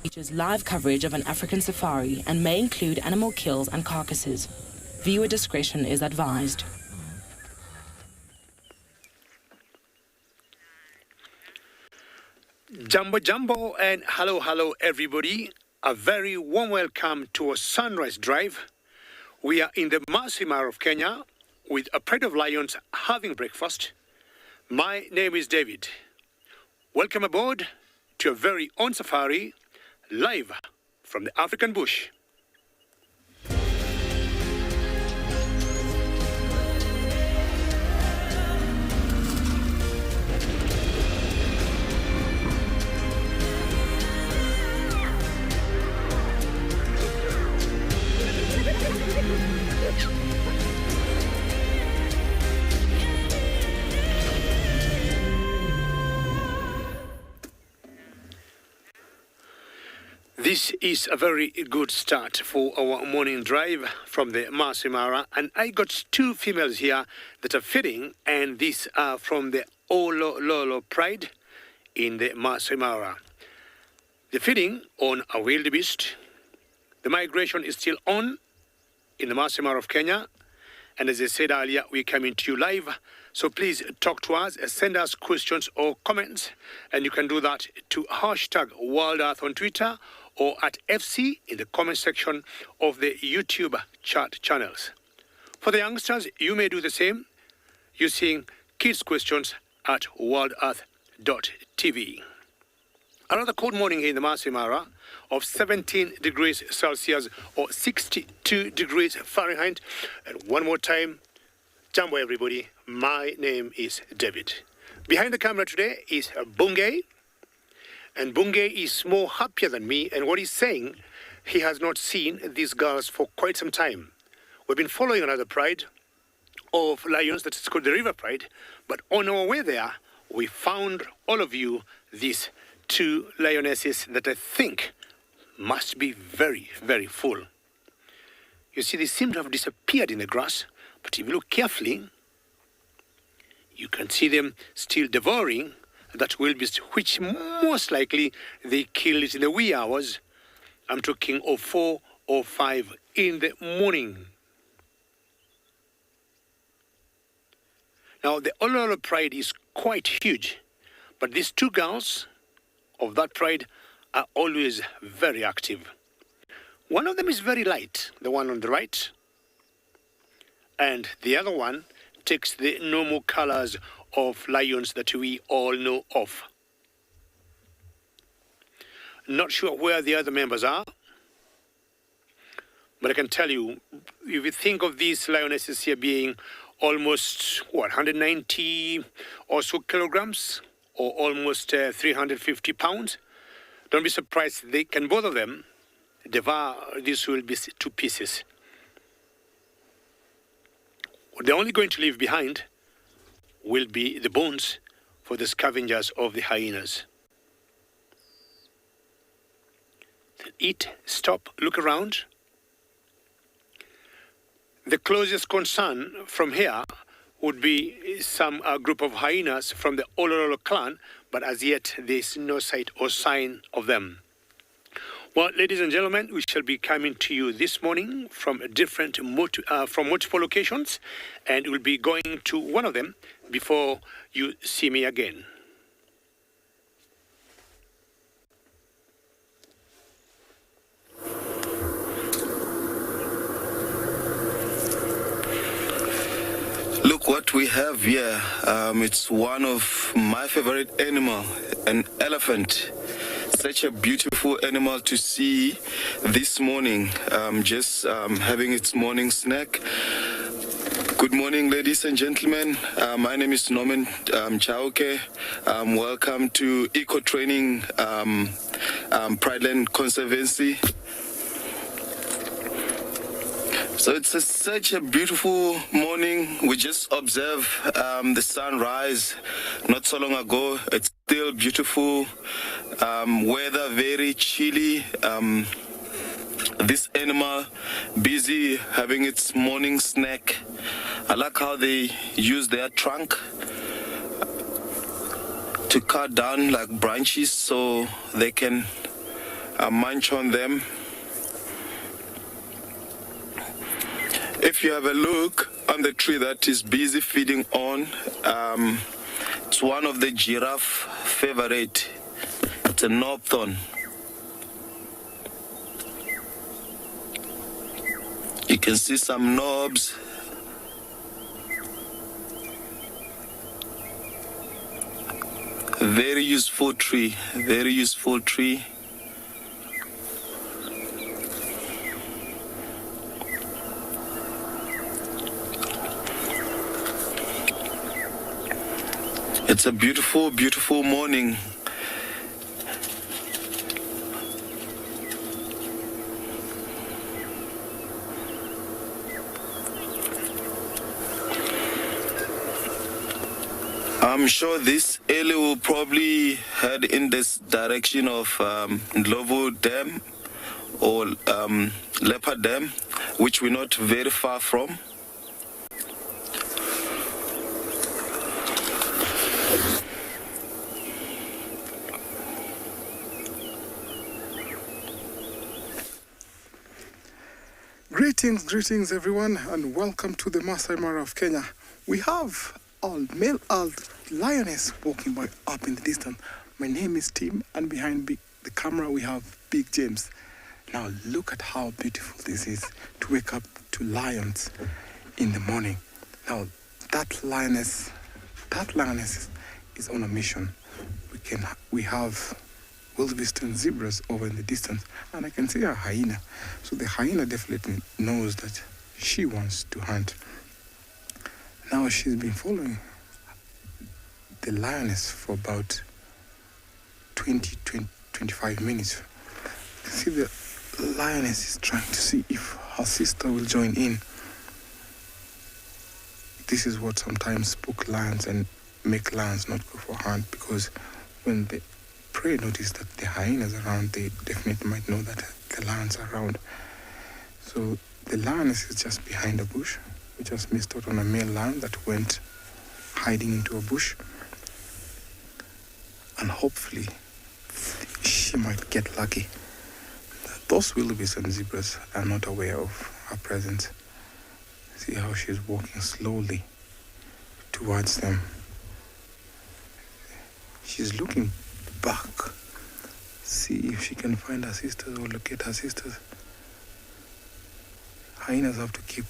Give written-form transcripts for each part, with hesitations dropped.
Features live coverage of an African safari and may include animal kills and carcasses. Viewer discretion is advised. Jumbo Jumbo and hello everybody. A very warm welcome to a sunrise drive. We are in the Masai Mara of Kenya with a pride of lions having breakfast. My name is David. Welcome aboard to a very own safari live from the African bush. This is a very good start for our morning drive from the Masai Mara, and I got two females here that are feeding, and these are from the Olololo Pride in the Masai Mara. They're feeding on a wildebeest. The migration is still on in the Masai Mara of Kenya, and as I said earlier, we're coming to you live. So please talk to us, send us questions or comments, and you can do that to hashtag World Earth on Twitter or at FC in the comment section of the YouTube chat channels. For the youngsters, you may do the same using kids' questions at worldearth.tv. Another cold morning here in the Masai Mara of 17 degrees Celsius or 62 degrees Fahrenheit. And one more time, jumbo everybody, my name is David. Behind the camera today is Bungay. And Bungay is more happier than me, and what he's saying, he has not seen these girls for quite some time. We've been following another pride of lions that is called the River Pride, but on our way there, we found all of you these two lionesses that I think must be very, very full. You see, they seem to have disappeared in the grass, but if you look carefully, you can see them still devouring that wildebeest, which most likely they killed it in the wee hours. I'm talking of 4 or 5 in the morning. Now, the Ololo Pride is quite huge, but these two girls of that pride are always very active. One of them is very light, the one on the right, and the other one takes the normal colors of lions that we all know of. Not sure where the other members are, but I can tell you, if you think of these lionesses here being almost, 190 or so kilograms, or almost 350 pounds, don't be surprised, both of them, devour these wildebeest to pieces. What they're only going to leave behind will be the bones for the scavengers of the hyenas. They'll eat, stop, look around. The closest concern from here would be some group of hyenas from the Olololo clan, but as yet there's no sight or sign of them. Well, ladies and gentlemen, we shall be coming to you this morning from multiple locations, and we'll be going to one of them before you see me again. Look what we have here. It's one of my favorite animal, an elephant. Such a beautiful animal to see this morning, just having its morning snack. Good morning, ladies and gentlemen. My name is Norman Chauke. Welcome to Eco Training Prideland Conservancy. So it's such a beautiful morning. We just observed the sunrise not so long ago. It's still beautiful. Weather very chilly. This animal busy having its morning snack. I like how they use their trunk to cut down like branches so they can munch on them. If you have a look on the tree that is busy feeding on, it's one of the giraffe favorite. It's a knobthorn. You can see some knobs. Very useful tree, very useful tree. It's a beautiful, beautiful morning. I'm sure this area will probably head in this direction of Ndlovu Dam or Leopard Dam, which we're not very far from. Greetings everyone, and welcome to the Masai Mara of Kenya. We have a male lioness walking by up in the distance. My name is Tim, and behind the camera we have Big James. Now look at how beautiful this is to wake up to lions in the morning. Now that lioness is on a mission. We have wildebeest and zebras over in the distance, and I can see a hyena. So the hyena definitely knows that she wants to hunt. Now she's been following the lioness for about 25 minutes. You can see the lioness is trying to see if her sister will join in. This is what sometimes spook lions and make lions not go for hunt, because when the prey notice that the hyenas around, they definitely might know that the lions are around. So the lioness is just behind a bush. We just missed out on a male lion that went hiding into a bush, and hopefully she might get lucky. Those wildebeest and zebras are not aware of her presence. See how she's walking slowly towards them. She's looking back, see if she can find her sisters or locate her sisters. Hyenas have to keep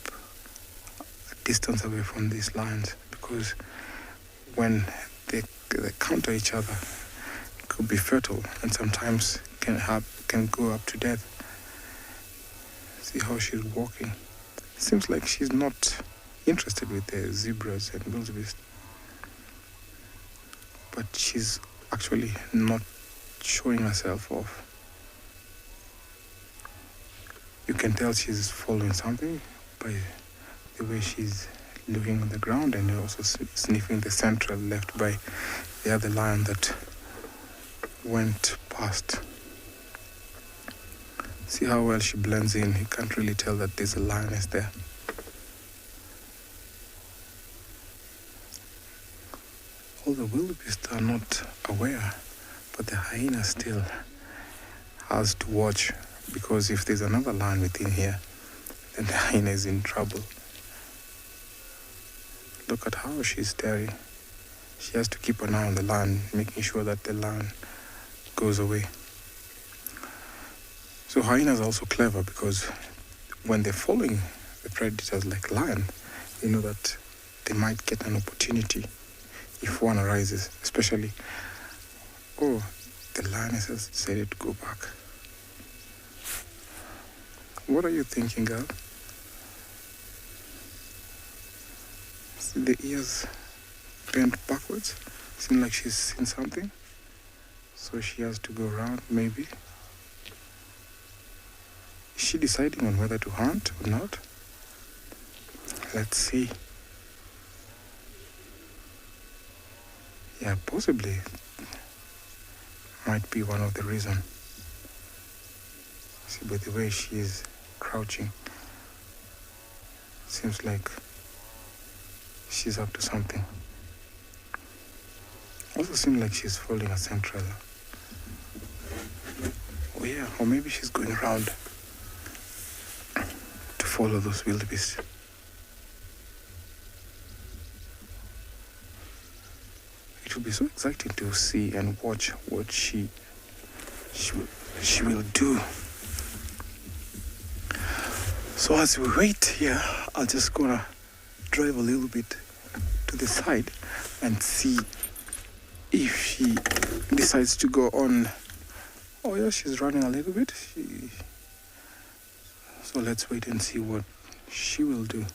a distance away from these lions, because when they counter each other, it could be fatal and sometimes can go up to death. See how she's walking. Seems like she's not interested with the zebras and wildebeest, but she's actually not showing herself off. can tell she's following something by the way she's looking on the ground and also sniffing the central left by the other lion that went past. See how well she blends in. You can't really tell that there's a lioness there. All the wildebeest are not aware, but the hyena still has to watch, because if there's another lion within here, then the hyena is in trouble. Look at how she's staring. She has to keep an eye on the lion, making sure that the lion goes away. So hyenas are also clever, because when they're following the predators like lion, they know that they might get an opportunity if one arises, especially, the lioness has decided to go back. What are you thinking, girl? See the ears bent backwards? Seems like she's seen something. So she has to go around, maybe. Is she deciding on whether to hunt or not? Let's see. Yeah, possibly. Might be one of the reasons. See, by the way she is crouching, seems like she's up to something. Also seems like she's following a central. Oh yeah, or maybe she's going around to follow those wildebeest. It will be so exciting to see and watch what she will do. So as we wait here, I'm just gonna drive a little bit to the side and see if she decides to go on. Oh yeah, she's running a little bit. So let's wait and see what she will do.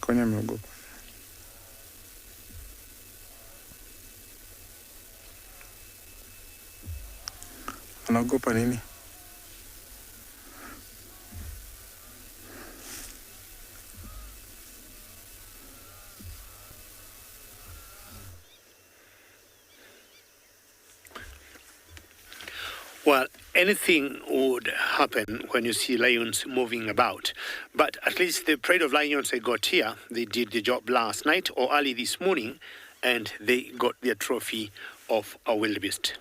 Konya ameogopa. Anaogopa nini? Well, anything would happen when you see lions moving about. But at least the parade of lions they got here, they did the job last night or early this morning, and they got their trophy of a wildebeest.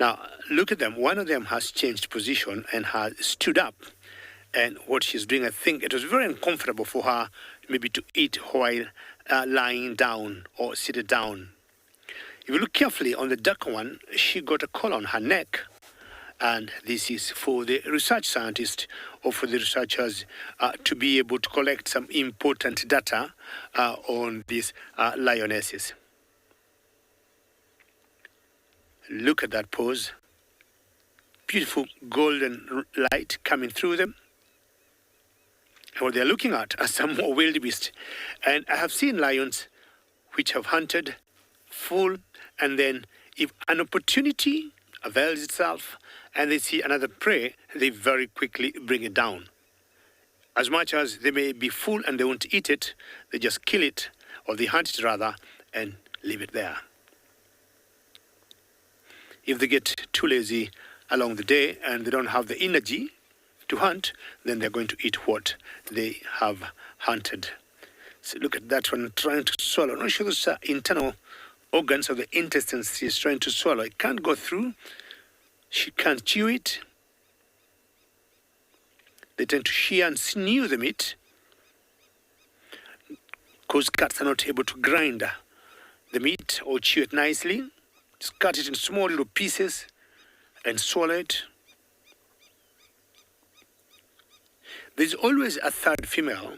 Now, look at them. One of them has changed position and has stood up. And what she's doing, I think it was very uncomfortable for her maybe to eat while lying down or seated down. If you look carefully on the dark one, she got a collar on her neck. And this is for the research scientists or for the researchers to be able to collect some important data on these lionesses. Look at that pose. Beautiful golden light coming through them. And what they're looking at are some more wildebeest. And I have seen lions which have hunted full, and then if an opportunity avails itself and they see another prey, they very quickly bring it down. As much as they may be full and they won't eat it, they just kill it, or they hunt it rather, and leave it there. If they get too lazy along the day and they don't have the energy to hunt, then they're going to eat what they have hunted. So look at that one trying to swallow. I'm not sure those internal organs of the intestines she's trying to swallow. It can't go through. She can't chew it. They tend to shear and sinew the meat, because cats are not able to grind the meat or chew it nicely. Just cut it in small little pieces and swallow it. There's always a third female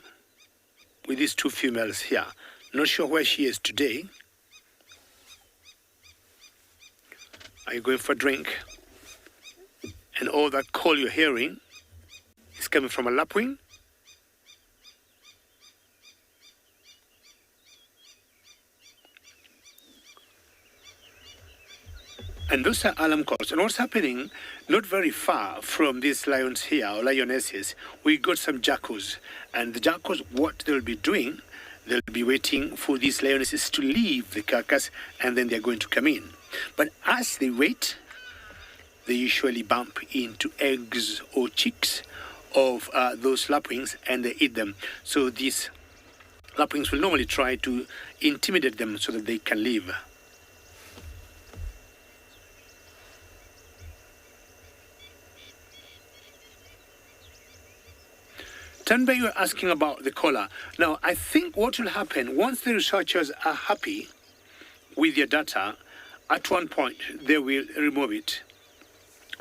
with these two females here. Not sure where she is today. Are you going for a drink? And all that call you're hearing is coming from a lapwing. And those are alarm calls. And what's happening, not very far from these lions here, or lionesses, we got some jackals. And the jackals, what they'll be doing, they'll be waiting for these lionesses to leave the carcass, and then they're going to come in. But as they wait, they usually bump into eggs or chicks of those lapwings, and they eat them. So these lapwings will normally try to intimidate them so that they can leave. Tanbe, you were asking about the collar. Now, I think what will happen, once the researchers are happy with their data, at one point they will remove it,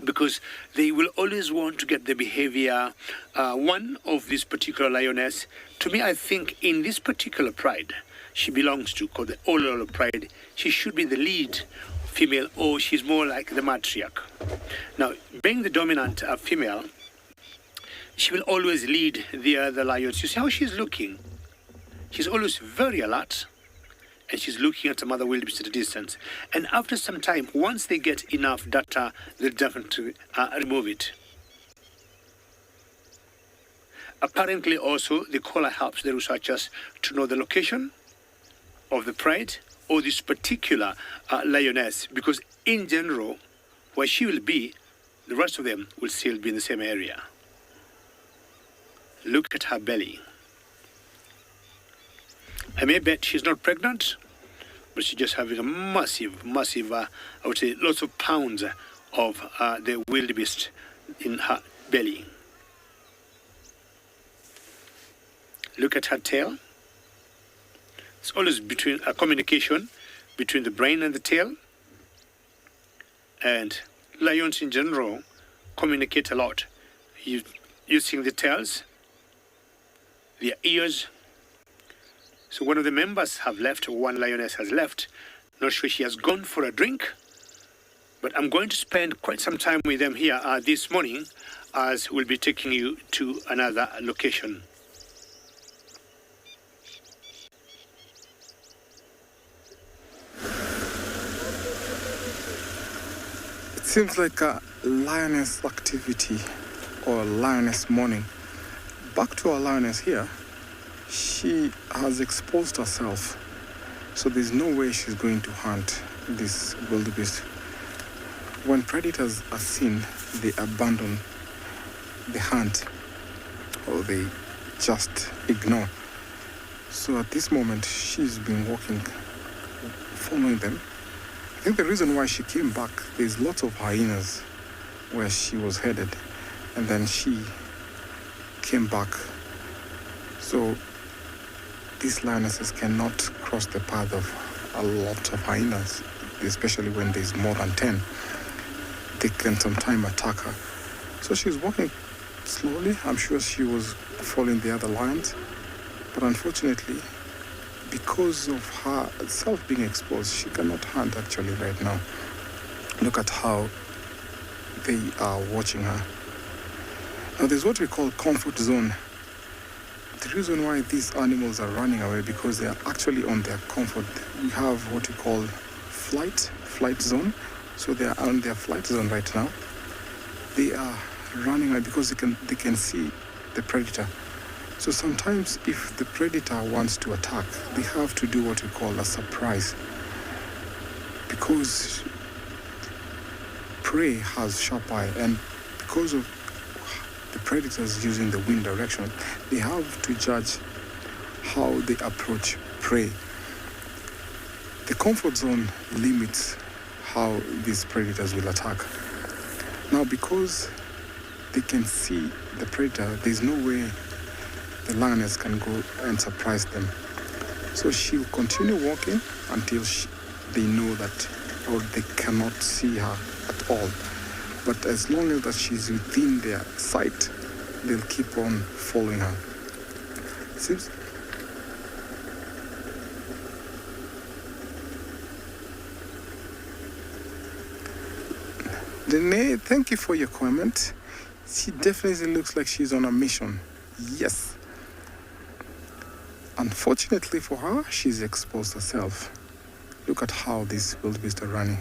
because they will always want to get the behavior, one of this particular lioness. To me, I think in this particular pride she belongs to, called the Ololo pride, she should be the lead female, or she's more like the matriarch. Now, being the dominant female, she will always lead the other lions. You see how she's looking? She's always very alert, and she's looking at some other wildebeest at a distance. And after some time, once they get enough data, they'll definitely remove it. Apparently also, the collar helps the researchers to know the location of the pride or this particular lioness, because in general, where she will be, the rest of them will still be in the same area. Look at her belly. I may bet she's not pregnant, but she's just having a massive, I would say lots of pounds of the wildebeest in her belly. Look at her tail. It's always between a communication between the brain and the tail. And lions in general communicate a lot using the tails, their ears. So one of the members have left, or one lioness has left. Not sure she has gone for a drink, but I'm going to spend quite some time with them here this morning, as we'll be taking you to another location. It seems like a lioness activity or lioness morning. Back to our lioness here. She has exposed herself, so there's no way she's going to hunt this wildebeest. When predators are seen, they abandon the hunt, or they just ignore. So at this moment, she's been walking, following them. I think the reason why she came back, there's lots of hyenas where she was headed, and then she came back. So these lionesses cannot cross the path of a lot of hyenas, especially when there's more than 10. They can sometimes attack her. So she's walking slowly. I'm sure she was following the other lions, but unfortunately, because of herself being exposed, she cannot hunt actually right now. Look at how they are watching her. Now there's what we call comfort zone. The reason why these animals are running away, because they are actually on their comfort. We have what we call flight zone. So they are on their flight zone right now. They are running away because they can see the predator. So sometimes if the predator wants to attack, they have to do what we call a surprise. Because prey has sharp eye, and because of the predators using the wind direction, they have to judge how they approach prey. The comfort zone limits how these predators will attack. Now, because they can see the predator, there's no way the lioness can go and surprise them. So she'll continue walking until they know that, or they cannot see her at all. But as long as that she's within their sight, they'll keep on following her. Seems Dene, thank you for your comment. She definitely looks like she's on a mission. Yes. Unfortunately for her, she's exposed herself. Look at how these wildebeest are running.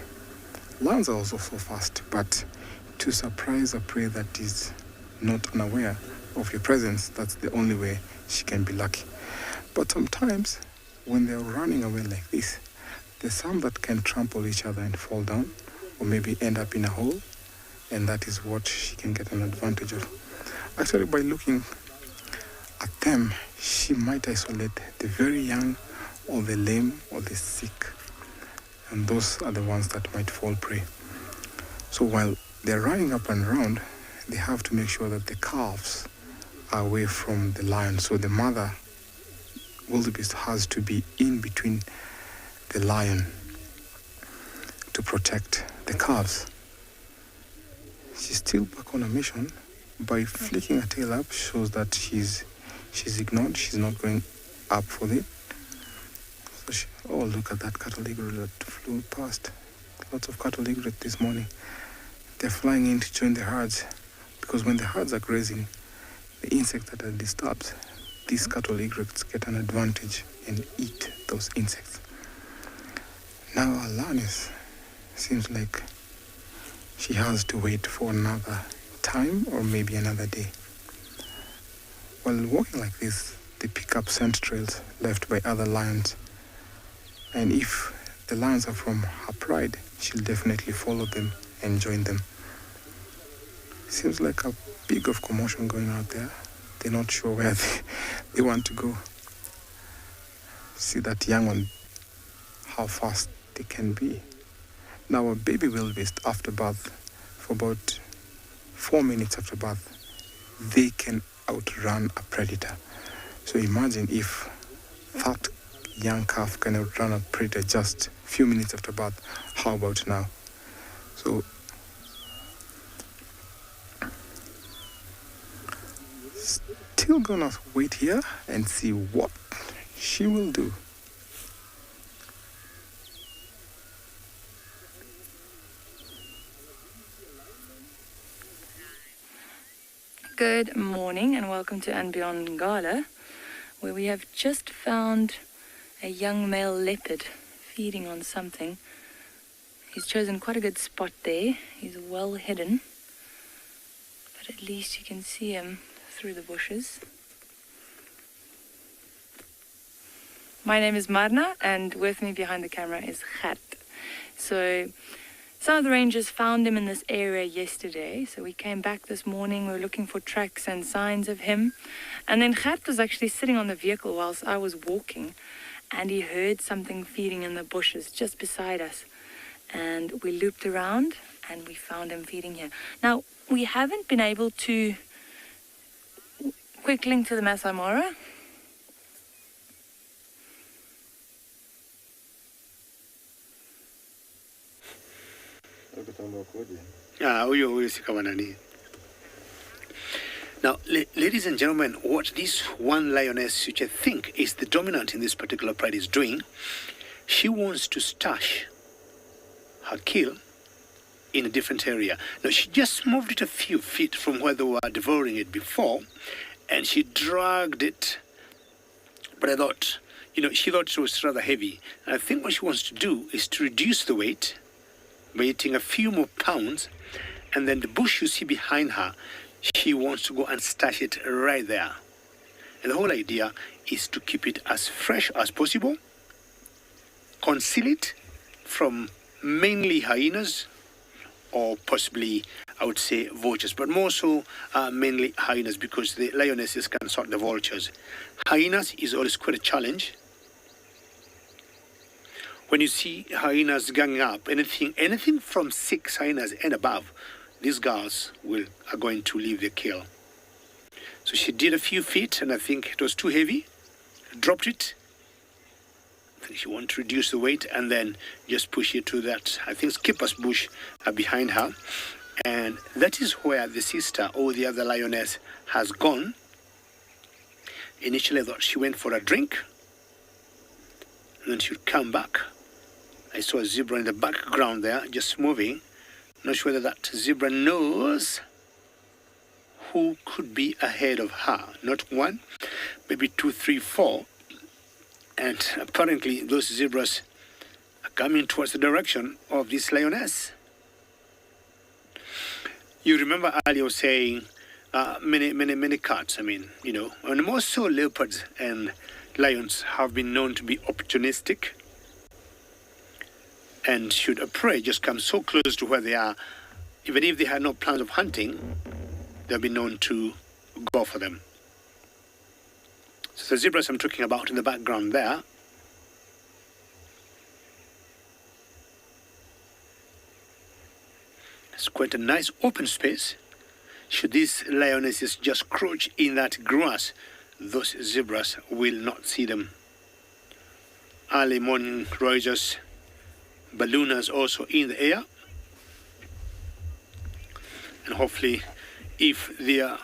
Lions are also so fast, but to surprise a prey that is not unaware of your presence, that's the only way she can be lucky. But sometimes, when they're running away like this, there's some that can trample each other and fall down, or maybe end up in a hole, and that is what she can get an advantage of. Actually, by looking at them, she might isolate the very young, or the lame, or the sick, and those are the ones that might fall prey. So while they're running up and around, they have to make sure that the calves are away from the lion. So the mother wildebeest has to be in between the lion to protect the calves. She's still back on a mission. By flicking her tail up shows that she's ignored. She's not going up for it. So oh, look at that cattle egret that flew past. Lots of cattle egret this morning. They're flying in to join the herds, because when the herds are grazing, the insects that are disturbed, these cattle egrets get an advantage and eat those insects. Now our lioness seems like she has to wait for another time or maybe another day. While walking like this, they pick up scent trails left by other lions. And if the lions are from her pride, she'll definitely follow them and join them. Seems like a big of commotion going out there. They're not sure where they want to go. See that young one, how fast they can be. Now a baby wildebeest after birth, for about 4 minutes after birth, they can outrun a predator. So imagine if that young calf can outrun a predator just a few minutes after birth, how about now? So still gonna wait here and see what she will do. Good morning and welcome to And Beyond Ngala, where we have just found a young male leopard feeding on something. He's chosen quite a good spot there. He's well hidden, but at least you can see him through the bushes. My name is Marna, and with me behind the camera is Gert. So some of the rangers found him in this area yesterday, so we came back this morning. We were looking for tracks and signs of him, and then Gert was actually sitting on the vehicle whilst I was walking, and he heard something feeding in the bushes just beside us, and we looped around and we found him feeding here. Now, we haven't been able to... Quick link to the Masai Mara. Now, ladies and gentlemen, what this one lioness, which I think is the dominant in this particular pride, is doing, she wants to stash her kill in a different area. Now, she just moved it a few feet from where they were devouring it before, and she dragged it. But I thought, she thought it was rather heavy. And I think what she wants to do is to reduce the weight by eating a few more pounds, and then the bush you see behind her, she wants to go and stash it right there. And the whole idea is to keep it as fresh as possible, conceal it from mainly hyenas, or possibly, I would say, vultures, but more so mainly hyenas, because the lionesses can sort the vultures. Hyenas is always quite a challenge. When you see hyenas ganging up, anything from 6 hyenas and above, these girls are going to leave the kill. So she did a few feet, and I think it was too heavy. Dropped it. I think she wanted to reduce the weight, and then just push it to that, I think, skipper's bush behind her. And that is where the sister, or the other lioness, has gone. Initially, I thought she went for a drink, and then she would come back. I saw a zebra in the background there, just moving. Not sure whether that zebra knows who could be ahead of her. Not 1, maybe 2, 3, 4. And apparently those zebras are coming towards the direction of this lioness. You remember earlier I was saying many cats, and more so leopards and lions have been known to be opportunistic, and should a prey just come so close to where they are, even if they had no plans of hunting, they'll be known to go for them. So the zebras I'm talking about in the background there, it's quite a nice open space. Should these lionesses just crouch in that grass, those zebras will not see them. Early morning risers, ballooners also in the air. And hopefully, if their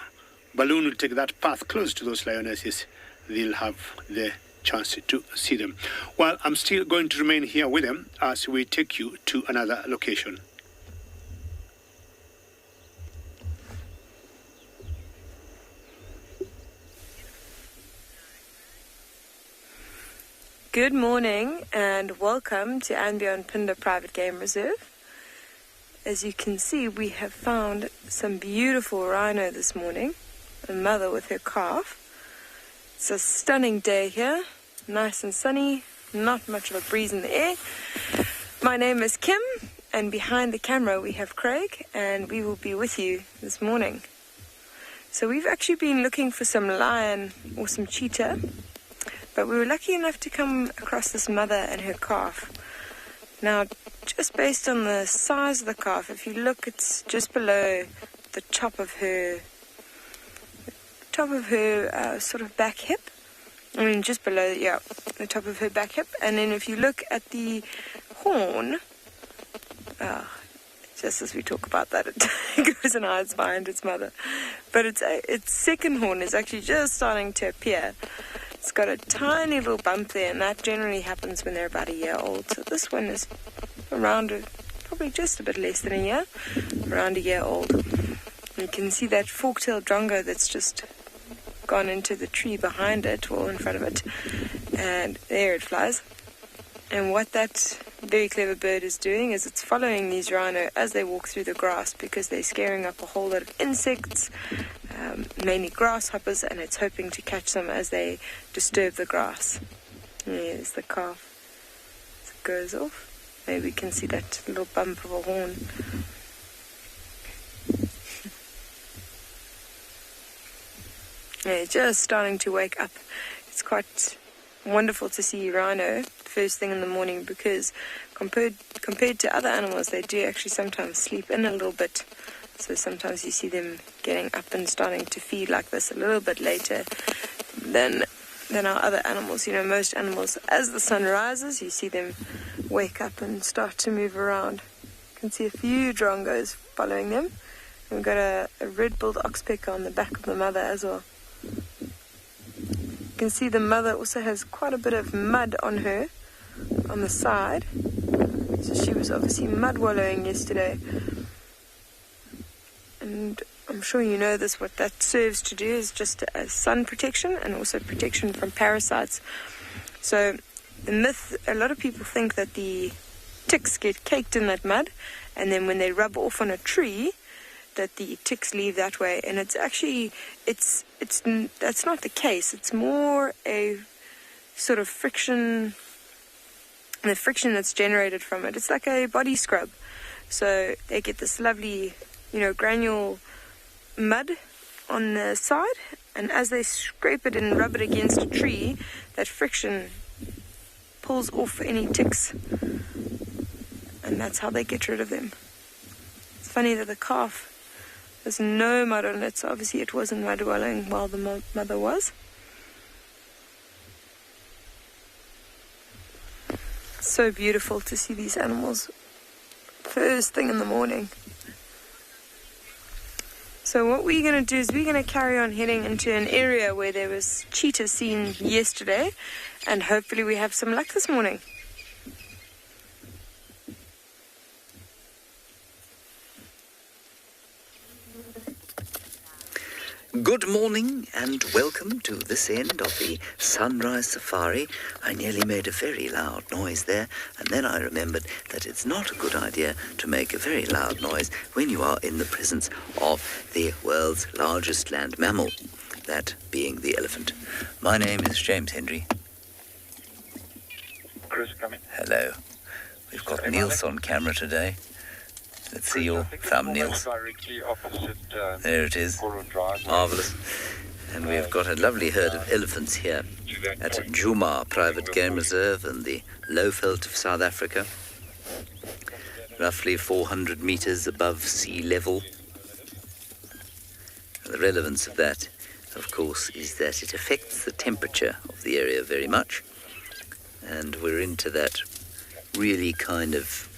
balloon will take that path close to those lionesses, they'll have the chance to see them. Well, I'm still going to remain here with them as we take you to another location. Good morning and welcome to Anbion Pinder Private Game Reserve. As you can see, we have found some beautiful rhino this morning, a mother with her calf. It's a stunning day here, nice and sunny, not much of a breeze in the air. My name is Kim, and behind the camera we have Craig, and we will be with you this morning. So we've actually been looking for some lion or some cheetah, but we were lucky enough to come across this mother and her calf. Now, just based on the size of the calf, if you look, it's just below the top of her sort of back hip. I mean, just below, the top of her back hip. And then if you look at the horn, just as we talk about that, it goes and hides behind its mother. But its second horn is actually just starting to appear. It's got a tiny little bump there, and that generally happens when they're about a year old. So this one is probably just a bit less than a year, around a year old. You can see that fork-tailed drongo that's just gone into the tree behind it, or in front of it, and there it flies. And what that very clever bird is doing is it's following these rhino as they walk through the grass, because they're scaring up a whole lot of insects, mainly grasshoppers, and it's hoping to catch them as they disturb the grass. There's the calf as it goes off. Maybe we can see that little bump of a horn. Yeah, just starting to wake up. It's quite wonderful to see rhino first thing in the morning, because compared to other animals, they do actually sometimes sleep in a little bit. So sometimes you see them getting up and starting to feed like this a little bit later than our other animals. Most animals, as the sun rises, you see them wake up and start to move around. You can see a few drongos following them. And we've got a red-billed oxpecker on the back of the mother as well. You can see the mother also has quite a bit of mud on her on the side. So she was obviously mud wallowing yesterday. And I'm sure you know this, what that serves to do is just sun protection and also protection from parasites. So the myth, a lot of people think that the ticks get caked in that mud, and then when they rub off on a tree, that the ticks leave that way. And it's actually, that's not the case. It's more a sort of friction, the friction that's generated from it. It's like a body scrub. So they get this lovely, granule mud on the side, and as they scrape it and rub it against a tree, that friction pulls off any ticks, and that's how they get rid of them. It's funny that the calf, there's no mud on it, so obviously it wasn't mud dwelling while the mother was. So beautiful to see these animals first thing in the morning. So what we're going to do is we're going to carry on heading into an area where there was cheetah seen yesterday, and hopefully we have some luck this morning. Good morning and welcome to this end of the sunrise safari. I nearly made a very loud noise there, and then I remembered that it's not a good idea to make a very loud noise when you are in the presence of the world's largest land mammal, that being the elephant. My name is James Henry. Chris, come in. Hello. We've got Niels on camera today. Let's see your thumbnails. There it is. Marvellous. And we've got a lovely herd of elephants here at Djuma Private Game Reserve in the Lowveld of South Africa, roughly 400 metres above sea level. The relevance of that, of course, is that it affects the temperature of the area very much, and we're into that really kind of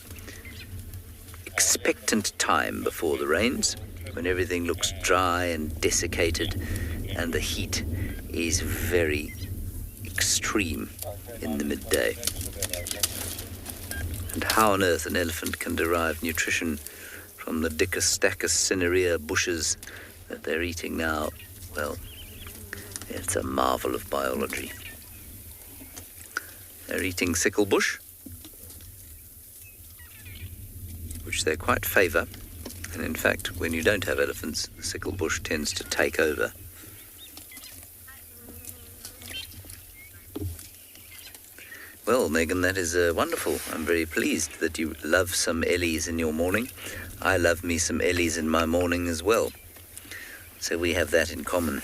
expectant time before the rains, when everything looks dry and desiccated and the heat is very extreme in the midday. And how on earth an elephant can derive nutrition from the Dicastacus cinerea bushes that they're eating now, well, it's a marvel of biology. They're eating sickle bush, which they quite favour, and in fact, when you don't have elephants, the sickle bush tends to take over. Well, Megan, that is wonderful. I'm very pleased that you love some ellies in your morning. I love me some ellies in my morning as well. So we have that in common.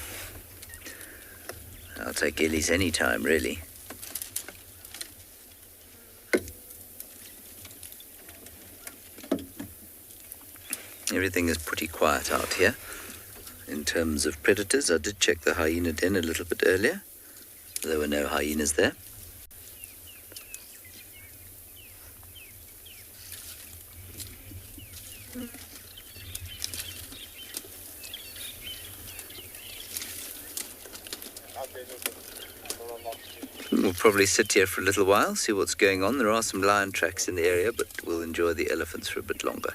I'll take ellies any time, really. Everything is pretty quiet out here. In terms of predators, I did check the hyena den a little bit earlier. There were no hyenas there. We'll probably sit here for a little while, see what's going on. There are some lion tracks in the area, but we'll enjoy the elephants for a bit longer.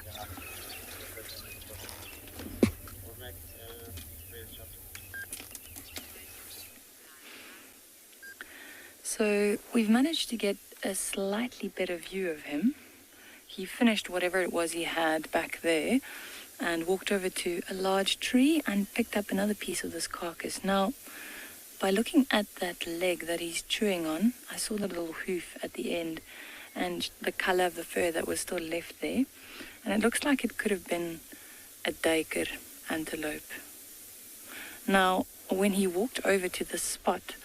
So we've managed to get a slightly better view of him. He finished whatever it was he had back there and walked over to a large tree and picked up another piece of this carcass. Now, by looking at that leg that he's chewing on, I saw the little hoof at the end and the colour of the fur that was still left there. And it looks like it could have been a duiker antelope. Now, when he walked over to this spot,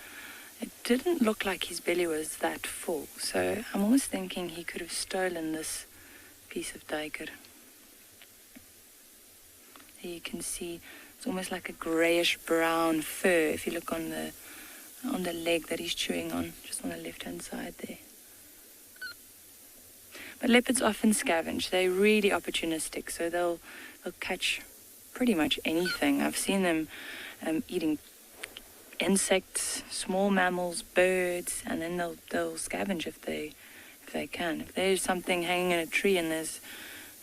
it didn't look like his belly was that full, so I'm almost thinking he could have stolen this piece of duiker. Here you can see it's almost like a greyish brown fur if you look on the leg that he's chewing on, just on the left-hand side there. But leopards often scavenge. They're really opportunistic, so they'll catch pretty much anything. I've seen them eating insects, small mammals, birds, and then they'll scavenge if they can. If there's something hanging in a tree and there's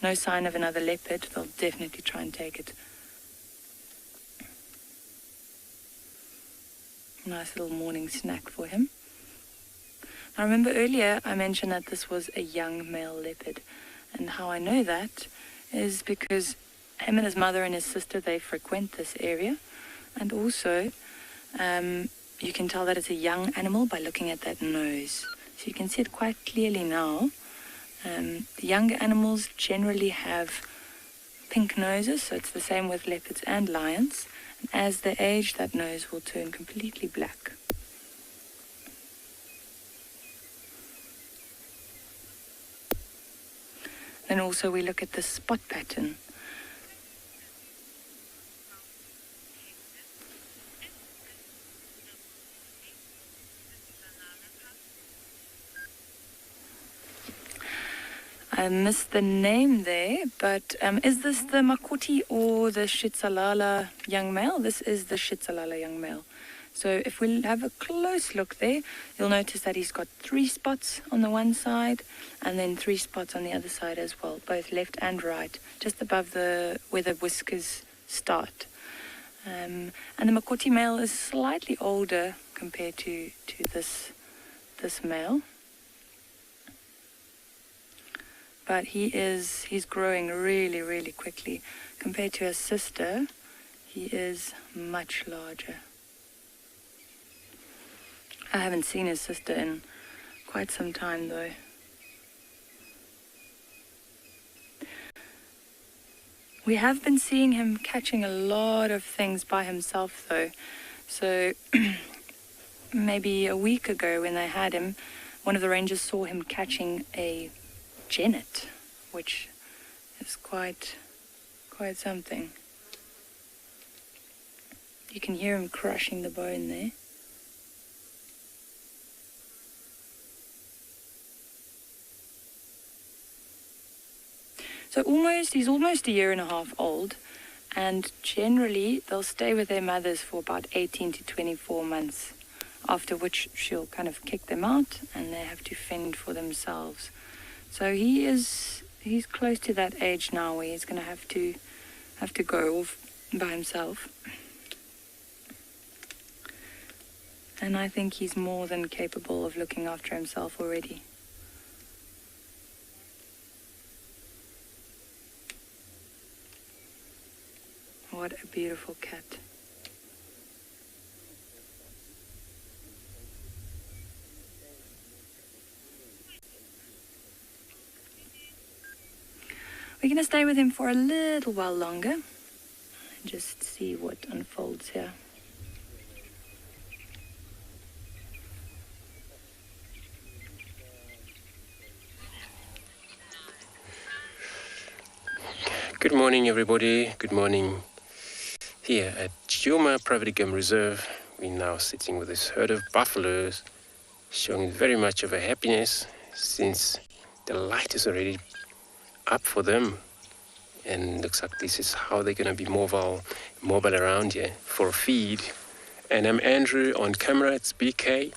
no sign of another leopard, they'll definitely try and take it. Nice little morning snack for him. I remember earlier I mentioned that this was a young male leopard, and how I know that is because him and his mother and his sister, they frequent this area, and also you can tell that it's a young animal by looking at that nose. So you can see it quite clearly now. The younger animals generally have pink noses, so it's the same with leopards and lions. And as they age, that nose will turn completely black. Then also we look at the spot pattern. I missed the name there, but is this the Makoti or the Shitsalala young male? This is the Shitsalala young male. So if we have a close look there, you'll notice that he's got 3 spots on the one side and then 3 spots on the other side as well, both left and right, just above where the whiskers start. And the Makoti male is slightly older compared to this male. But he's growing really, really quickly. Compared to his sister, he is much larger. I haven't seen his sister in quite some time though. We have been seeing him catching a lot of things by himself though. So maybe a week ago when they had him, one of the rangers saw him catching a genet, which is quite something. You can hear him crushing the bone there. So he's almost a year and a half old, and generally they'll stay with their mothers for about 18 to 24 months, after which she'll kind of kick them out and they have to fend for themselves. So he's close to that age now where he's going to have to go off by himself. And I think he's more than capable of looking after himself already. What a beautiful cat. We're going to stay with him for a little while longer and just see what unfolds here. Good morning, everybody. Good morning. Here at Tswalu Kalahari Game Reserve, we're now sitting with this herd of buffaloes, showing very much of a happiness since the light is already up for them, and looks like this is how they're going to be mobile around here for a feed. And I'm Andrew on camera. It's BK.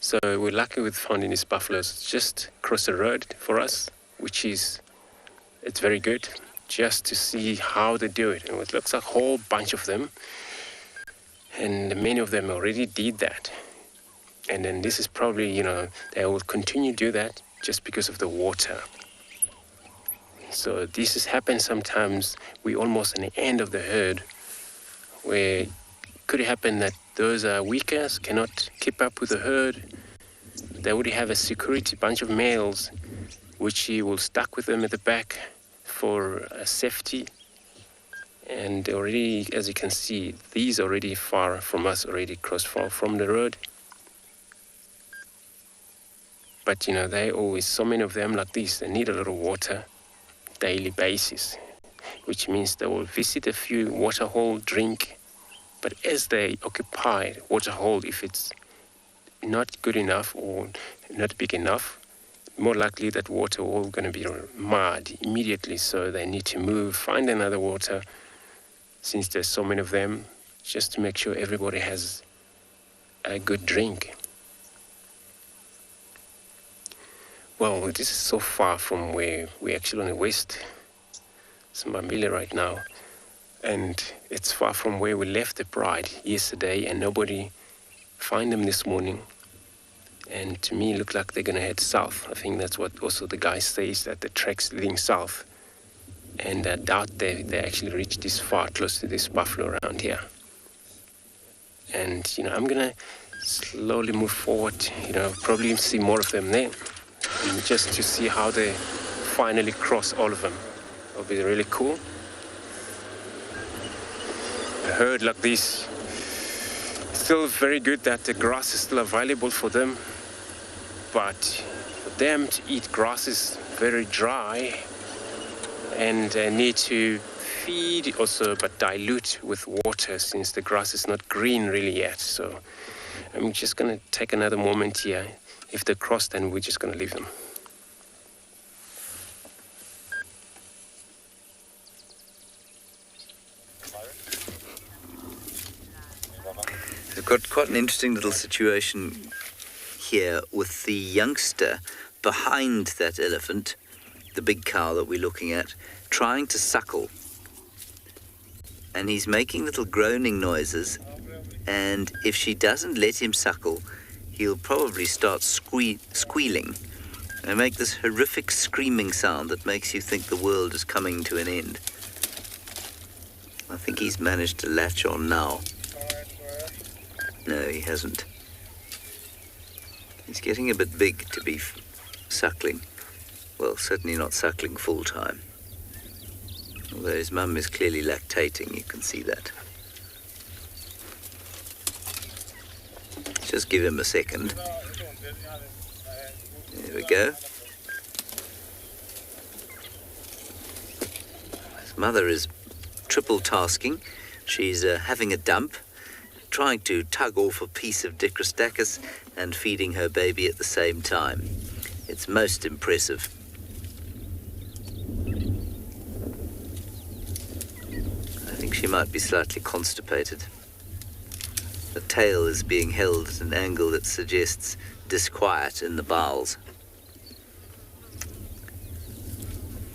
So we're lucky with finding these buffaloes just across the road for us, it's very good just to see how they do it. And it looks like a whole bunch of them, and many of them already did that. And then this is probably, they will continue to do that just because of the water. So this has happened sometimes. We're almost in the end of the herd, where it could happen that those weaker cannot keep up with the herd. They would have a security bunch of males, which he will stuck with them at the back for safety. And already, as you can see, these are already far from us, already far from the road. But they always, so many of them like this, they need a little water daily basis, which means they will visit a few water hole, drink. But as they occupy water hole, if it's not good enough or not big enough, more likely that water hole going to be mud immediately. So they need to move, find another water, since there's so many of them, just to make sure everybody has a good drink. Well, this is so far from where we're actually on the west, Zimbabwe right now, and it's far from where we left the bride yesterday, and nobody find them this morning. And to me, it looked like they're going to head south. I think that's what also the guy says, that the track's leading south. And I doubt they actually reach this far close to this buffalo around here. And, I'm going to slowly move forward, probably see more of them there. And just to see how they finally cross all of them. It'll be really cool. A herd like this, still very good that the grass is still available for them. But for them to eat grass is very dry, and they need to feed also, but dilute with water, since the grass is not green really yet. So I'm just going to take another moment here. If they cross, then we're just going to leave them. We've got quite an interesting little situation here with the youngster behind that elephant, the big cow that we're looking at, trying to suckle and he's making little groaning noises, and if she doesn't let him suckle, he'll probably start squealing and make this horrific screaming sound that makes you think the world is coming to an end. I think he's managed to latch on now. No, he hasn't. He's getting a bit big to be suckling. Well, certainly not suckling full time. Although his mum is clearly lactating, you can see that. Just give him a second. There we go. His mother is triple tasking. She's having a dump, trying to tug off a piece of Dicrostachys and feeding her baby at the same time. It's most impressive. I think she might be slightly constipated. The tail is being held at an angle that suggests disquiet in the bowels.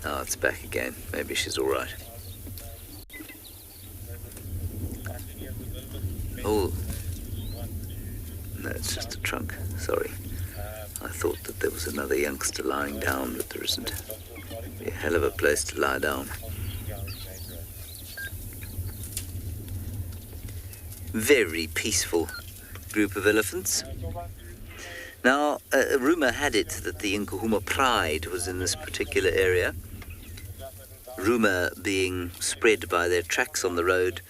Oh, it's back again. Maybe she's all right. Oh, no, it's just a trunk. Sorry. I thought that there was another youngster lying down, but there isn't. It'd be a hell of a place to lie down. Very peaceful group of elephants. Now, a rumour had it that the Nkuhuma pride was in this particular area. Rumour being spread by their tracks on the road.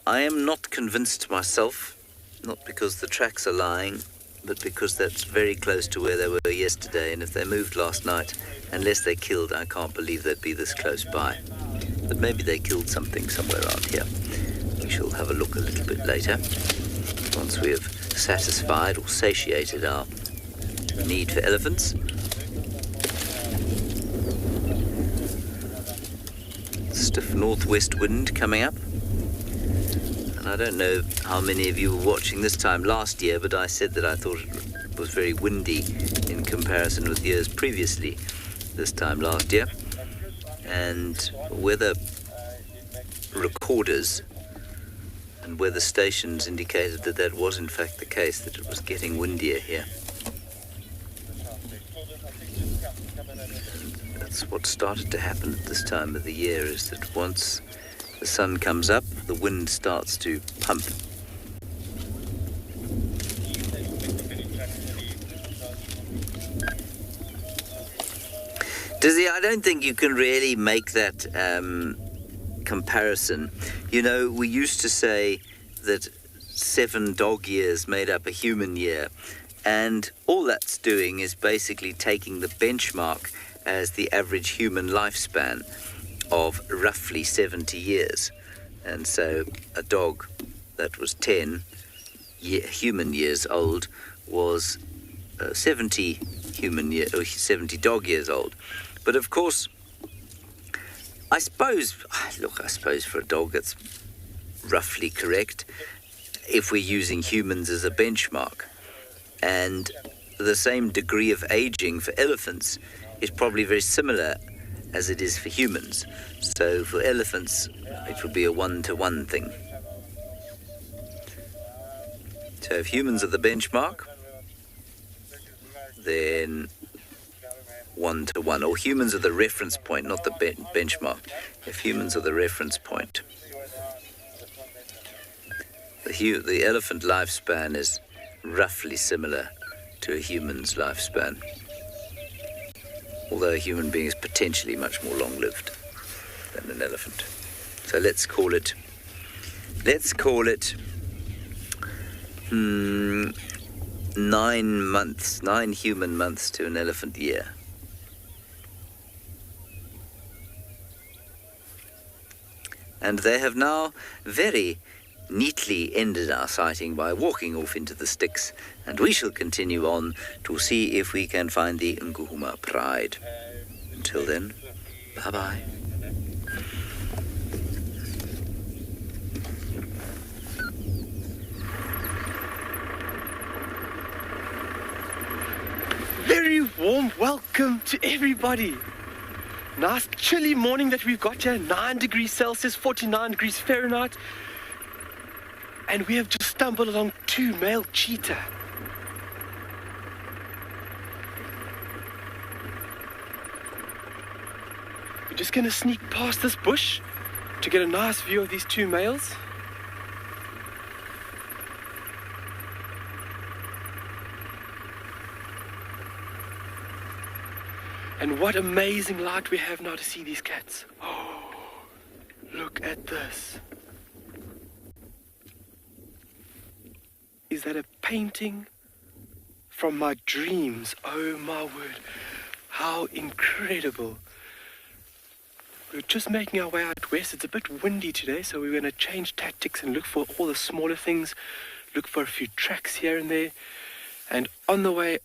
I am not convinced myself, not because the tracks are lying, but because that's very close to where they were yesterday, and if they moved last night, unless they killed, I can't believe they'd be this close by. But maybe they killed something somewhere around here. We shall have a look a little bit later, once we have satisfied or satiated our need for elephants. Stiff northwest wind coming up. And I don't know how many of you were watching this time last year, but I said that I thought it was very windy in comparison with years previously this time last year. And weather recorders and weather stations indicated that that was in fact the case, that it was getting windier here. That's what started to happen at this time of the year, is that once the sun comes up, the wind starts to pump. I don't think you can really make that comparison. You know, we used to say that 7 dog years made up a human year, and all that's doing is basically taking the benchmark as the average human lifespan of roughly 70 years. And so a dog that was 10 human years old was 70 dog years old. But of course, I suppose for a dog that's roughly correct if we're using humans as a benchmark. And the same degree of aging for elephants is probably very similar as it is for humans. So for elephants, it would be a 1-to-1 thing. So if humans are the benchmark, then 1-to-1, or humans are the reference point, not the benchmark. If humans are the reference point, the elephant lifespan is roughly similar to a human's lifespan, although a human being is potentially much more long-lived than an elephant. So let's call it 9 human months to an elephant year. And they have now very neatly ended our sighting by walking off into the sticks, and we shall continue on to see if we can find the Nkuhuma pride. Until then, bye-bye. Very warm welcome to everybody. Nice chilly morning that we've got here, 9 degrees Celsius, 49 degrees Fahrenheit. And we have just stumbled along 2 male cheetah. We're just going to sneak past this bush to get a nice view of these 2 males. And what amazing light we have now to see these cats. Oh, look at this. Is that a painting from my dreams? Oh my word, how incredible. We're just making our way out west. It's a bit windy today, so we're going to change tactics and look for all the smaller things, look for a few tracks here and there. And on the way,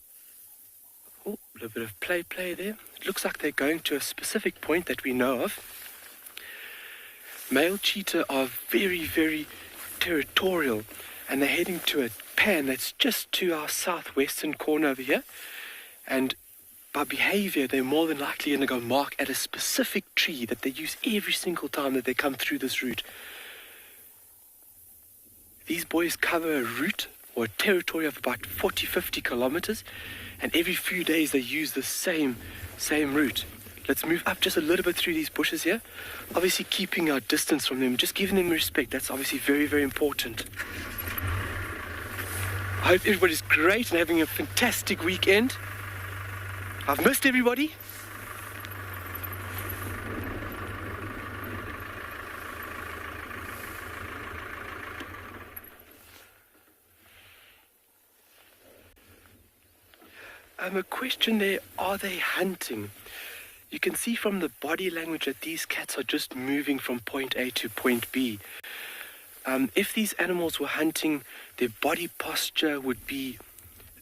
oh, a little bit of play there. It looks like they're going to a specific point that we know of. Male cheetah are very, very territorial, and they're heading to a pan that's just to our southwestern corner over here. And by behavior, they're more than likely going to go mark at a specific tree that they use every single time that they come through this route. These boys cover a route or a territory of about 40-50 kilometers, and every few days they use the same route. Let's move up just a little bit through these bushes here, obviously keeping our distance from them, just giving them respect. That's obviously very, very important. I hope everybody's great and having a fantastic weekend. I've missed everybody. A question there, are they hunting? You can see from the body language that these cats are just moving from point A to point B. If these animals were hunting, their body posture would be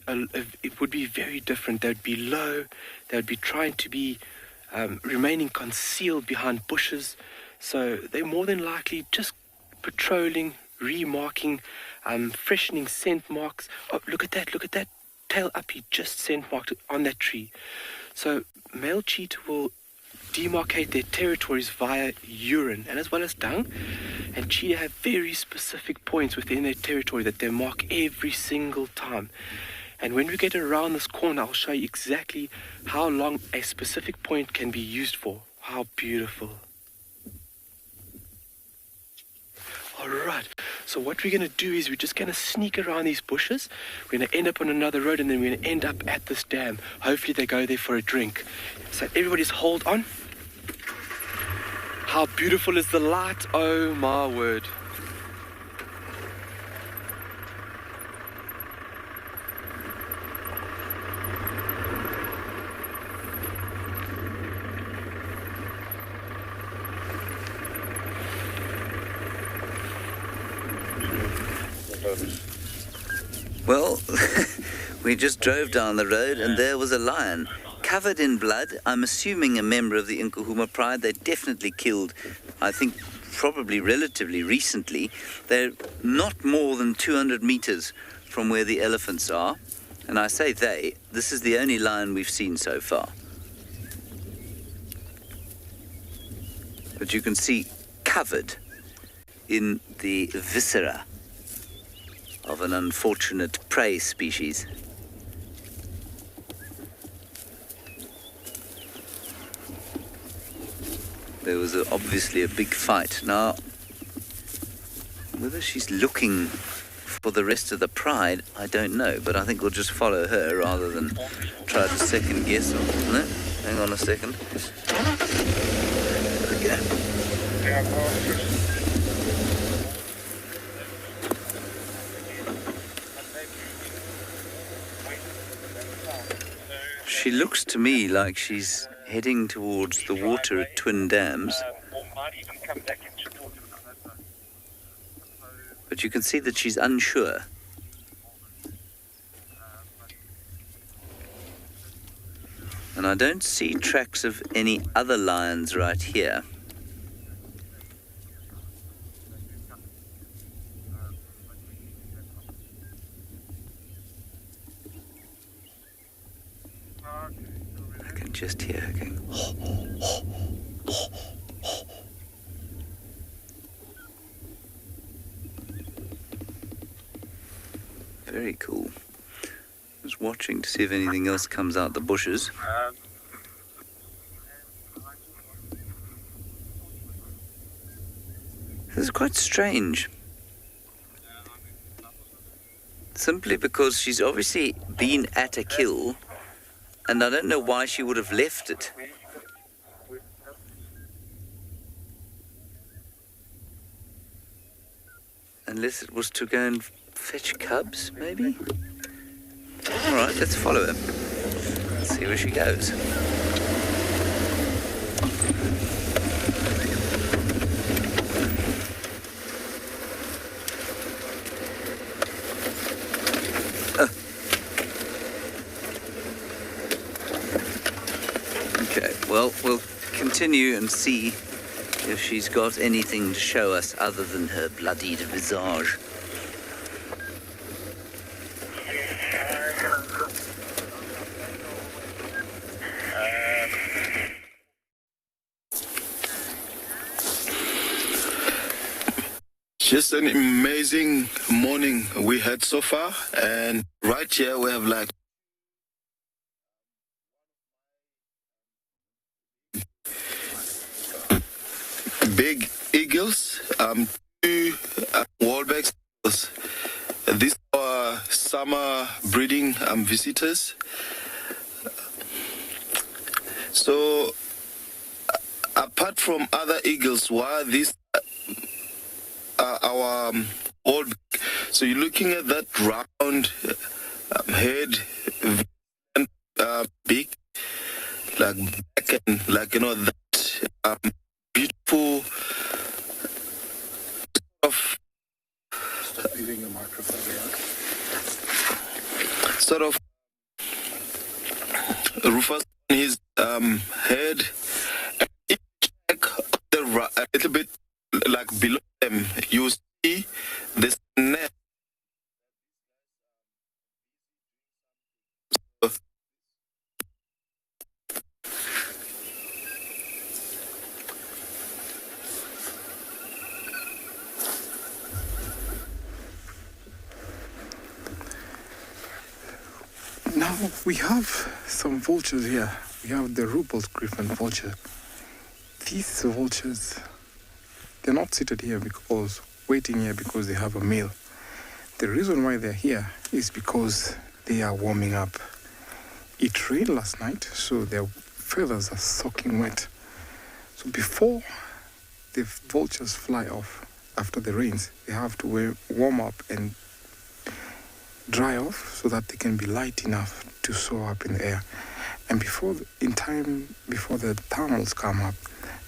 it would be very different. They would be low. They would be trying to be remaining concealed behind bushes. So they're more than likely just patrolling, remarking, freshening scent marks. Oh, look at that tail up. He just scent marked on that tree. So male cheetah will demarcate their territories via urine and as well as dung. And cheetah have very specific points within their territory that they mark every single time. And when we get around this corner, I'll show you exactly how long a specific point can be used for. How beautiful. All right, so what we're going to do is we're just going to sneak around these bushes. We're going to end up on another road, and then we're going to end up at this dam. Hopefully they go there for a drink. So everybody's hold on. How beautiful is the light? Oh my word. Well, we just drove down the road and there was a lion, covered in blood. I'm assuming a member of the Nkuhuma Pride. They definitely killed, I think, probably relatively recently. They're not more than 200 meters from where the elephants are. And I say they, this is the only lion we've seen so far. But you can see covered in the viscera of an unfortunate prey species. There was obviously a big fight. Now, whether she's looking for the rest of the pride, I don't know, but I think we'll just follow her rather than try to second guess her. No, hang on a second. There we go. She looks to me like she's heading towards the water at Twin Dams. But you can see that she's unsure. And I don't see tracks of any other lions right here. can just hear her going. Very cool. Just watching to see if anything else comes out the bushes. This is quite strange. Simply because she's obviously been at a kill, and I don't know why she would have left it. Unless it was to go and fetch cubs, maybe? All right, let's follow her. Let's see where she goes. Okay, well, we'll continue and see if she's got anything to show us other than her bloodied visage. Just an amazing morning we had so far, and right here we have like big eagles, two wallback eagles. These are summer breeding visitors. So apart from other eagles, why these our old, so you're looking at that round head, big, like back, and like that beautiful sort of rufous on his head, and each check a little bit like below them, you see this net. Now we have some vultures here. We have the Ruppel's griffon vulture. These vultures, they're not seated here because waiting here because they have a meal. The reason why they're here is because they are warming up. It rained last night, so their feathers are soaking wet. So before the vultures fly off after the rains, they have to warm up and dry off so that they can be light enough to soar up in the air. And before the thermals come up,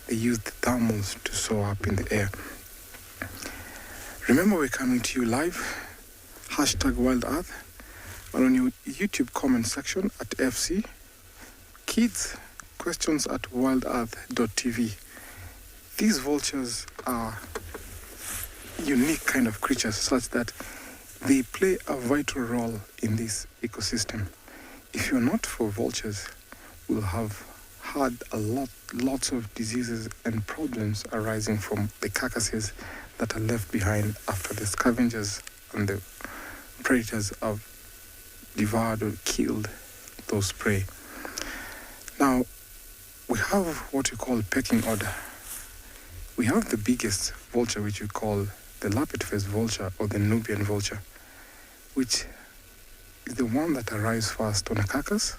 they use the thermals to soar up in the air. Remember, we're coming to you live, #Wild Earth, and on your YouTube comment section at FC, kids, questions at wildearth.tv. These vultures are unique kind of creatures such that they play a vital role in this ecosystem. If you're not for vultures, we'll have had lots of diseases and problems arising from the carcasses that are left behind after the scavengers and the predators have devoured or killed those prey. Now, we have what we call pecking order. We have the biggest vulture, which we call the lappet-faced vulture or the Nubian vulture, which is the one that arrives first on a carcass,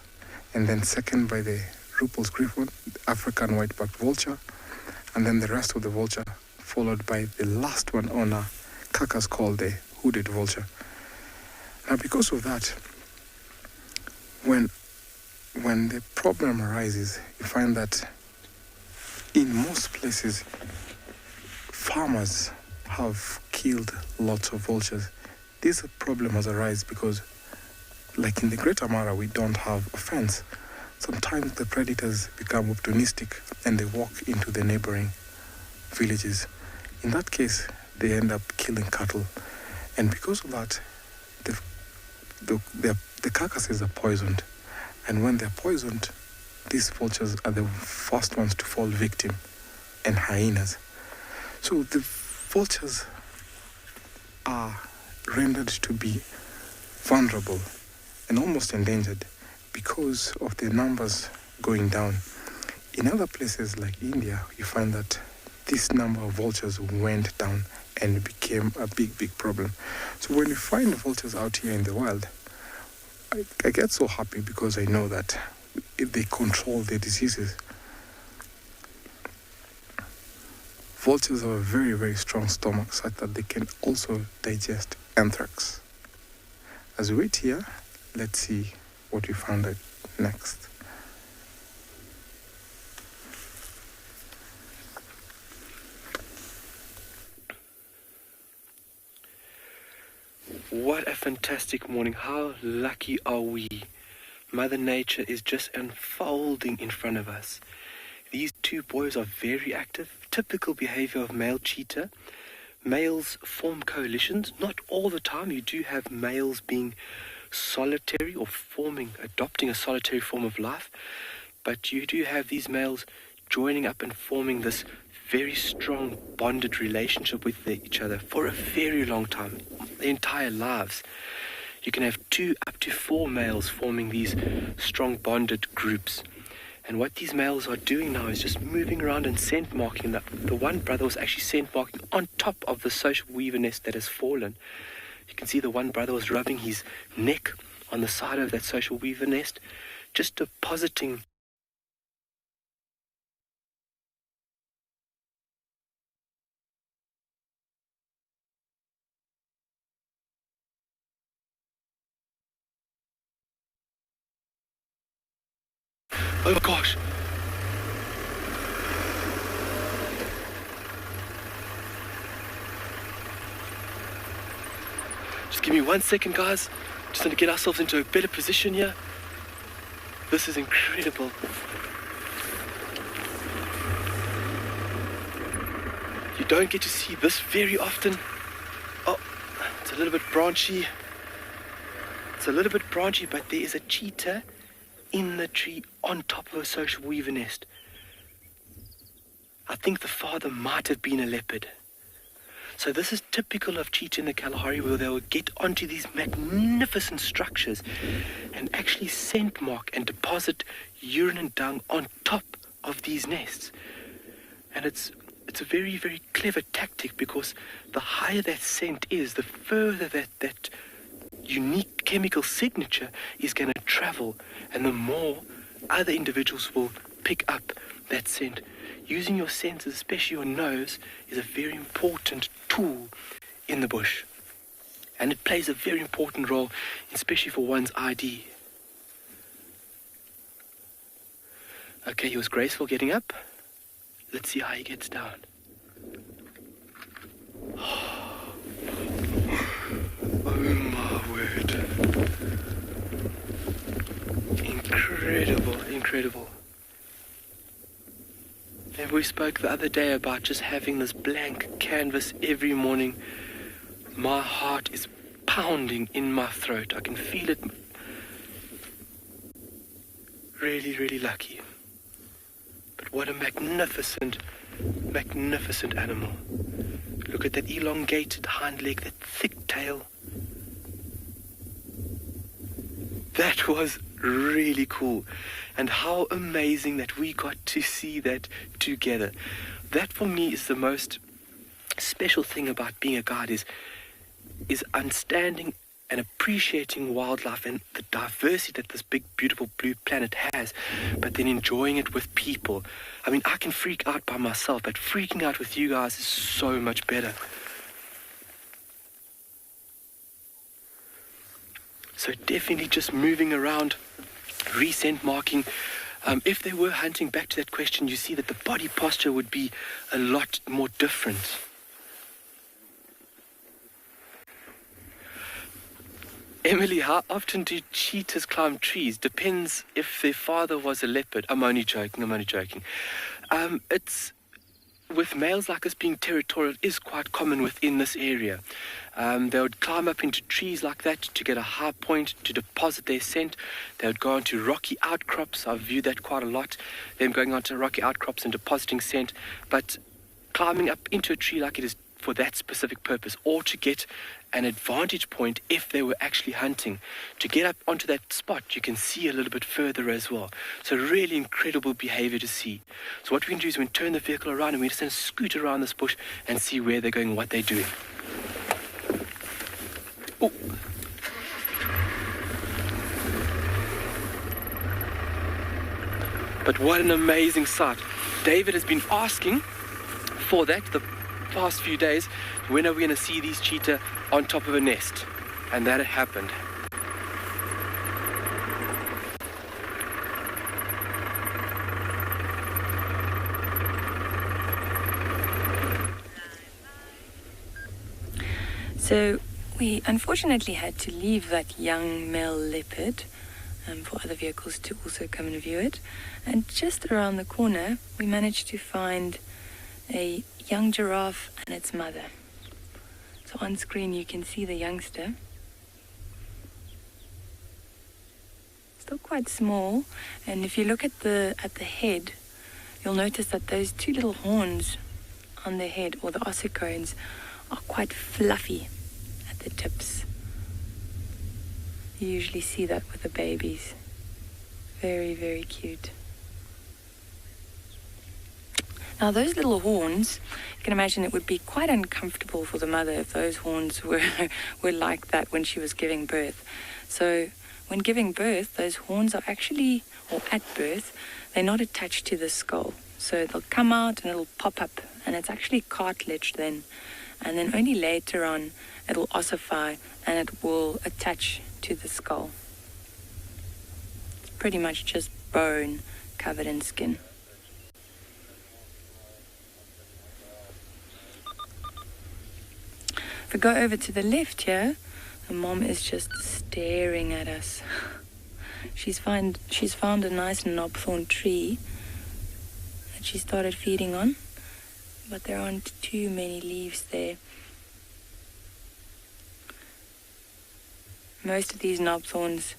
and then second by the Ruppel's griffon, the African white-backed vulture, and then the rest of the vulture, followed by the last one on a carcass called the hooded vulture. Now, because of that, when the problem arises, you find that in most places, farmers have killed lots of vultures. This problem has arisen because, like in the Greater Mara, we don't have a fence. Sometimes the predators become opportunistic and they walk into the neighboring villages. In that case, they end up killing cattle. And because of that, the carcasses are poisoned. And when they're poisoned, these vultures are the first ones to fall victim, and hyenas. So the vultures are rendered to be vulnerable and almost endangered because of their numbers going down. In other places like India, you find that this number of vultures went down and became a big problem. So when you find vultures out here in the wild, I get so happy because I know that if they control their diseases. Vultures have a very strong stomach such that they can also digest anthrax. As we wait here, let's see what we found out next. What a fantastic morning. How lucky are we? Mother Nature is just unfolding in front of us. These two boys are very active, typical behavior of male cheetah. Males form coalitions, not all the time. You do have males being solitary or adopting a solitary form of life, but you do have these males joining up and forming this very strong bonded relationship with each other for a very long time, their entire lives. You can have 2 up to 4 males forming these strong bonded groups. And what these males are doing now is just moving around and scent marking. The one brother was actually scent marking on top of the social weaver nest that has fallen. You can see the one brother was rubbing his neck on the side of that social weaver nest, just depositing oh gosh. Just give me 1 second, guys. Just want to get ourselves into a better position here. This is incredible. You don't get to see this very often. Oh, it's a little bit branchy. But there is a cheetah in the tree on top of a social weaver nest. I think the father might have been a leopard. So this is typical of cheetah in the Kalahari, where they will get onto these magnificent structures and actually scent mark and deposit urine and dung on top of these nests. And it's a very clever tactic, because the higher that scent is, the further that unique chemical signature is going to travel, and the more other individuals will pick up that scent. Using your senses, especially your nose, is a very important tool in the bush. And it plays a very important role, especially for one's ID. Okay, he was graceful getting up. Let's see how he gets down. Oh my word. Incredible. And we spoke the other day about just having this blank canvas every morning. My heart is pounding in my throat. I can feel it. Really lucky. But what a magnificent animal. Look at that elongated hind leg, that thick tail. That was really cool. And how amazing that we got to see that together. That for me is the most special thing about being a guide, is understanding and appreciating wildlife and the diversity that this big, beautiful blue planet has, but then enjoying it with people. I mean, I can freak out by myself, but freaking out with you guys is so much better. So definitely just moving around, rescent marking. If they were hunting, back to that question, you see that the body posture would be a lot more different. Emily, how often do cheetahs climb trees? Depends if their father was a leopard. I'm only joking. It's with males like us being territorial is quite common within this area. They would climb up into trees like that to get a high point to deposit their scent. They would go onto rocky outcrops. I've viewed that quite a lot, them going onto rocky outcrops and depositing scent. But climbing up into a tree like it is for that specific purpose, or to get an advantage point if they were actually hunting. To get up onto that spot, you can see a little bit further as well. So really incredible behavior to see. So what we can do is we can turn the vehicle around and we're just going to scoot around this bush and see where they're going and what they're doing. Oh. But what an amazing sight. David has been asking for that the past few days. When are we going to see these cheetah on top of a nest? And that had happened. So we unfortunately had to leave that young male leopard for other vehicles to also come and view it. And just around the corner, we managed to find a young giraffe and its mother. So on screen you can see the youngster. Still quite small, and if you look at the head, you'll notice that those two little horns on the head, or the ossicones, are quite fluffy at the tips. You usually see that with the babies. Very, very cute. Now those little horns, you can imagine it would be quite uncomfortable for the mother if those horns were like that when she was giving birth. So when giving birth, those horns are actually, or at birth, they're not attached to the skull. So they'll come out and it'll pop up, and it's actually cartilage then. And then only later on it'll ossify and it will attach to the skull. It's pretty much just bone covered in skin. If we go over to the left here, the mom is just staring at us. She's found a nice knobthorn tree that she started feeding on, but there aren't too many leaves there. Most of these knobthorns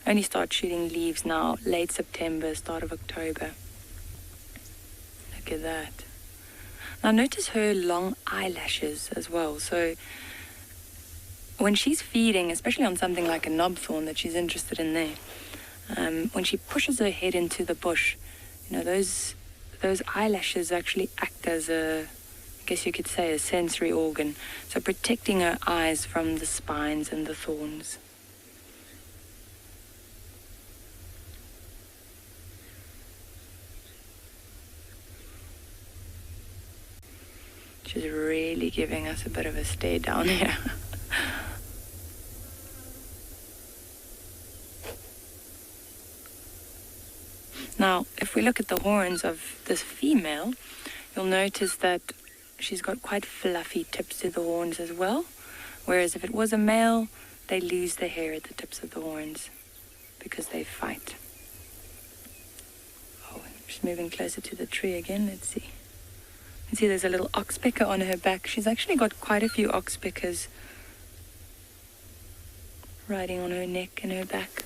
only start shooting leaves now, late September, start of October. Look at that. Now notice her long eyelashes as well. So when she's feeding, especially on something like a knobthorn that she's interested in there, when she pushes her head into the bush, you know, those eyelashes actually act as I guess you could say, a sensory organ. So protecting her eyes from the spines and the thorns. She's really giving us a bit of a stare down here. Now, if we look at the horns of this female, you'll notice that she's got quite fluffy tips to the horns as well. Whereas if it was a male, they lose the hair at the tips of the horns because they fight. Oh, she's moving closer to the tree again. Let's see. You can see there's a little oxpecker on her back. She's actually got quite a few oxpeckers riding on her neck and her back.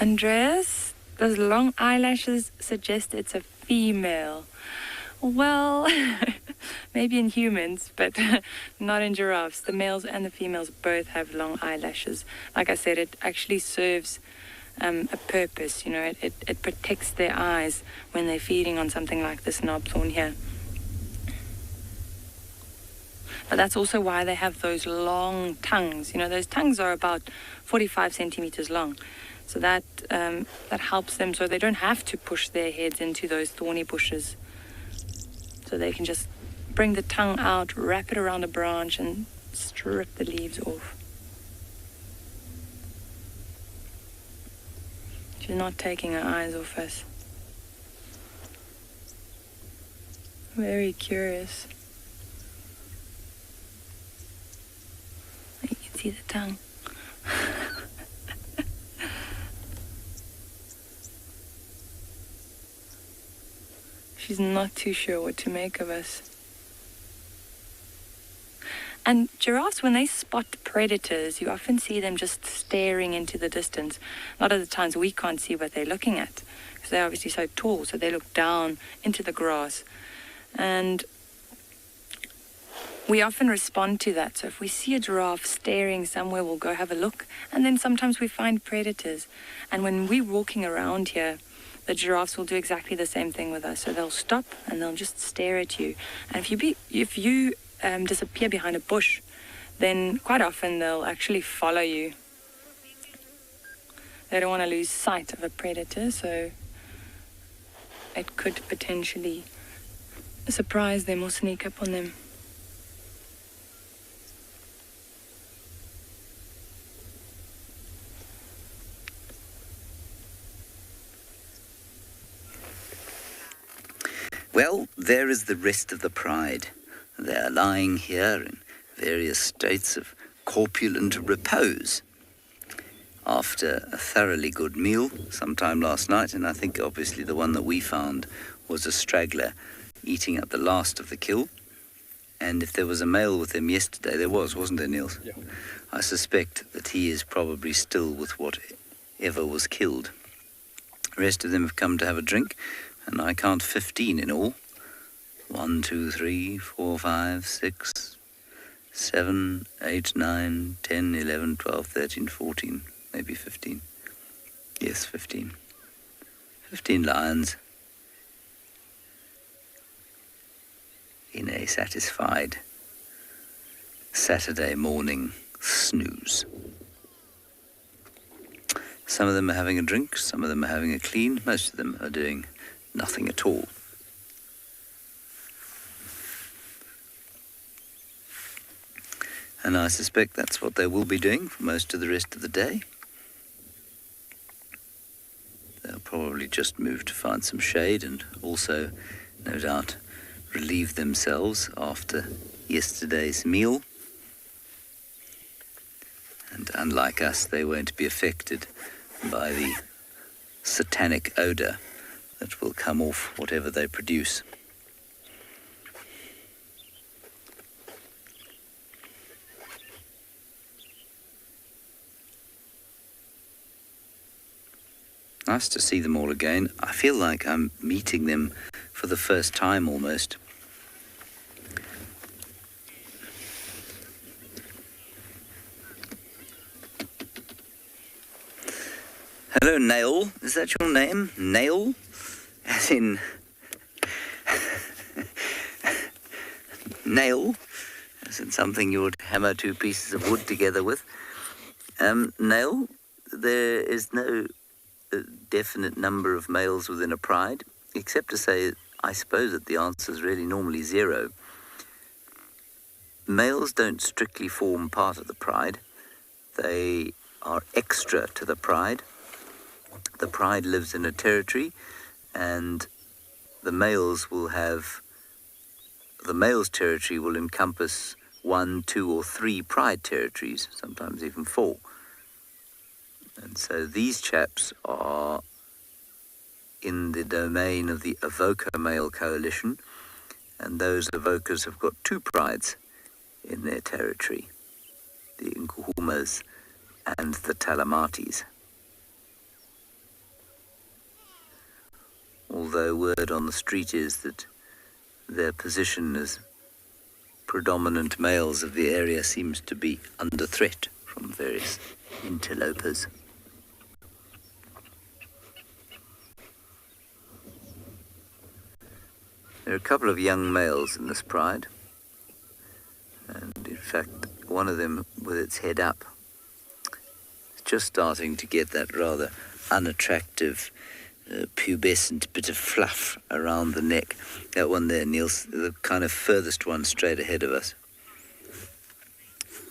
Andreas, those long eyelashes suggest it's a female. Well, maybe in humans, but not in giraffes. The males and the females both have long eyelashes. Like I said, it actually serves a purpose. You know, it protects their eyes when they're feeding on something like this knobthorn here. But that's also why they have those long tongues. You know, those tongues are about 45 centimeters long. So that helps them so they don't have to push their heads into those thorny bushes. So they can just bring the tongue out, wrap it around a branch and strip the leaves off. She's not taking her eyes off us. Very curious. see the tongue. She's not too sure what to make of us. And giraffes, when they spot predators, you often see them just staring into the distance. A lot of the times we can't see what they're looking at because they're obviously so tall, so they look down into the grass. And we often respond to that. So if we see a giraffe staring somewhere, we'll go have a look. And then sometimes we find predators. And when we're walking around here, the giraffes will do exactly the same thing with us. So they'll stop and they'll just stare at you. And if you disappear behind a bush, then quite often they'll actually follow you. They don't want to lose sight of a predator, so it could potentially surprise them or sneak up on them. Well, there is the rest of the pride. They are lying here in various states of corpulent repose after a thoroughly good meal sometime last night, and I think obviously the one that we found was a straggler eating up the last of the kill. And if there was a male with him yesterday, there wasn't there, Niels? Yeah. I suspect that he is probably still with whatever was killed. The rest of them have come to have a drink, and I count 15 in all. 1, 2, 3, 4, 5, 6, 7, 8, 9, 10, 11, 12, 13, 14, maybe 15. Yes, 15. 15 lions in a satisfied Saturday morning snooze. Some of them are having a drink, some of them are having a clean, most of them are doing nothing at all. And I suspect that's what they will be doing for most of the rest of the day. They'll probably just move to find some shade and also, no doubt, relieve themselves after yesterday's meal. And unlike us, they won't be affected by the satanic odour that will come off whatever they produce. Nice to see them all again. I feel like I'm meeting them for the first time almost. Hello, Nail. Is that your name? Nail? As in... nail? As in something you would hammer two pieces of wood together with. Nail, there is no definite number of males within a pride, except to say, I suppose that the answer is really normally 0. Males don't strictly form part of the pride. They are extra to the pride. The pride lives in a territory, and the male's territory will encompass 1, 2, or 3 pride territories, sometimes even 4. And so these chaps are in the domain of the Avoca male coalition, and those Avocas have got 2 prides in their territory, the Nkuhumas and the Talamatis. Although word on the street is that their position as predominant males of the area seems to be under threat from various interlopers. There are a couple of young males in this pride, and in fact one of them with its head up is just starting to get that rather unattractive pubescent bit of fluff around the neck. That one there, Niels, the kind of furthest one straight ahead of us.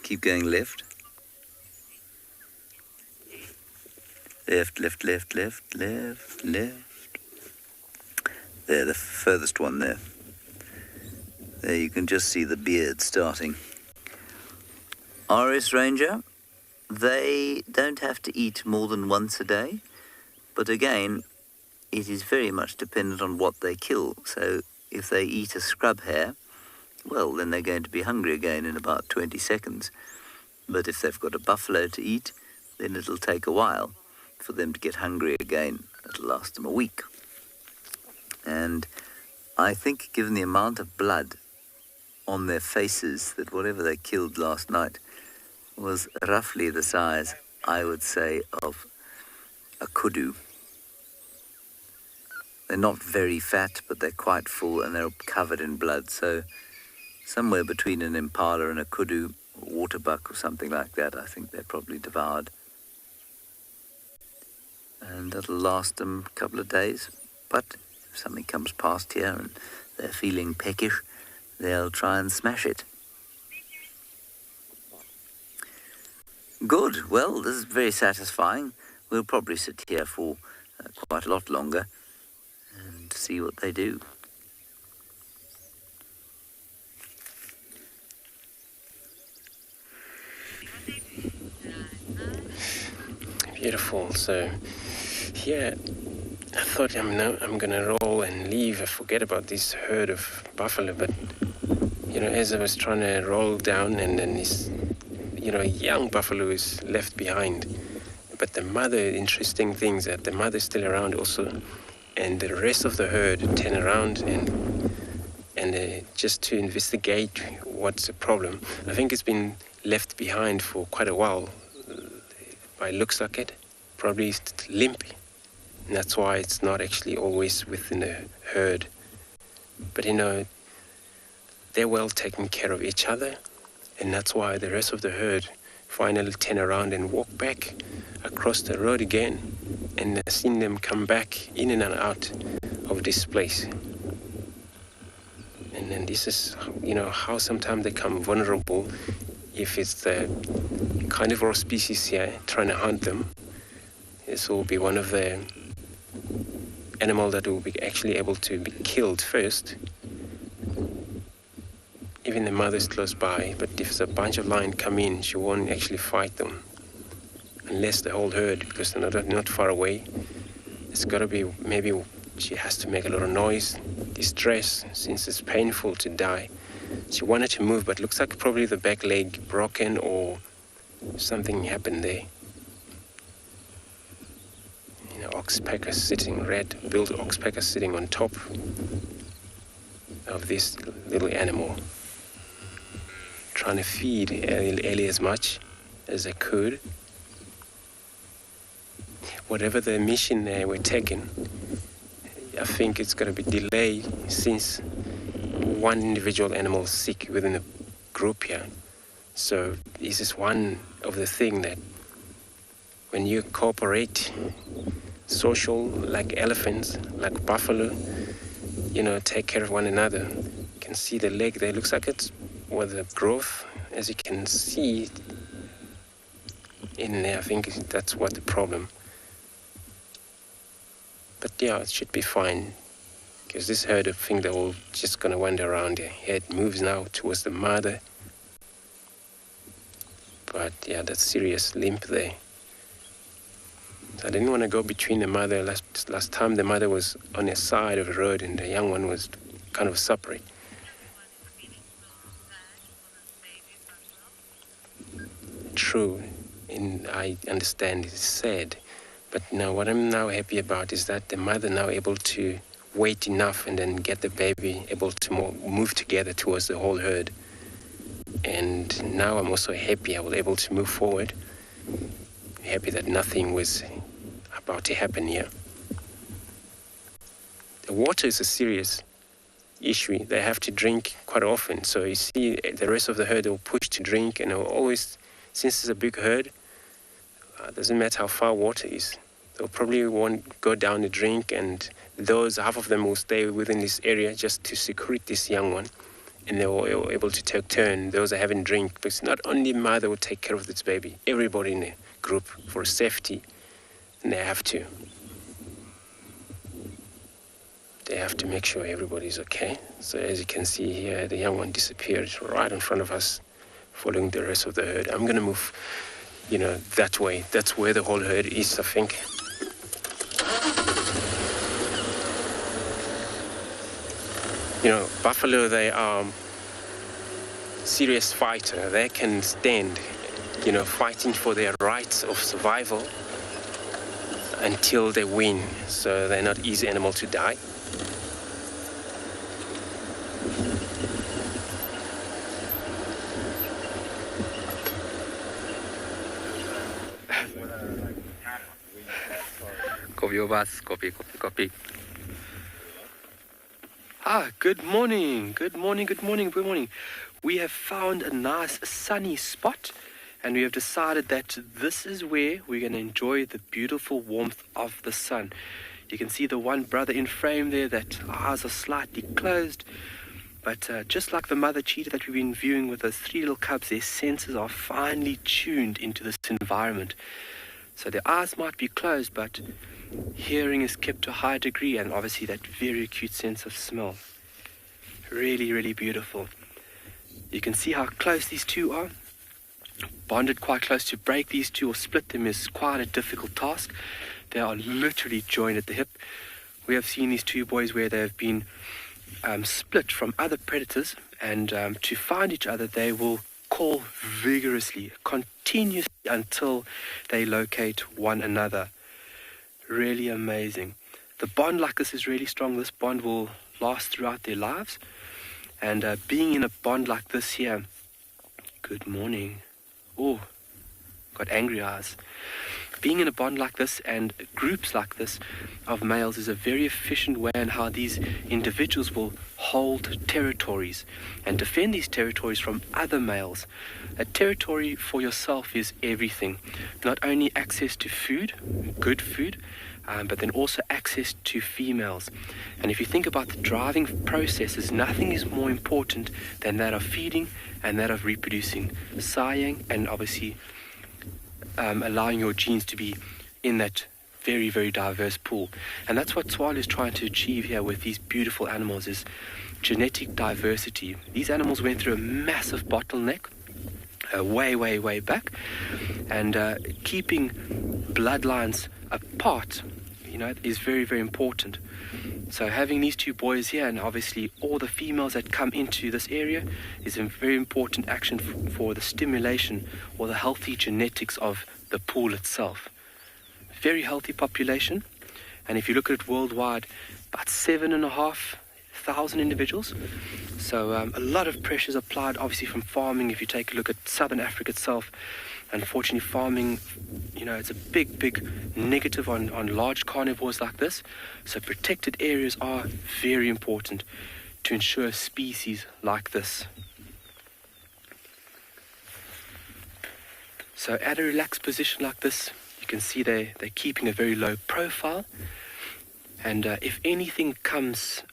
Keep going left. Left, left, left, left, left, left. There, the furthest one there. There you can just see the beard starting RS Ranger, they don't have to eat more than once a day, but again, it is very much dependent on what they kill. So if they eat a scrub hare, well, then they're going to be hungry again in about 20 seconds. But if they've got a buffalo to eat, then it'll take a while for them to get hungry again. It'll last them a week. And I think, given the amount of blood on their faces, that whatever they killed last night was roughly the size, I would say, of a kudu. They're not very fat, but they're quite full and they're covered in blood. So somewhere between an impala and a kudu, or waterbuck or something like that, I think they're probably devoured. And that'll last them a couple of days. But if something comes past here and they're feeling peckish, they'll try and smash it. Good. Well, this is very satisfying. We'll probably sit here for quite a lot longer and see what they do. Beautiful. So, yeah, I thought I'm gonna roll and leave and forget about this herd of buffalo, but as I was trying to roll down, and then this a young buffalo is left behind, but the mother, interesting things that the mother's still around also, and the rest of the herd turn around and just to investigate what's the problem. I think it's been left behind for quite a while. By looks like it, probably it's limp, and that's why it's not actually always within the herd. But they're well taking care of each other, and that's why the rest of the herd finally turn around and walk back across the road again, and I've seen them come back in and out of this place. And then this is, how sometimes they become vulnerable if it's the carnivore species here trying to hunt them. This will be one of the animals that will be actually able to be killed first. Even the mother's close by, but if there's a bunch of lions come in, she won't actually fight them. Unless the whole herd, because they're not far away. It's got to be, maybe she has to make a lot of noise, distress, since it's painful to die. She wanted to move, but looks like probably the back leg broken or something happened there. Oxpecker sitting, red-billed oxpecker sitting on top of this little animal, trying to feed Ellie as much as they could. Whatever the mission they were taking, I think it's going to be delayed since one individual animal is sick within the group here. So this is one of the things that when you cooperate, social, like elephants, like buffalo, take care of one another. You can see the leg there, looks like it's with the growth, as you can see in there. I think that's what the problem. But yeah, it should be fine, because this herd, I think they're all just going to wander around here. It moves now towards the mother. But yeah, that's serious limp there. So I didn't want to go between the mother. Last time the mother was on the side of the road and the young one was kind of separate. True, and I understand it's sad. But now what I'm now happy about is that the mother now able to wait enough and then get the baby able to move together towards the whole herd. And now I'm also happy I was able to move forward. Happy that nothing was about to happen here. The water is a serious issue. They have to drink quite often. So you see the rest of the herd will push to drink, and they'll always, since it's a big herd, doesn't matter how far water is. They'll probably won't go down to drink, and those, half of them will stay within this area just to secrete this young one. And they were able to take turn. Those that haven't drink, because not only mother will take care of this baby, everybody in the group for safety, and they have to make sure everybody's okay. So as you can see here, the young one disappeared right in front of us following the rest of the herd. I'm going to move, that way. That's where the whole herd is, I think. Buffalo, they are serious fighter. They can stand, fighting for their rights of survival until they win. So they're not easy animal to die. Copy. Good morning. We have found a nice sunny spot, and we have decided that this is where we're going to enjoy the beautiful warmth of the sun. You can see the one brother in frame there, that eyes are slightly closed, but just like the mother cheetah that we've been viewing with those 3 little cubs, their senses are finely tuned into this environment. So their eyes might be closed, but hearing is kept to a high degree, and obviously that very acute sense of smell. Really, really beautiful. You can see how close these two are. Bonded quite close. To break these two or split them is quite a difficult task. They are literally joined at the hip. We have seen these two boys where they have been split from other predators, and to find each other they will call vigorously, continuously, until they locate one another. Really amazing. The bond like this is really strong. This bond will last throughout their lives. And being in a bond like this here, good morning. Oh, got angry eyes. Being in a bond like this and groups like this of males is a very efficient way in how these individuals will hold territories and defend these territories from other males. A territory for yourself is everything. Not only access to food, good food, but then also access to females. And if you think about the driving processes, nothing is more important than that of feeding and that of reproducing, sighing, and obviously allowing your genes to be in that very, very diverse pool. And that's what Tswalu is trying to achieve here with these beautiful animals, is genetic diversity. These animals went through a massive bottleneck way back, and keeping bloodlines apart, is very, very important. So having these two boys here, and obviously all the females that come into this area, is a very important action for the stimulation or the healthy genetics of the pool itself. Very healthy population, and if you look at it worldwide, about 7,500 individuals. So a lot of pressures applied, obviously, from farming. If you take a look at Southern Africa itself, unfortunately, farming, it's a big negative on large carnivores like this. So protected areas are very important to ensure species like this. So at a relaxed position like this, you can see they're keeping a very low profile. And if anything comes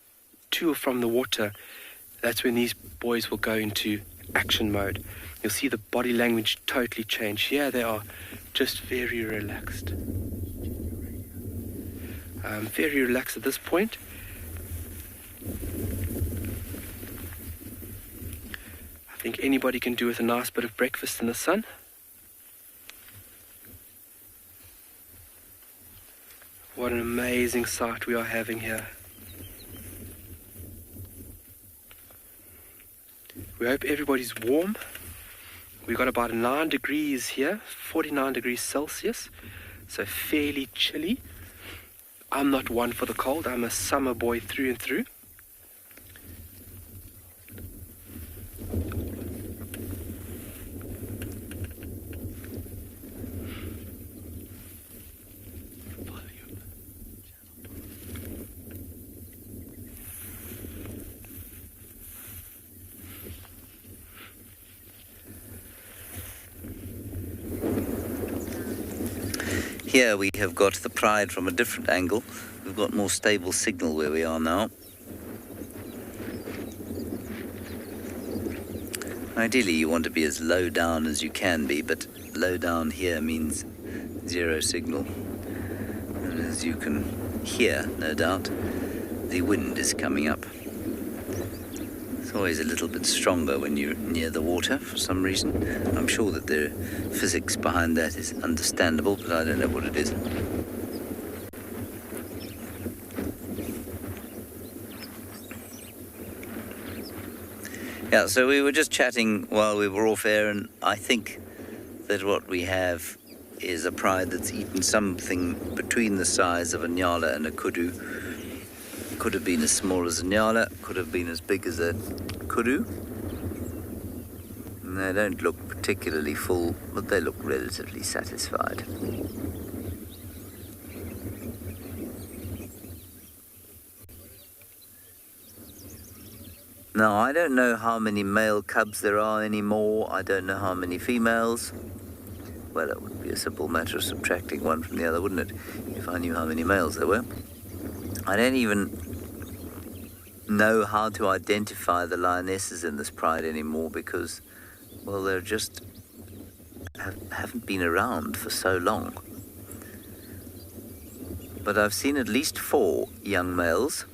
to or from the water, that's when these boys will go into action mode. You'll see the body language totally change. Here they are just very relaxed. Very relaxed at this point. I think anybody can do with a nice bit of breakfast in the sun. What an amazing sight we are having here. We hope everybody's warm. We've got about 9 degrees here, 49 degrees Celsius, so fairly chilly. I'm not one for the cold. I'm a summer boy through and through. Here we have got the pride from a different angle. We've got more stable signal where we are now. Ideally you want to be as low down as you can be, but low down here means 0 signal. And as you can hear, no doubt, the wind is coming up. It's always a little bit stronger when you're near the water for some reason. I'm sure that the physics behind that is understandable, but I don't know what it is. Yeah, so we were just chatting while we were off air, and I think that what we have is a pride that's eaten something between the size of a nyala and a kudu. Could have been as small as a nyala, could have been as big as a kudu. And they don't look particularly full, but they look relatively satisfied. Now, I don't know how many male cubs there are anymore. I don't know how many females. Well, it would be a simple matter of subtracting one from the other, wouldn't it? If I knew how many males there were. I don't even know how to identify the lionesses in this pride anymore because, well, they're just haven't been around for so long. But I've seen at least 4 young males,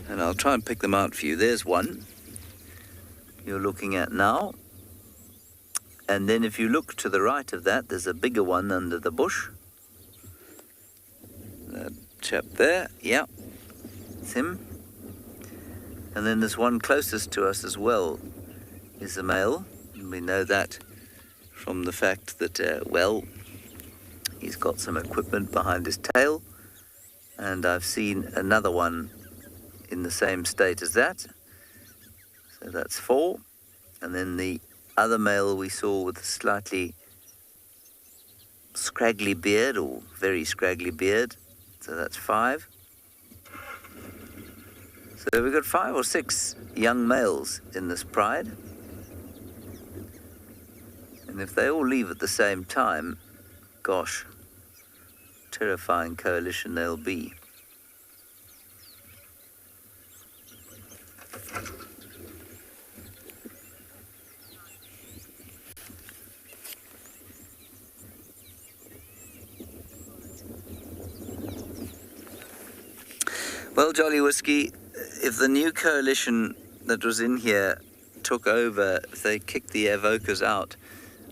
and I'll try and pick them out for you. There's one you're looking at now, and then if you look to the right of that, there's a bigger one under the bush. That chap there, yeah, it's him. And then there's one closest to us as well, is a male. And we know that from the fact that, well, he's got some equipment behind his tail. And I've seen another one in the same state as that. So that's 4. And then the other male we saw with a slightly scraggly beard, or very scraggly beard. So that's 5. So we've got 5 or 6 young males in this pride. And if they all leave at the same time, gosh, terrifying coalition they'll be. Well, Jolly Whiskey, if the new coalition that was in here took over, if they kicked the evokers out,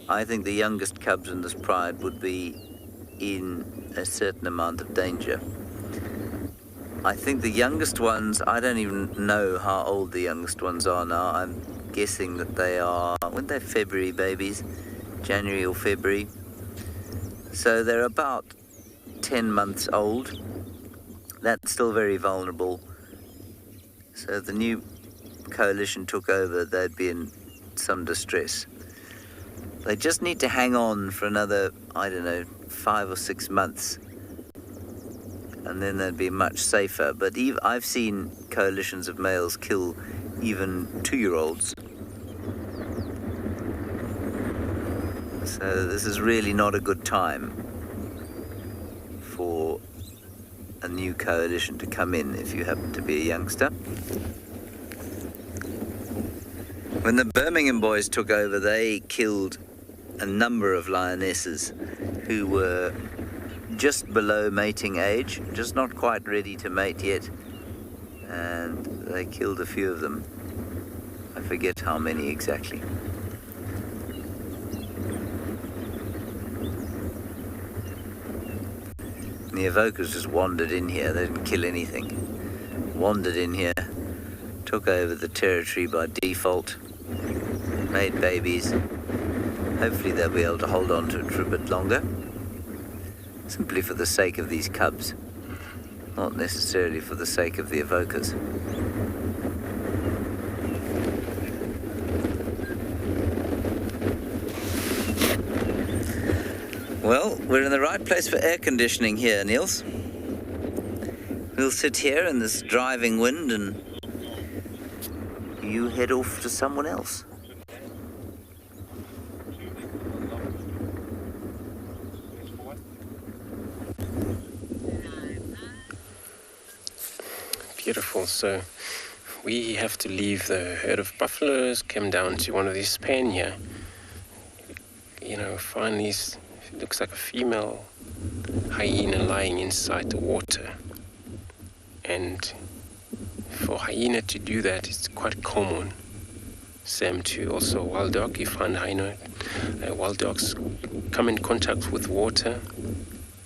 I think the youngest cubs in this pride would be in a certain amount of danger. I think the youngest ones, I don't even know how old the youngest ones are now. I'm guessing that they are, when they're February babies, January or February. So they're about 10 months old. That's still very vulnerable. So if the new coalition took over, they'd be in some distress. They just need to hang on for another, I don't know, 5 or 6 months. And then they'd be much safer. But I've seen coalitions of males kill even 2-year-olds. So this is really not a good time for a new coalition to come in if you happen to be a youngster. When the Birmingham boys took over, they killed a number of lionesses who were just below mating age, just not quite ready to mate yet, and they killed a few of them. I forget how many exactly. The evokers just wandered in here. They didn't kill anything. Wandered in here, took over the territory by default, made babies. Hopefully they'll be able to hold on to it for a bit longer, simply for the sake of these cubs, not necessarily for the sake of the evokers. Well, we're in the right place for air conditioning here, Niels. We'll sit here in this driving wind and you head off to someone else. Beautiful. So we have to leave the herd of buffaloes, come down to one of these span here. You know, find these, it looks like a female hyena lying inside the water. And for hyena to do that, it's quite common. Same to also wild dog. You find hyena, wild dogs come in contact with water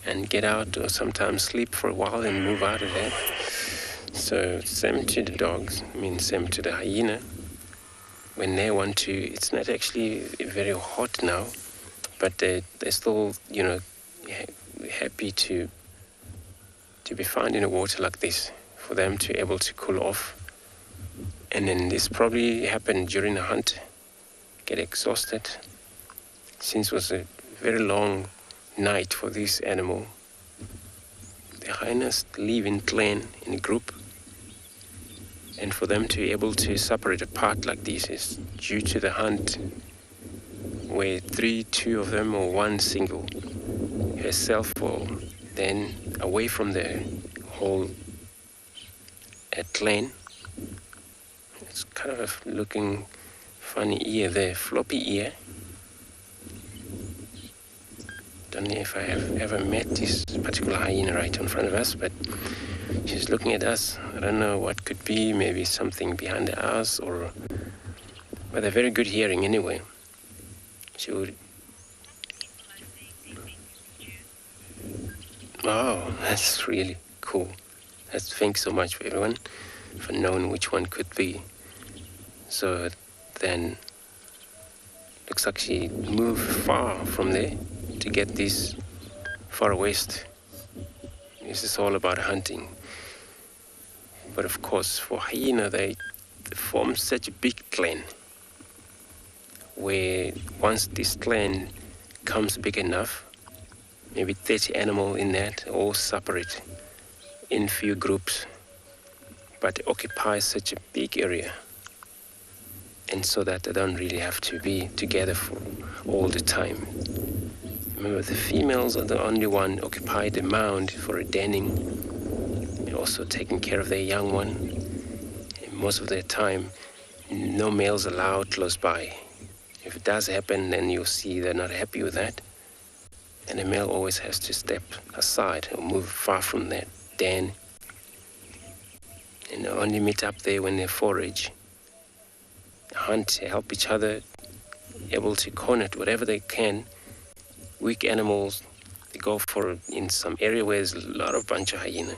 and get out, or sometimes sleep for a while and move out of there. So same to the dogs, same to the hyena. When they want to, it's not actually very hot now, but they're still, happy to be found in the water like this, for them to be able to cool off. And then this probably happened during a hunt, get exhausted, since it was a very long night for this animal. The hyenas live in clan, in a group, and for them to be able to separate apart like this is due to the hunt, where 2 of them, or one single herself, or then away from the whole clan. It's kind of looking funny ear there, floppy ear. Don't know if I have ever met this particular hyena right in front of us, but she's looking at us. I don't know what could be, maybe something behind the eyes, but they're very good hearing anyway. She would. Oh, that's really cool. Thanks so much for everyone for knowing which one could be. So then, looks like she moved far from there to get this far west. This is all about hunting. But of course, for hyena, they form such a big clan, where once this clan comes big enough, maybe 30 animals in that, all separate in few groups, but they occupy such a big area. And so that they don't really have to be together for all the time. Remember, the females are the only one occupy the mound for a denning, and also taking care of their young one. And most of the time, no males allowed close by. If it does happen, then you'll see they're not happy with that. And the male always has to step aside or move far from that den. And they only meet up there when they forage, hunt, help each other, able to corner it whatever they can. Weak animals, they go for in some area where there's a lot of bunch of hyena.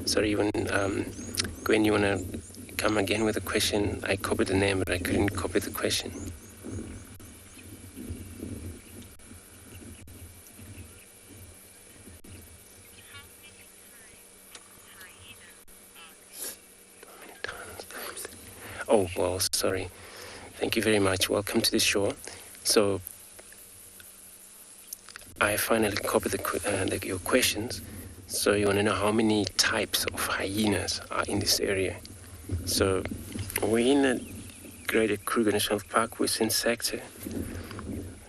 Sorry, Gwen, you want to come again with a question? I copied the name, but I couldn't copy the question. Oh, well, sorry. Thank you very much. Welcome to the show. So, I finally copied your questions. So you want to know how many types of hyenas are in this area. So we're in a Greater Kruger National Park, Western Sector,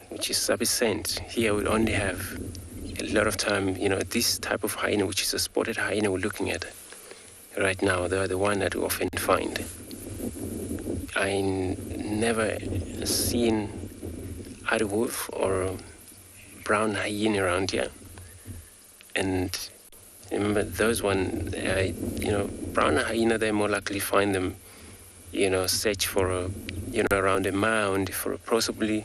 which is sub-cent. Here we only have a lot of time, this type of hyena, which is a spotted hyena we're looking at right now. They're the one that we often find. I never seen either wolf or brown hyena around here. And remember, those brown hyena, they more likely find them, search for, around a mound for possibly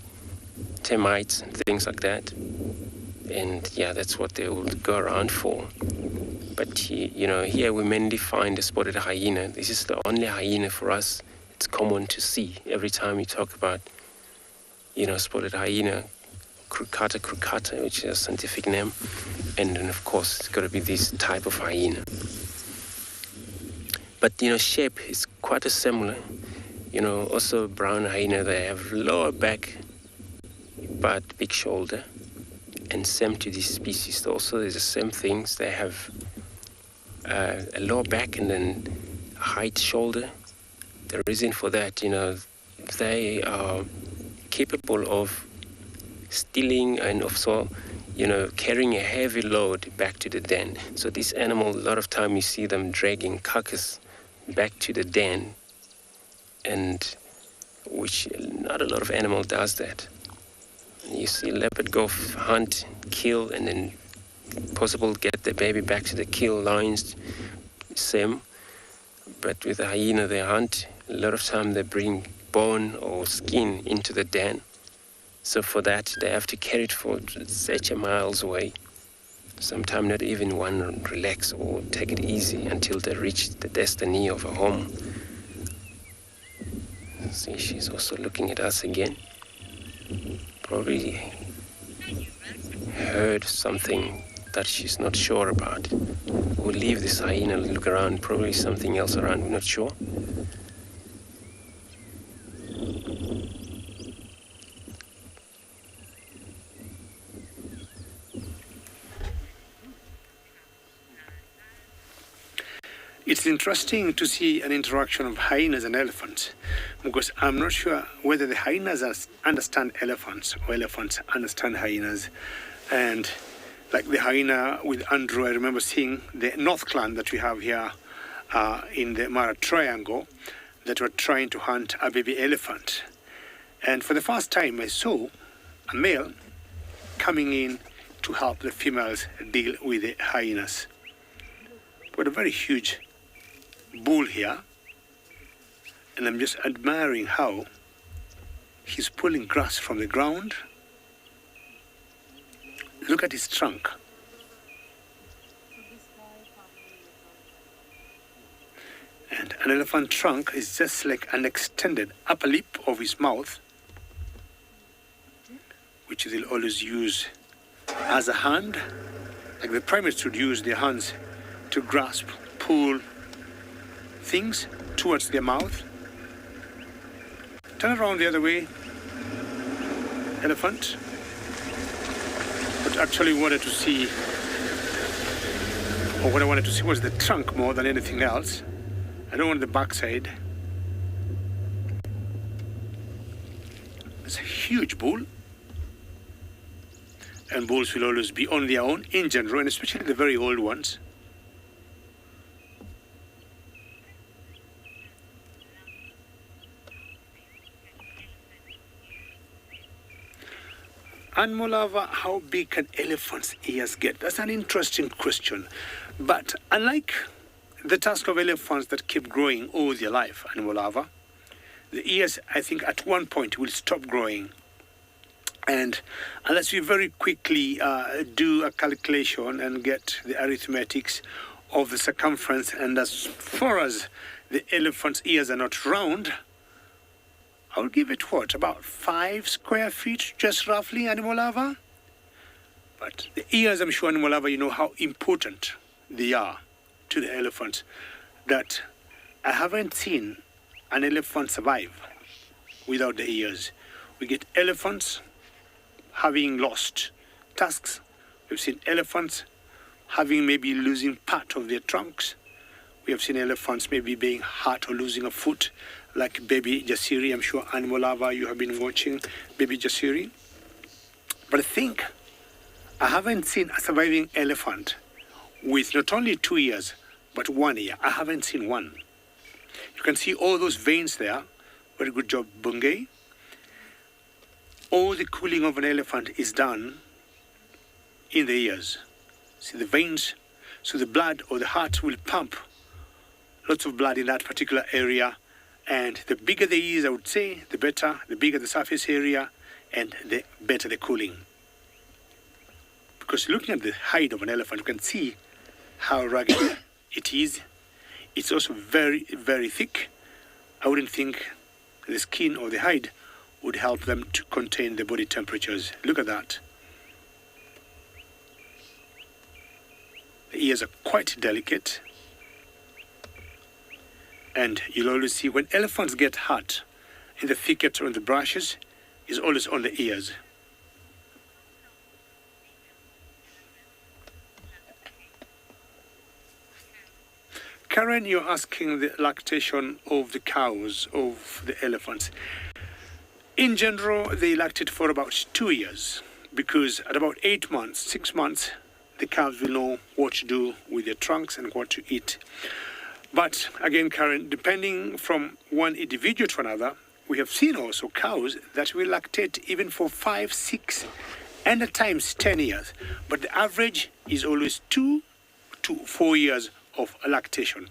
termites and things like that. And yeah, that's what they will go around for. But, here we mainly find the spotted hyena. This is the only hyena for us. It's common to see every time you talk about, spotted hyena, crocata, which is a scientific name. And then, of course, it's got to be this type of hyena. But, shape is quite similar. Also brown hyena, they have lower back, but big shoulder. And same to this species. Also, there's the same things. They have a lower back and then a high shoulder. The reason for that, they are capable of stealing and also, carrying a heavy load back to the den. So this animal, a lot of time you see them dragging carcass back to the den. And which not a lot of animal does that. You see leopard go hunt, kill, and then possible get the baby back to the kill lines, same. But with the hyena, they hunt. A lot of time they bring bone or skin into the den. So for that, they have to carry it for such a miles away. Sometimes not even one relax or take it easy until they reach the destiny of a home. See, she's also looking at us again. Probably heard something that she's not sure about. We'll leave this hyena, look around, probably something else around, we're not sure. It's interesting to see an interaction of hyenas and elephants, because I'm not sure whether the hyenas understand elephants or elephants understand hyenas. And like the hyena with Andrew, I remember seeing the North clan that we have here in the Mara Triangle that were trying to hunt a baby elephant. And for the first time, I saw a male coming in to help the females deal with the hyenas. Got a very huge bull here, and I'm just admiring how he's pulling grass from the ground. Look at his trunk. And an elephant trunk is just like an extended upper lip of his mouth, which they'll always use as a hand. Like the primates would use their hands to grasp, pull things towards their mouth. Turn around the other way, elephant. But actually wanted to see, or what I wanted to see was the trunk more than anything else. I don't want the backside. It's a huge bull. And bulls will always be on their own in general, and especially the very old ones. And Molava, how big can elephants' ears get? That's an interesting question. But unlike the tusk of elephants that keep growing all their life, and Molava, the ears, I think, at one point will stop growing. And unless we very quickly do a calculation and get the arithmetics of the circumference, and as far as the elephant's ears are not round, I'll give it what, about 5 square feet, just roughly, Animalava? But the ears, I'm sure, Animalava, you know how important they are to the elephant, that I haven't seen an elephant survive without the ears. We get elephants having lost tusks. We've seen elephants having maybe losing part of their trunks. We have seen elephants maybe being hurt or losing a foot, like baby Jasiri. I'm sure Animalava, you have been watching baby Jasiri. But I think I haven't seen a surviving elephant with not only 2 ears, but 1 ear. I haven't seen one. You can see all those veins there. Very good job, Bungay. All the cooling of an elephant is done in the ears. See the veins, so the blood or the heart will pump lots of blood in that particular area. And the bigger the ears, I would say, the better, the bigger the surface area, and the better the cooling. Because looking at the hide of an elephant, you can see how rugged it is. It's also very, very thick. I wouldn't think the skin or the hide would help them to contain the body temperatures. Look at that. The ears are quite delicate. And you'll always see when elephants get hurt in the thickets or in the brushes, is always on the ears. Karen, you're asking the lactation of the cows, of the elephants. In general, they lactate for about 2 years, because at about 8 months, 6 months, the cows will know what to do with their trunks and what to eat. But again, Karen, depending from one individual to another, we have seen also cows that will lactate even for 5, 6, and at times 10 years. But the average is always 2 to 4 years of lactation.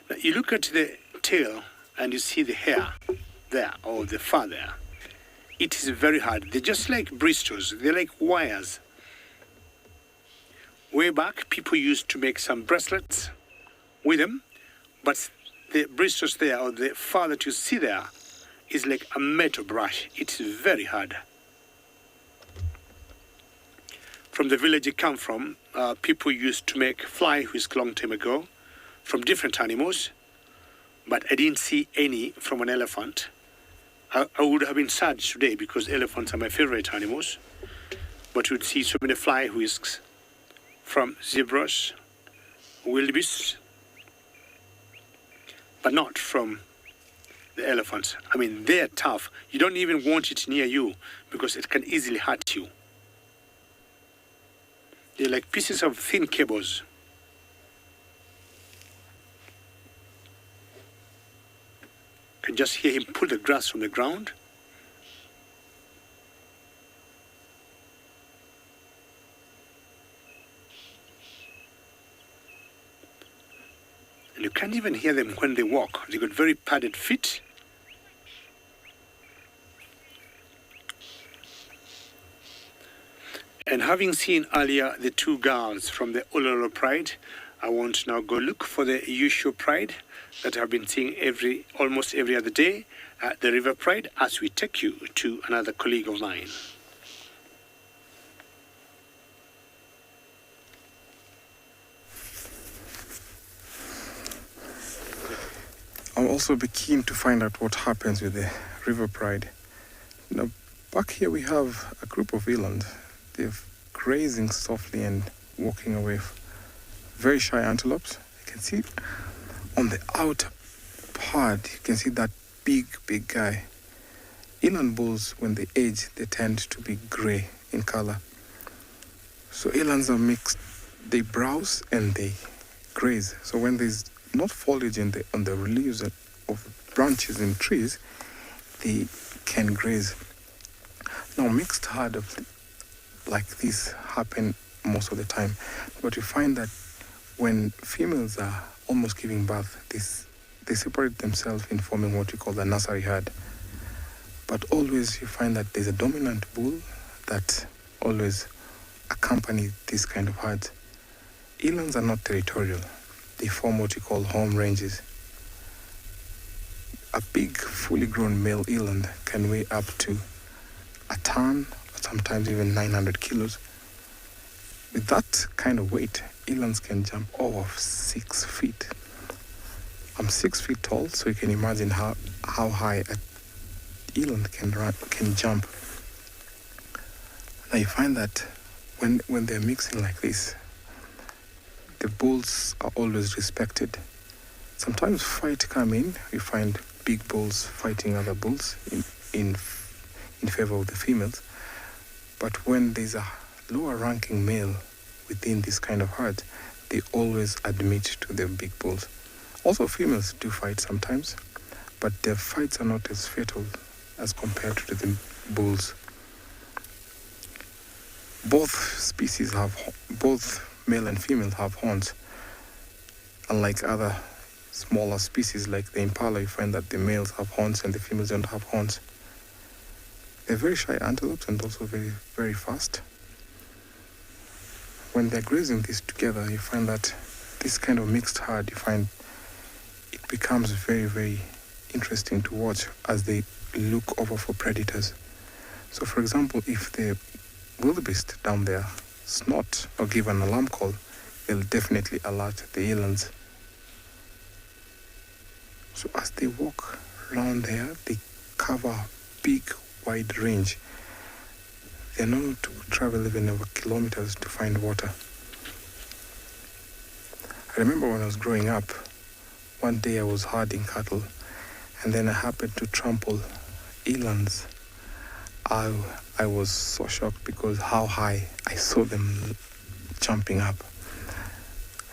Now you look at the tail and you see the hair there, or the fur there. It is very hard. They're just like bristles. They're like wires. Way back, people used to make some bracelets with them, but the bristles there, or the fur that you see there, is like a metal brush. It is very hard. From the village I come from, people used to make fly whisk long time ago from different animals, but I didn't see any from an elephant. I would have been sad today because elephants are my favorite animals, but you'd see so many fly whisks from zebras, wildebeests, but not from the elephants. I mean, they're tough. You don't even want it near you because it can easily hurt you. They're like pieces of thin cables. You can just hear him pull the grass from the ground. And you can't even hear them when they walk. They got very padded feet. And having seen earlier the two girls from the Uluru Pride, I want to now go look for the Yushu Pride that I've been seeing almost every other day at the River Pride, as we take you to another colleague of mine. I'll also be keen to find out what happens with the River Pride. Now, back here we have a group of eland. They're grazing softly and walking away. Very shy antelopes. You can see on the outer part, you can see that big guy. Eland bulls, when they age, they tend to be gray in color. So elands are mixed. They browse and they graze. So when there's not foliage on the leaves of branches in trees, they can graze. Now, mixed herd like this happen most of the time, but you find that when females are almost giving birth, they separate themselves in forming what you call the nursery herd. But always you find that there's a dominant bull that always accompanies this kind of herds. Elands are not territorial. They form what you call home ranges. A big, fully grown male eland can weigh up to a ton, or sometimes even 900 kilos. With that kind of weight, elands can jump over 6 feet. I'm 6 feet tall, so you can imagine how high an eland can jump. Now you find that when they're mixing like this, the bulls are always respected. Sometimes fight come in. We find big bulls fighting other bulls in favor of the females. But when there's a lower ranking male within this kind of herd, they always admit to the big bulls. Also, females do fight sometimes, but their fights are not as fatal as compared to the bulls. Both male and female have horns. Unlike other smaller species like the impala, you find that the males have horns and the females don't have horns. They're very shy antelopes and also very, very fast. When they're grazing this together, you find that this kind of mixed herd, you find it becomes very, very interesting to watch as they look over for predators. So, for example, if the wildebeest down there snort or give an alarm call, they'll definitely alert the elands. So as they walk around there, they cover a big, wide range. They're known to travel even over kilometers to find water. I remember when I was growing up, one day I was herding cattle, and then I happened to trample elands. I was so shocked because how high I saw them jumping up.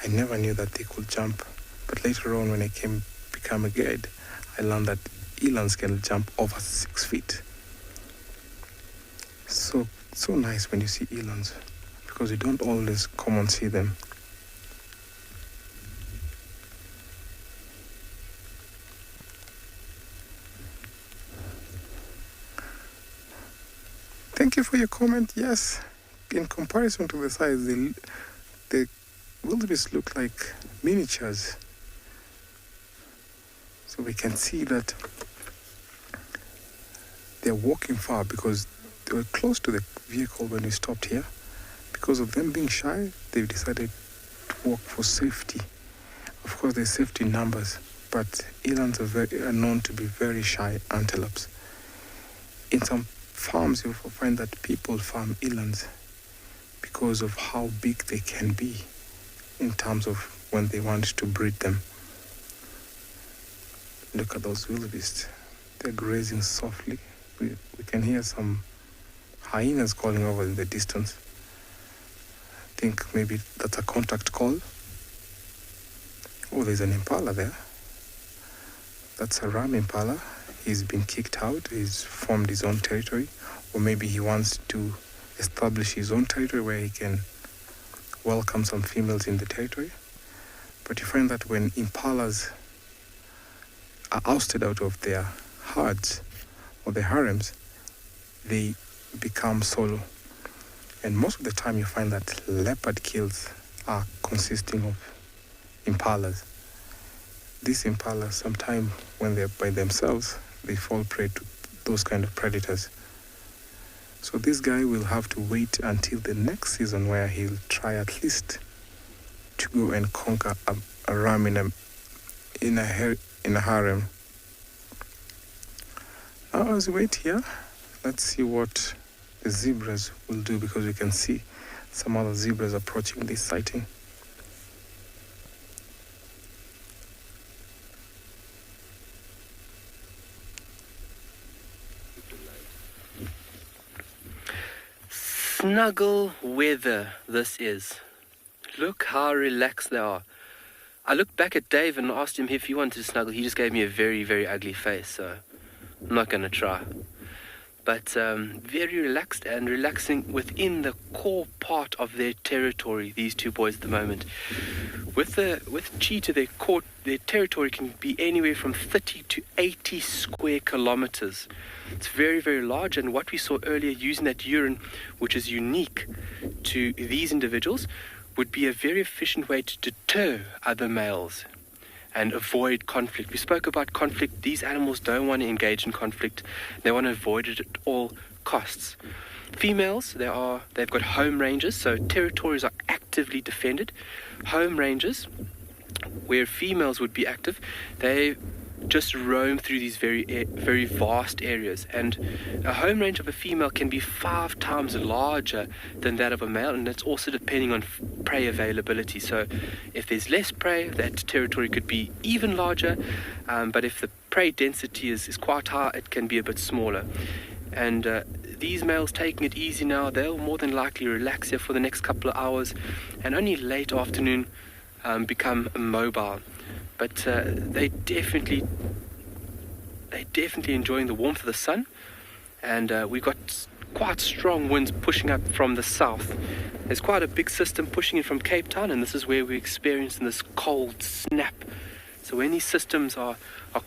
I never knew that they could jump, but later on when I came became a guide, I learned that elands can jump over 6 feet. So nice when you see elands, because you don't always come and see them. Thank you for your comment. Yes, in comparison to the size, the wildebeest look like miniatures. So we can see that they're walking far because they were close to the vehicle when we stopped here. Because of them being shy, they've decided to walk for safety. Of course, there's safety in numbers, but elands are known to be very shy antelopes. In some farms, you'll find that people farm elands because of how big they can be in terms of when they want to breed them. Look at those wildebeest. They're grazing softly. We can hear some hyenas calling over in the distance. I think maybe that's a contact call. Oh, there's an impala there. That's a ram impala. He's been kicked out. He's formed his own territory. Or maybe he wants to establish his own territory where he can welcome some females in the territory. But you find that when impalas are ousted out of their herds or their harems, they become solo. And most of the time you find that leopard kills are consisting of impalas. These impalas, sometimes when they're by themselves, they fall prey to those kind of predators. So this guy will have to wait until the next season where he'll try at least to go and conquer a ram in a harem. Now as we wait here, let's see what the zebras will do, because we can see some other zebras approaching this sighting. Snuggle weather this is. Look how relaxed they are. I looked back at Dave and asked him if he wanted to snuggle. He just gave me a very, very ugly face, so I'm not going to try. But very relaxed and relaxing within the core part of their territory, these two boys at the moment. With cheetah, their territory can be anywhere from 30 to 80 square kilometers. It's very, very large, and what we saw earlier, using that urine, which is unique to these individuals, would be a very efficient way to deter other males and avoid conflict. We spoke about conflict. These animals don't want to engage in conflict. They want to avoid it at all costs. Females, they've got home ranges, so territories are actively defended. Home ranges, where females would be active, they just roam through these very, very vast areas. And a home range of a female can be 5 times larger than that of a male, and that's also depending on prey availability. So if there's less prey, that territory could be even larger, but if the prey density is quite high, it can be a bit smaller. And these males taking it easy now, they'll more than likely relax here for the next couple of hours, and only late afternoon become mobile. But they definitely enjoying the warmth of the sun, and we've got quite strong winds pushing up from the south. There's quite a big system pushing in from Cape Town, and this is where we're experiencing this cold snap. So when these systems are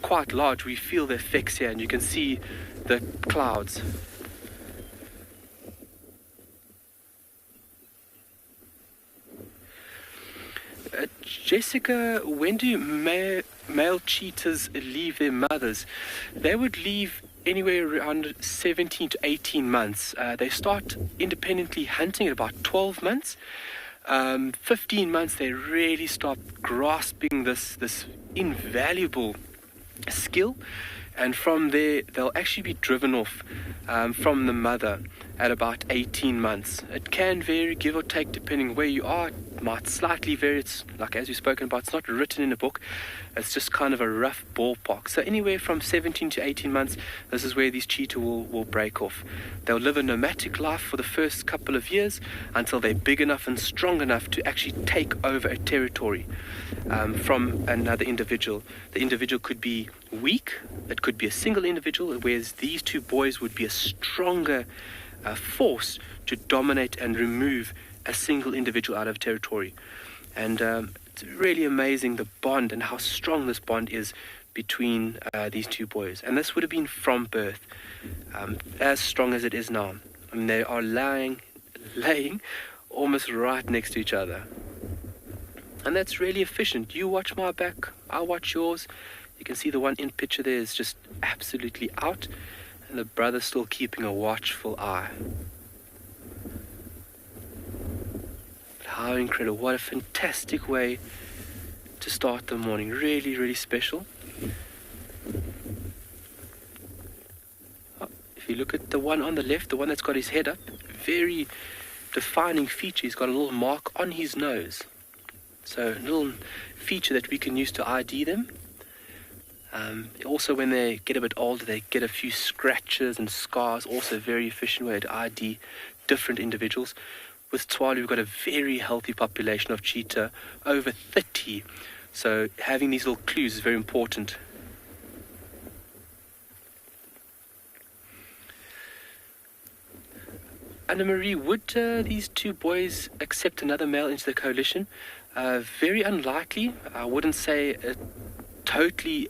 quite large, we feel the effects here, and you can see the clouds. Jessica, when do male cheetahs leave their mothers? They would leave anywhere around 17 to 18 months. They start independently hunting at about 12 months. 15 months, they really start grasping this invaluable skill. And from there, they'll actually be driven off from the mother at about 18 months. It can vary, give or take, depending where you are. It might slightly vary. It's like, as we've spoken about, it's not written in a book. It's just kind of a rough ballpark. So anywhere from 17 to 18 months, this is where these cheetah will break off. They'll live a nomadic life for the first couple of years until they're big enough and strong enough to actually take over a territory from another individual. The individual could be weak, it could be a single individual, whereas these two boys would be a stronger force to dominate and remove a single individual out of territory. And it's really amazing the bond and how strong this bond is between these two boys. And this would have been from birth, as strong as it is now. I mean, they are laying almost right next to each other. And that's really efficient. You watch my back, I'll watch yours. You can see the one in picture there is just absolutely out, and the brother's still keeping a watchful eye. But how incredible. What a fantastic way to start the morning. Really, really special. If you look at the one on the left, the one that's got his head up, very defining feature. He's got a little mark on his nose. So a little feature that we can use to ID them. Also, when they get a bit older, they get a few scratches and scars. Also a very efficient way to ID different individuals. With Tswalu, we've got a very healthy population of cheetah, over 30. So having these little clues is very important. Anna-Marie, would these two boys accept another male into the coalition? Very unlikely. I wouldn't say totally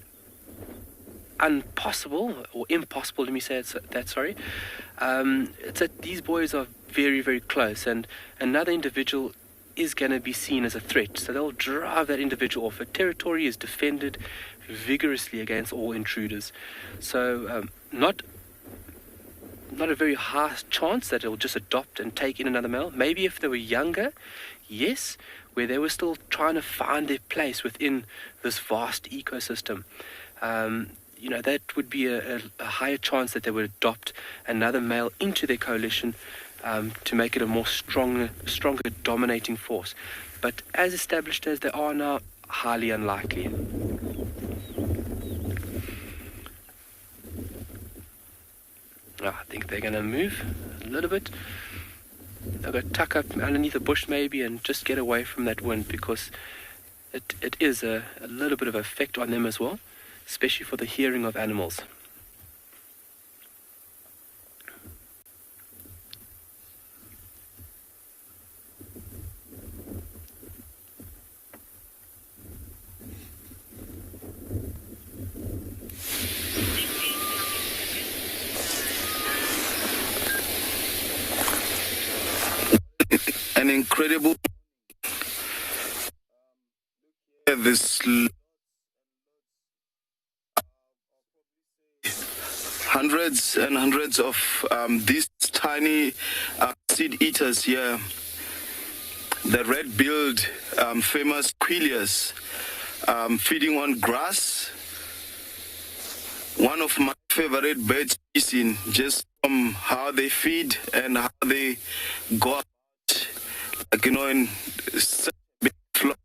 impossible, let me say that, sorry. It's that these boys are very, very close, and another individual is going to be seen as a threat. So they'll drive that individual off. A territory is defended vigorously against all intruders. So not a very high chance that it'll just adopt and take in another male. Maybe if they were younger, yes, where they were still trying to find their place within this vast ecosystem. That would be a higher chance that they would adopt another male into their coalition to make it a more stronger dominating force. But as established as they are now, highly unlikely. I think they're going to move a little bit. They'll go tuck up underneath a bush maybe and just get away from that wind, because it is a little bit of effect on them as well, especially for the hearing of animals. An incredible this hundreds and hundreds of these tiny seed eaters here, the red-billed famous quillias, feeding on grass. One of my favorite bird species, just from how they feed and how they go out, like, in such a big flock.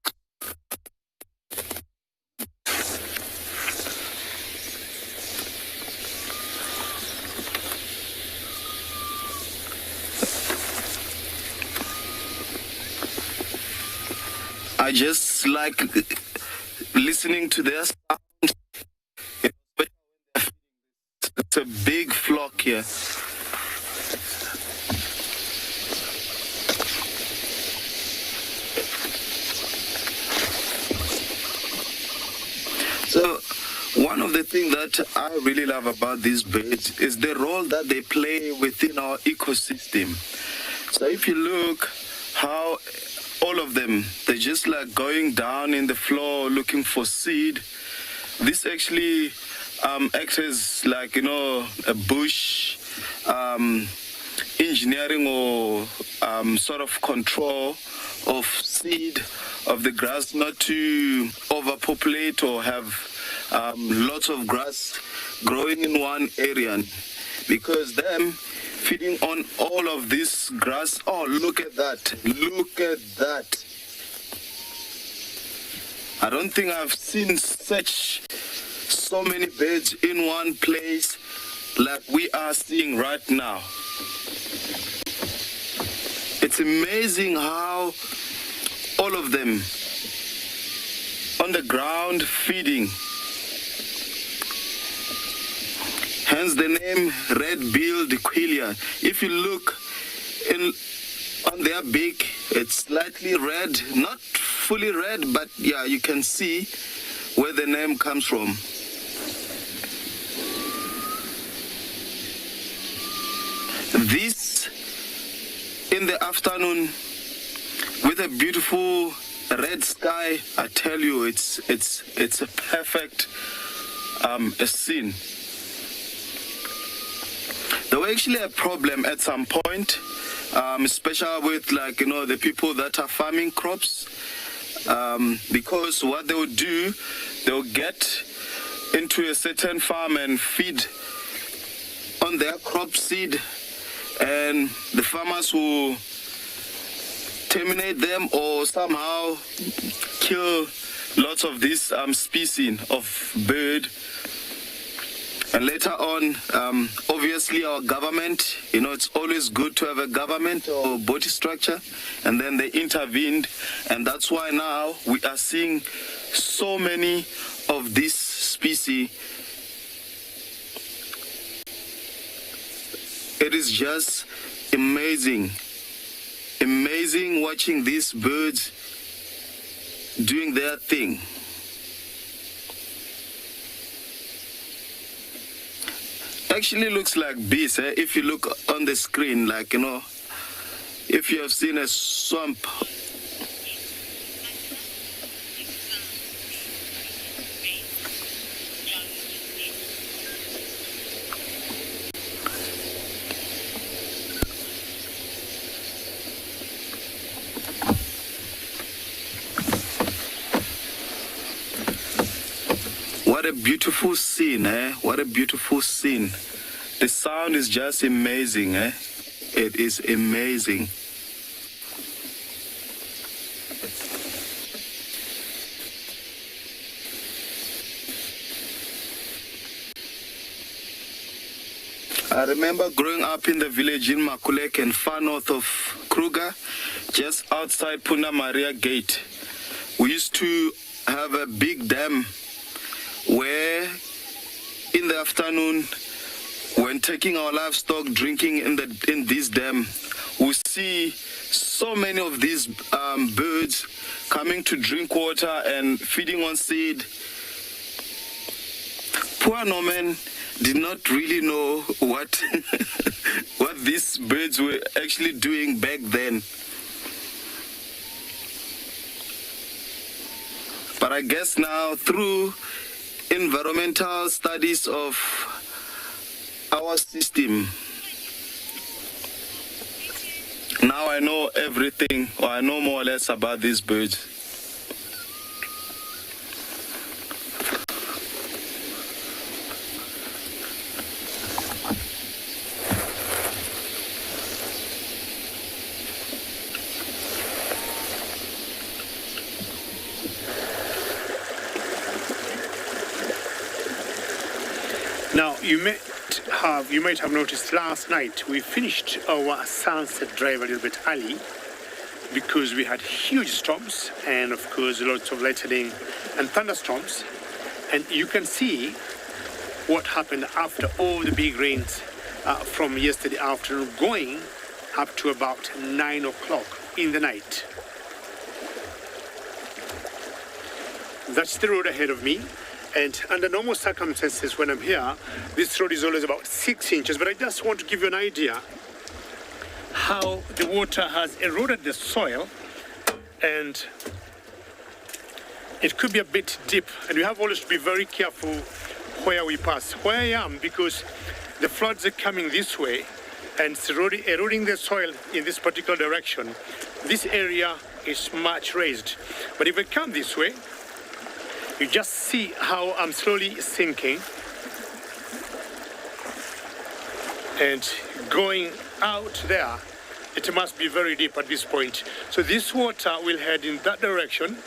I just like listening to their sound. It's a big flock here. So one of the things that I really love about these birds is the role that they play within our ecosystem. So if you look how all of them, they're just like going down in the floor looking for seed. This actually acts as like, a bush engineering or sort of control of seed of the grass, not to overpopulate or have lots of grass growing in one area, because them feeding on all of this grass. Oh, look at that. I don't think I've seen so many birds in one place like we are seeing right now. It's amazing how all of them on the ground feeding. Hence the name red-billed quail. If you look on their beak, it's slightly red, not fully red, but yeah, you can see where the name comes from. This in the afternoon with a beautiful red sky, I tell you, it's a perfect a scene. There was actually a problem at some point, especially with the people that are farming crops, because what they would do, they would get into a certain farm and feed on their crop seed, and the farmers will terminate them or somehow kill lots of this species of bird. And later on, obviously our government, it's always good to have a government or body structure, and then they intervened, and that's why now we are seeing so many of this species. It is just amazing watching these birds doing their thing. Actually looks like bees, if you look on the screen, if you have seen a swamp. What a beautiful scene, What a beautiful scene. The sound is just amazing, It is amazing. I remember growing up in the village in Makulek and far north of Kruger, just outside Punda Maria Gate. We used to have a big dam where in the afternoon, when taking our livestock drinking in this dam, we see so many of these birds coming to drink water and feeding on seed. Poor Norman did not really know what what these birds were actually doing back then. But I guess now through environmental studies of our system, now I know everything, or I know more or less about these birds. Now, you might have noticed last night we finished our sunset drive a little bit early because we had huge storms and, of course, lots of lightning and thunderstorms. And you can see what happened after all the big rains from yesterday afternoon going up to about 9 o'clock in the night. That's the road ahead of me. And under normal circumstances, when I'm here, this road is always about 6 inches. But I just want to give you an idea how the water has eroded the soil, and it could be a bit deep. And we have always to be very careful where we pass. Where I am, because the floods are coming this way, and it's eroding the soil in this particular direction. This area is much raised. But if I come this way, you just see how I'm slowly sinking and going out there. It must be very deep at this point. So this water will head in that direction,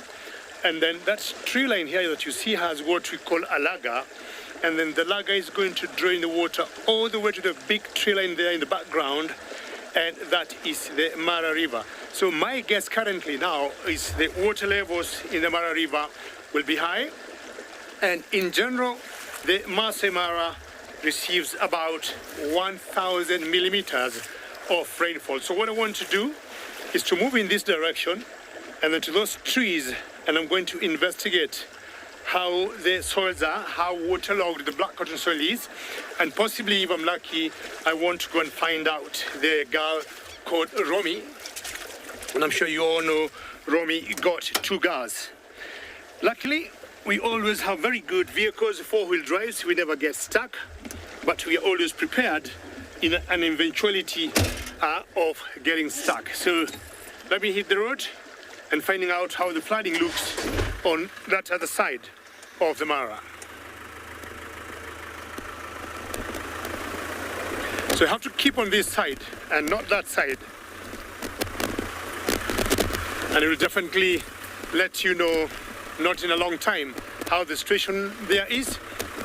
And then that tree line here that you see has what we call a laga. And then the laga is going to drain the water all the way to the big tree line there in the background. And that is the Mara River. So my guess currently now is the water levels in the Mara River will be high. And in general, the Masai Mara receives about 1,000 millimeters of rainfall. So what I want to do is to move in this direction and then to those trees, and I'm going to investigate how the soils are, how waterlogged the black cotton soil is, and possibly, if I'm lucky, I want to go and find out the girl called Romy. And I'm sure you all know Romy got 2 girls. Luckily, we always have very good vehicles, 4-wheel drives, we never get stuck, but we are always prepared in an eventuality of getting stuck. So let me hit the road and finding out how the flooding looks on that other side of the Mara. So I have to keep on this side and not that side. And I will definitely let you know, not in a long time, how the situation there is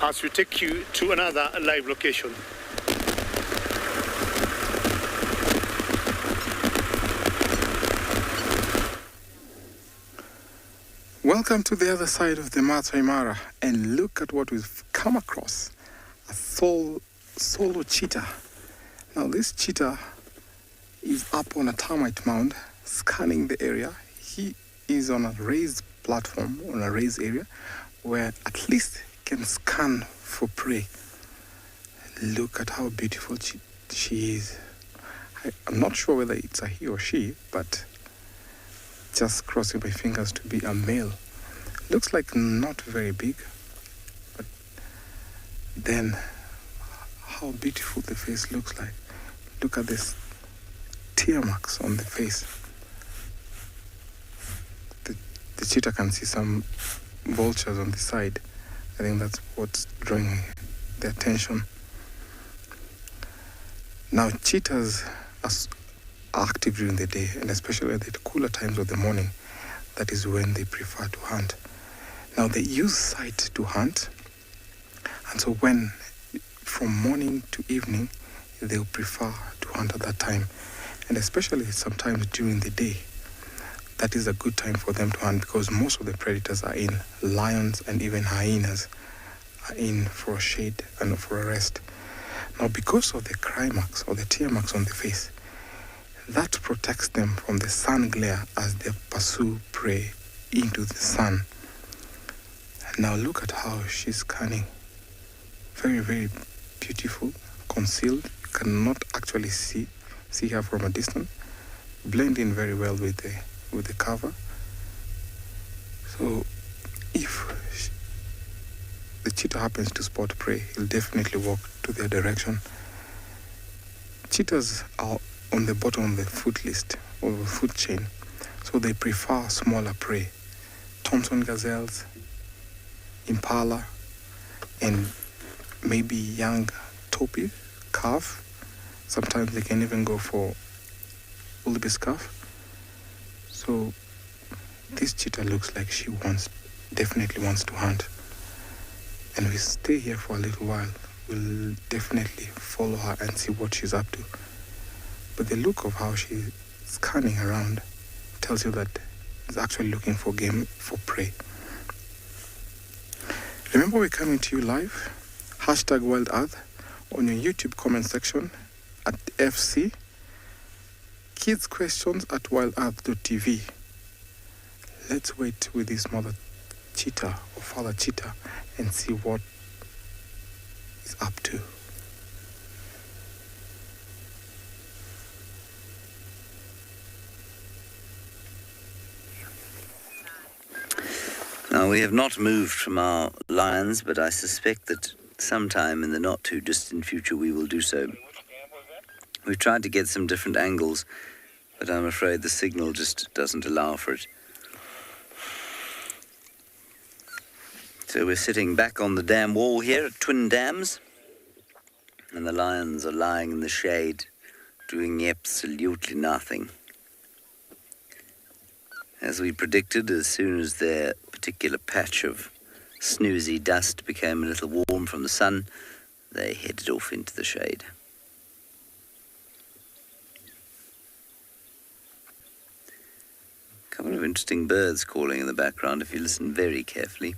as we take you to another live location. Welcome to the other side of the Masai Mara, and look at what we've come across. A solo cheetah. Now this cheetah is up on a termite mound scanning the area. He is on a raised platform, on a raised area, where at least he can scan for prey. Look at how beautiful she is. I'm not sure whether it's a he or she, but just crossing my fingers to be a male. Looks like not very big, but then how beautiful the face looks like. Look at this tear marks on the face. The cheetah can see some vultures on the side. I think that's what's drawing the attention. Now cheetahs are active during the day, and especially at the cooler times of the morning. That is when they prefer to hunt. Now they use sight to hunt, and so when from morning to evening they'll prefer to hunt at that time, and especially sometimes during the day. That is a good time for them to hunt because most of the predators are in. Lions and even hyenas are in for a shade and for a rest. Now because of the cry marks or the tear marks on the face, that protects them from the sun glare as they pursue prey into the sun. And now look at how she's scanning. Very, very beautiful, concealed. You cannot actually see her from a distance. Blend in very well with the cover. So if the cheetah happens to spot prey, he'll definitely walk to their direction. Cheetahs are on the bottom of the food list or the food chain, so they prefer smaller prey. Thompson gazelles, impala, and maybe young topi, calf. Sometimes they can even go for wildebeest calf. So this cheetah looks like she definitely wants to hunt. And we stay here for a little while. We'll definitely follow her and see what she's up to. But the look of how she's scanning around tells you that it's actually looking for game, for prey. Remember, we're coming to you live. #WildEarth on your YouTube comment section at FC. Kids questions at wildearth.tv. Let's wait with this mother cheetah or father cheetah and see what is up to. Now, we have not moved from our lions, but I suspect that sometime in the not-too-distant future we will do so. We've tried to get some different angles, but I'm afraid the signal just doesn't allow for it. So we're sitting back on the dam wall here at Twin Dams, and the lions are lying in the shade, doing absolutely nothing. As we predicted, as soon as their particular patch of snoozy dust became a little warm from the sun, they headed off into the shade. A couple of interesting birds calling in the background. If you listen very carefully,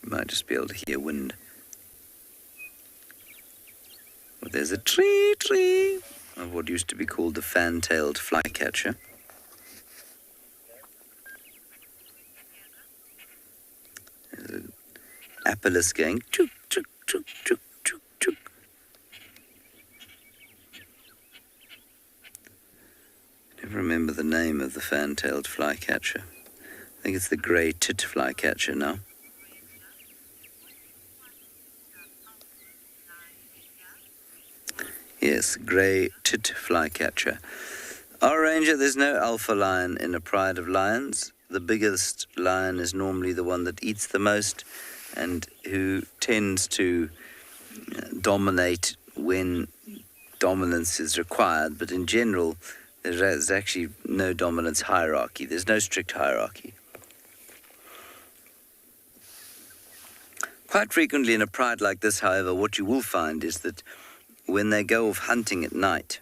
you might just be able to hear wind. But there's a tree of what used to be called the fan-tailed flycatcher. There's an apellis going chook, chook, chook, chook, chook, chook. I never remember the name of the fan-tailed flycatcher. I think it's the grey tit flycatcher now. Yes, grey tit flycatcher. Our ranger, there's no alpha lion in a pride of lions. The biggest lion is normally the one that eats the most and who tends to dominate when dominance is required. But in general, there's actually no dominance hierarchy. There's no strict hierarchy. Quite frequently in a pride like this, however, what you will find is that when they go off hunting at night,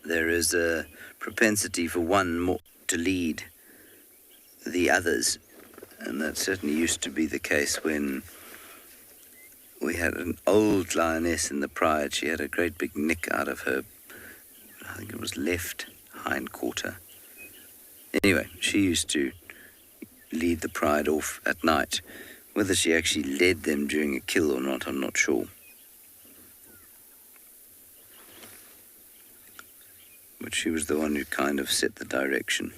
there is a propensity for one more to lead the others. And that certainly used to be the case when we had an old lioness in the pride. She had a great big nick out of her, I think it was left hind quarter. Anyway, she used to lead the pride off at night. Whether she actually led them during a kill or not, I'm not sure. But she was the one who kind of set the direction.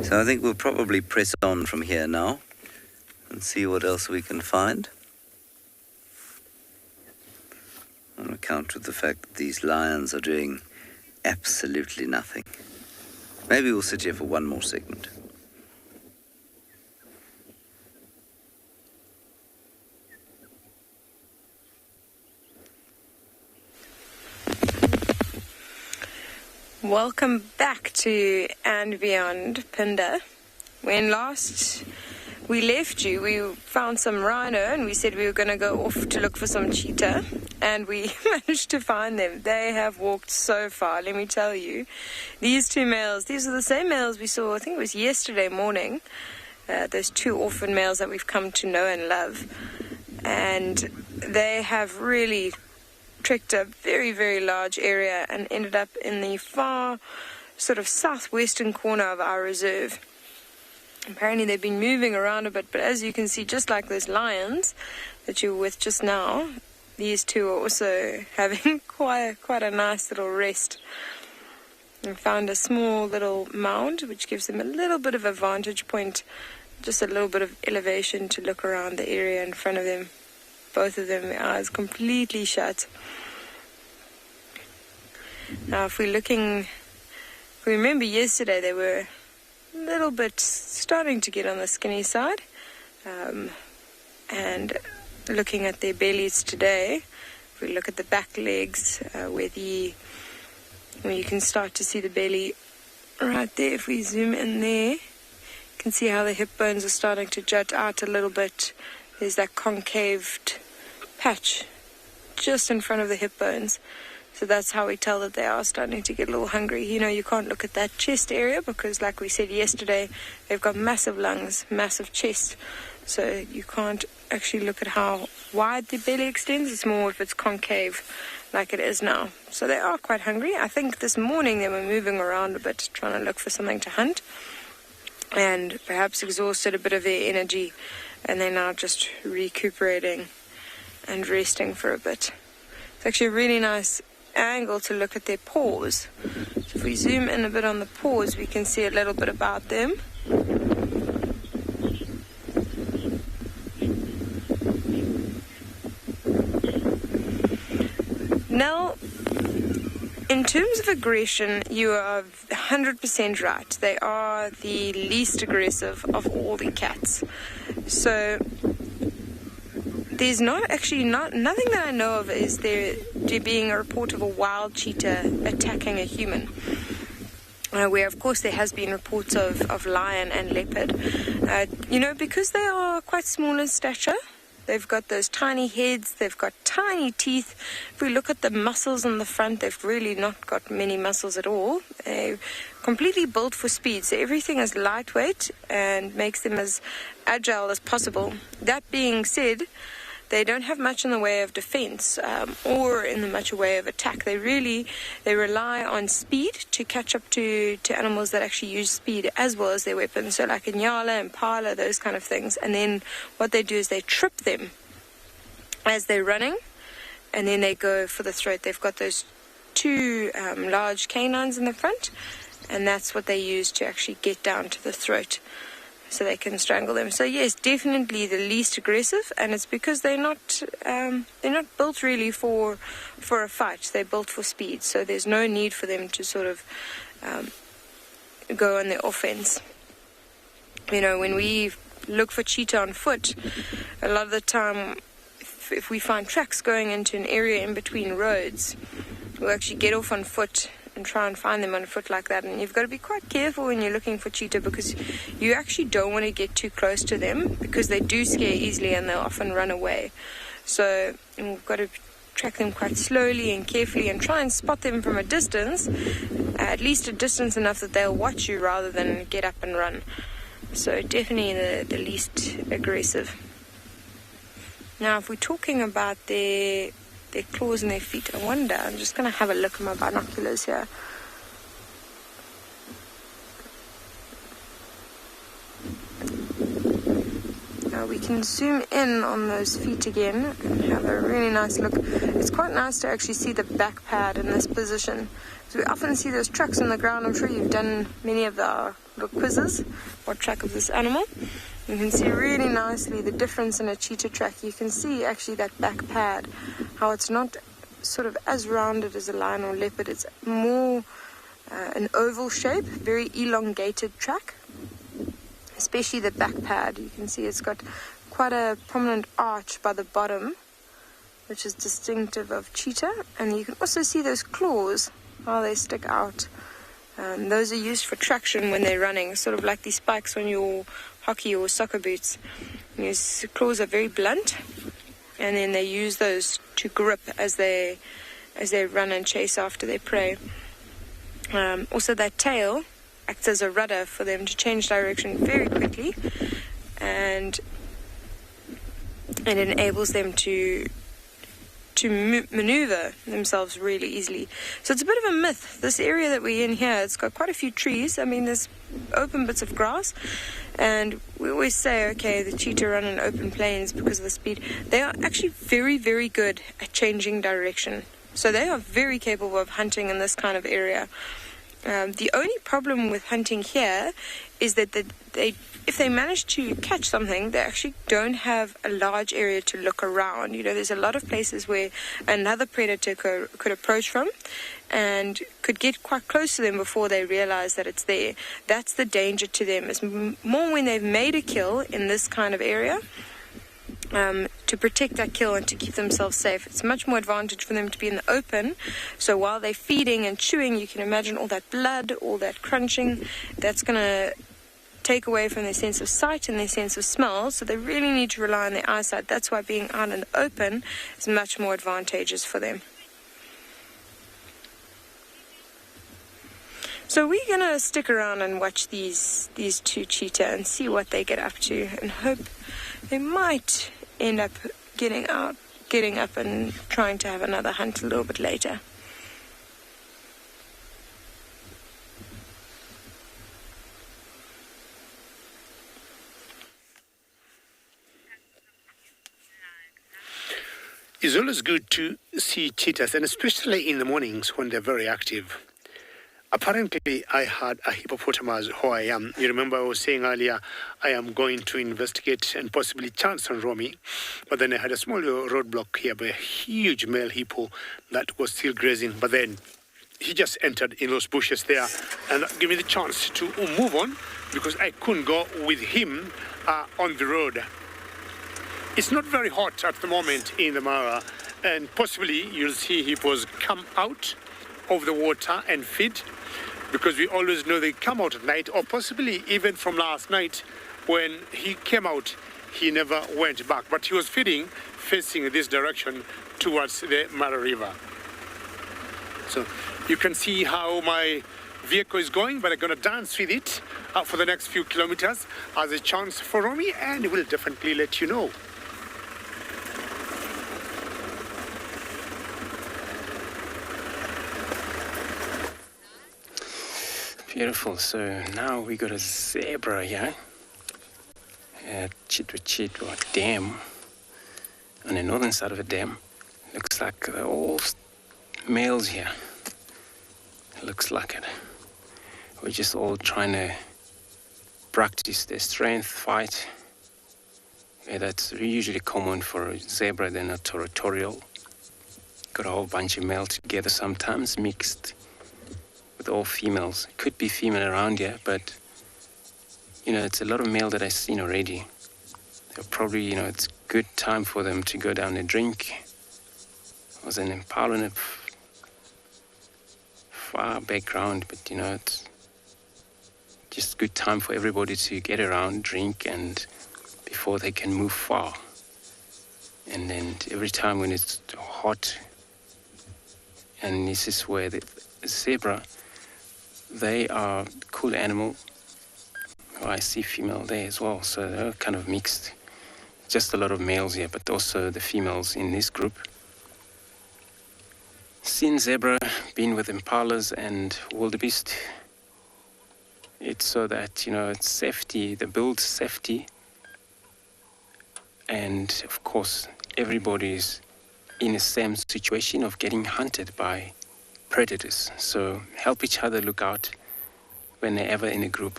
So I think we'll probably press on from here now and see what else we can find. On account of the fact that these lions are doing absolutely nothing. Maybe we'll sit here for one more segment. Welcome back to And Beyond Pinda. When last we left you, we found some rhino and we said we were going to go off to look for some cheetah, and we managed to find them. They have walked so far, let me tell you. These two males, these are the same males we saw, I think it was yesterday morning. Those two orphan males that we've come to know and love. And they have really trekked a very, very large area and ended up in the far sort of southwestern corner of our reserve. Apparently they've been moving around a bit, but as you can see, just like those lions that you were with just now, these two are also having quite a nice little rest. And found a small little mound which gives them a little bit of a vantage point, just a little bit of elevation to look around the area in front of them. Both of them, their eyes completely shut. Now if we remember yesterday they were a little bit starting to get on the skinny side, and looking at their bellies today, if we look at the back legs, where you can start to see the belly right there. If we zoom in there, you can see how the hip bones are starting to jut out a little bit. There's that concaved patch just in front of the hip bones. So that's how we tell that they are starting to get a little hungry. You know, you can't look at that chest area because, like we said yesterday, they've got massive lungs, massive chest. So you can't actually look at how wide the belly extends. It's more if it's concave like it is now. So they are quite hungry. I think this morning they were moving around a bit, trying to look for something to hunt, and perhaps exhausted a bit of their energy, and they're now just recuperating and resting for a bit. It's actually a really nice angle to look at their paws. So if we zoom in a bit on the paws, we can see a little bit about them. Now, In terms of aggression, you are 100% right. They are the least aggressive of all the cats. So there's nothing that I know of is there being a report of a wild cheetah attacking a human. Where of course there has been reports of lion and leopard. Because they are quite small in stature. They've got those tiny heads, they've got tiny teeth. If we look at the muscles on the front, they've really not got many muscles at all. They're completely built for speed, so everything is lightweight and makes them as agile as possible. That being said, they don't have much in the way of defense or in the much way of attack. They rely on speed to catch up to animals that actually use speed as well as their weapons. So like Nyala, Impala, those kind of things. And then what they do is they trip them as they're running, and then they go for the throat. They've got those two large canines in the front, and that's what they use to actually get down to the throat, so they can strangle them. So yes, definitely the least aggressive, and it's because they're not built really for a fight. They're built for speed, so there's no need for them to sort of go on their offense. When we look for cheetah on foot, a lot of the time, if we find tracks going into an area in between roads, we'll actually get off on foot and try and find them on foot like that. And you've got to be quite careful when you're looking for cheetah, because you actually don't want to get too close to them, because they do scare easily and they'll often run away. So we've got to track them quite slowly and carefully and try and spot them from a distance, at least a distance enough that they'll watch you rather than get up and run. So definitely the least aggressive. Now if we're talking about their claws and their feet, I wonder, I'm just going to have a look at my binoculars here. Now we can zoom in on those feet again and have a really nice look. It's quite nice to actually see the back pad in this position. So we often see those tracks on the ground. I'm sure you've done many of the quizzes, what track of this animal. You can see really nicely the difference in a cheetah track. You can see actually that back pad, how it's not sort of as rounded as a lion or leopard. It's more an oval shape, very elongated track, especially the back pad. You can see it's got quite a prominent arch by the bottom, which is distinctive of cheetah. And you can also see those claws, how they stick out. Those are used for traction when they're running, sort of like these spikes on your hockey or soccer boots. These claws are very blunt, and then they use those to grip as they run and chase after their prey. Also, that tail acts as a rudder for them to change direction very quickly, and it enables them to maneuver themselves really easily. So it's a bit of a myth. This area that we're in here, it's got quite a few trees. I mean, there's open bits of grass, and we always say, okay, the cheetah run in open plains because of the speed. They are actually very, very good at changing direction. So they are very capable of hunting in this kind of area. The only problem with hunting here is that if they manage to catch something, they actually don't have a large area to look around. There's a lot of places where another predator could approach from and could get quite close to them before they realize that it's there. That's the danger to them. It's more when they've made a kill in this kind of area, to protect that kill and to keep themselves safe. It's much more advantage for them to be in the open. So while they're feeding and chewing, you can imagine all that blood, all that crunching, that's going to take away from their sense of sight and their sense of smell. So they really need to rely on their eyesight. That's why being out in the open is much more advantageous for them. So we're going to stick around and watch these two cheetah and see what they get up to, and hope they might end up getting up and trying to have another hunt a little bit later. It's always good to see cheetahs, and especially in the mornings when they're very active. Apparently, I had a hippopotamus where I am. You remember I was saying earlier, I am going to investigate and possibly chance on Romy. But then I had a small roadblock here by a huge male hippo that was still grazing. But then he just entered in those bushes there and gave me the chance to move on because I couldn't go with him on the road. It's not very hot at the moment in the Mara, and possibly you'll see hippos come out of the water and feed, because we always know they come out at night, or possibly even from last night when he came out, he never went back, but he was feeding facing this direction towards the Mara River. So you can see how my vehicle is going, but I'm going to dance with it for the next few kilometers as a chance for Romy, and we'll definitely let you know. Beautiful. So now we got a zebra here at Chitwa Dam, on the northern side of a dam. Looks like they're all males here. Looks like it. We're just all trying to practice their strength, fight. Yeah, that's usually common for a zebra. They're not territorial. Got a whole bunch of males together, sometimes mixed with all females. It could be female around here, but it's a lot of male that I've seen already. They're probably, it's good time for them to go down and drink. There was an impala in a far background, but it's just good time for everybody to get around, drink, and before they can move far. And then every time when it's hot, and this is where the zebra, they are a cool animal. Oh, I see female there as well, so they're kind of mixed. Just a lot of males here, but also the females in this group. Seen zebra, been with impalas and wildebeest. It's so that, it's safety, the build safety. And of course, everybody's in the same situation of getting hunted by predators. So help each other look out when they're ever in a group.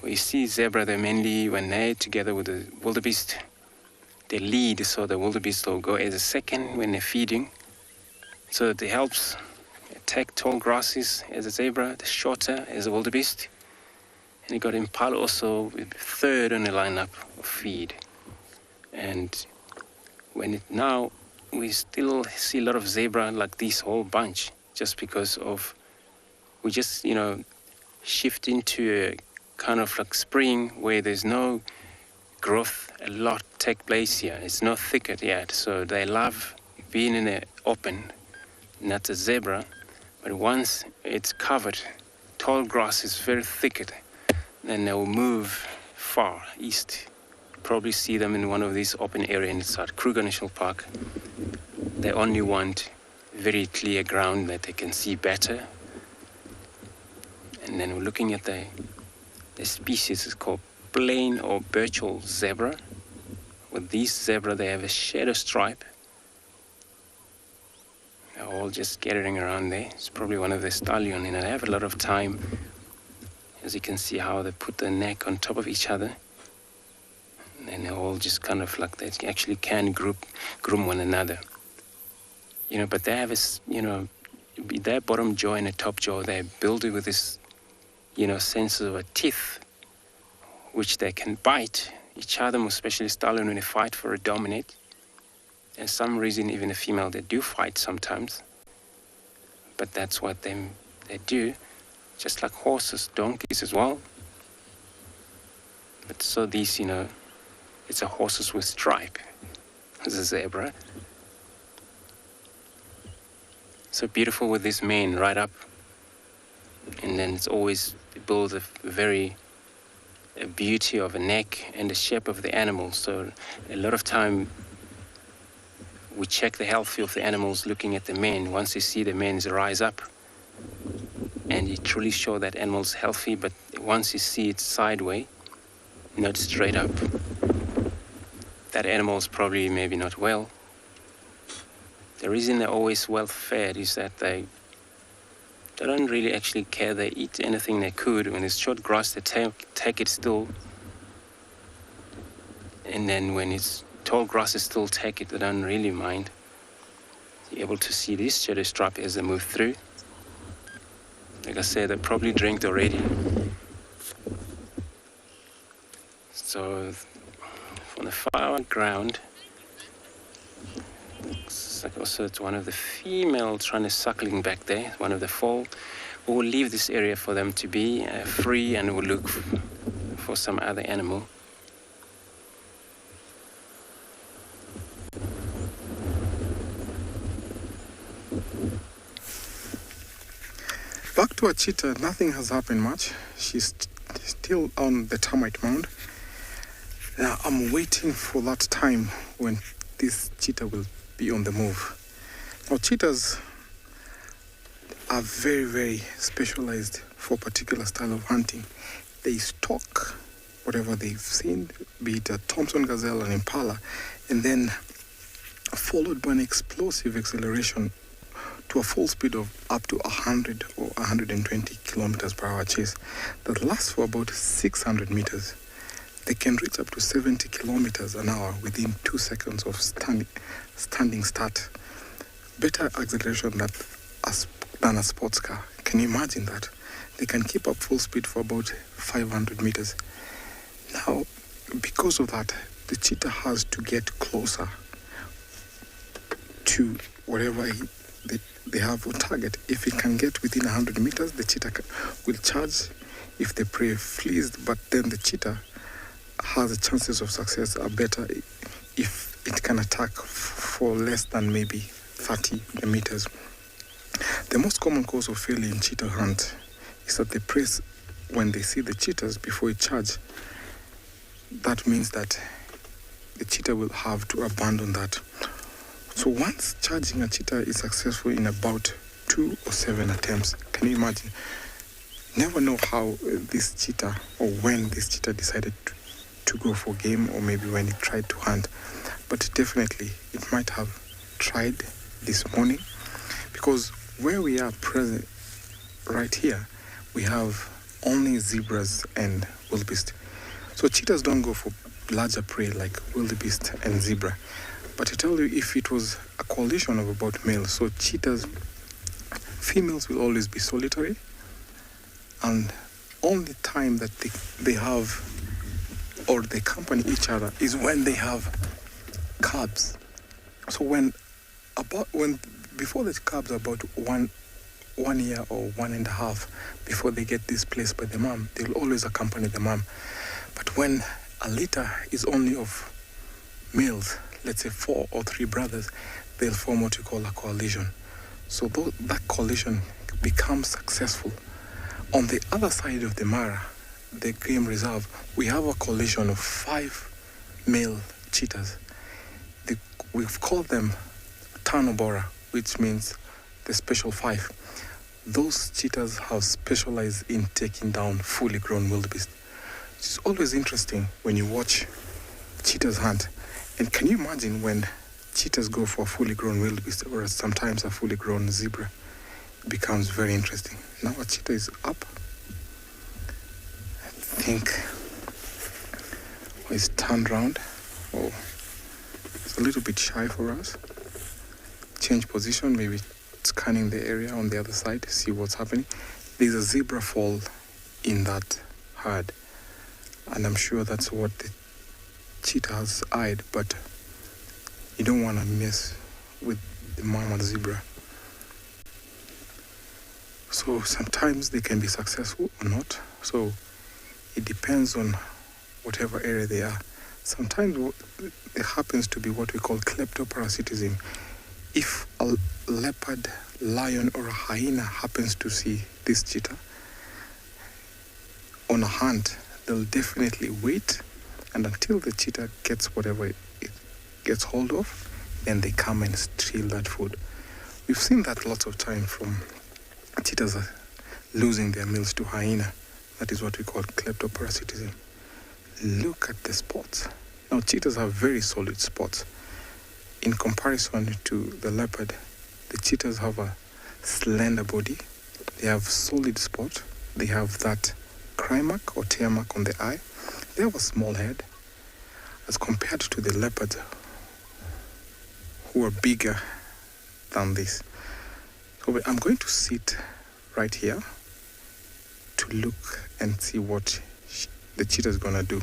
We see zebra, they're mainly when they're together with the wildebeest. They lead, so the wildebeest will go as a second when they're feeding. So it helps attack tall grasses as a zebra, the shorter as a wildebeest. And you got impala also third on the lineup of feed. And now we still see a lot of zebra like this whole bunch, just because of we just shift into a kind of like spring where there's no growth a lot take place here. It's not thicket yet, so they love being in the open. Not a zebra, but once it's covered, tall grass is very thicket, then they will move far east. Probably see them in one of these open areas inside Kruger National Park. They only want very clear ground that they can see better. And then we're looking at the species is called plain or birchall zebra. With these zebra, they have a shadow stripe. They're all just gathering around there. It's probably one of the stallion, and they have a lot of time. As you can see how they put their neck on top of each other. And then they're all just kind of like they actually can groom one another. But they have their bottom jaw and the top jaw, they build it with this, sense of a teeth, which they can bite each other, especially stallion when they fight for a dominate. And some reason, even a female, they do fight sometimes. But that's what they do, just like horses, donkeys as well. But so these, it's a horses with stripe, it's a zebra. So beautiful with this mane right up. And then it's always builds a beauty of a neck and the shape of the animal. So a lot of time we check the health of the animals looking at the mane. Once you see the manes rise up and you truly show that animal's healthy, but once you see it sideways, not straight up, that animal's probably maybe not well. The reason they're always well fed is that they don't really actually care. They eat anything they could. When it's short grass, they take it still. And then when it's tall grasses, still take it. They don't really mind. You're able to see this shadow stripe as they move through. Like I said, they probably drank already. So from the far ground, it's like also it's one of the female trying to suckling back there, one of the foal. We will leave this area for them to be free, and we'll look for some other animal. Back to a cheetah, nothing has happened much. She's still on the termite mound. Now I'm waiting for that time when this cheetah will be on the move. Now cheetahs are very, very specialized for a particular style of hunting. They stalk whatever they've seen, be it a Thompson gazelle, an impala, and then followed by an explosive acceleration to a full speed of up to 100 or 120 kilometers per hour chase that lasts for about 600 meters. They can reach up to 70 kilometers an hour within 2 seconds of standing start. Better acceleration than a sports car. Can you imagine that? They can keep up full speed for about 500 meters. Now, because of that, the cheetah has to get closer to whatever they have on target. If it can get within 100 meters, the cheetah will charge if the prey flees, but then the cheetah has the chances of success are better if it can attack for less than maybe 30 meters. The most common cause of failure in cheetah hunt is that the prey, when they see the cheetahs before it charge, that means that the cheetah will have to abandon that. So once charging a cheetah is successful in about 2 or 7 attempts, can you imagine? Never know how this cheetah or when this cheetah decided to go for game, or maybe when it tried to hunt. But definitely it might have tried this morning, because where we are present right here, we have only zebras and wildebeest. So cheetahs don't go for larger prey like wildebeest and zebra. But I tell you, if it was a coalition of about males, so cheetahs, females will always be solitary, and only time that they have or they accompany each other is when they have cubs. So before the cubs are about one year or 1.5 before they get displaced by the mom, they'll always accompany the mom. But when a litter is only of males, let's say 4 or 3 brothers, they'll form what you call a coalition. So that coalition becomes successful. On the other side of the Mara, the game reserve, we have a coalition of 5 male cheetahs. We've called them Tanobora, which means the special 5. Those cheetahs have specialized in taking down fully grown wildebeest. It's always interesting when you watch cheetahs hunt. And can you imagine when cheetahs go for a fully grown wildebeest or sometimes a fully grown zebra? It becomes very interesting. Now a cheetah is up. I think it's turned round. Oh, it's a little bit shy for us. Change position, maybe scanning the area on the other side to see what's happening. There's a zebra foal in that herd, and I'm sure that's what the cheetah has eyed, but you don't want to mess with the mama zebra. So sometimes they can be successful or not. So it depends on whatever area they are. Sometimes it happens to be what we call kleptoparasitism. If a leopard, lion, or a hyena happens to see this cheetah on a hunt, they'll definitely wait, and until the cheetah gets whatever it gets hold of, then they come and steal that food. We've seen that lots of time from cheetahs losing their meals to hyena. That is what we call kleptoparasitism. Look at the spots. Now, cheetahs have very solid spots. In comparison to the leopard, the cheetahs have a slender body. They have solid spots. They have that cry mark or tear mark on the eye. They have a small head as compared to the leopards, who are bigger than this. So I'm going to sit right here to look and see what the cheetah is going to do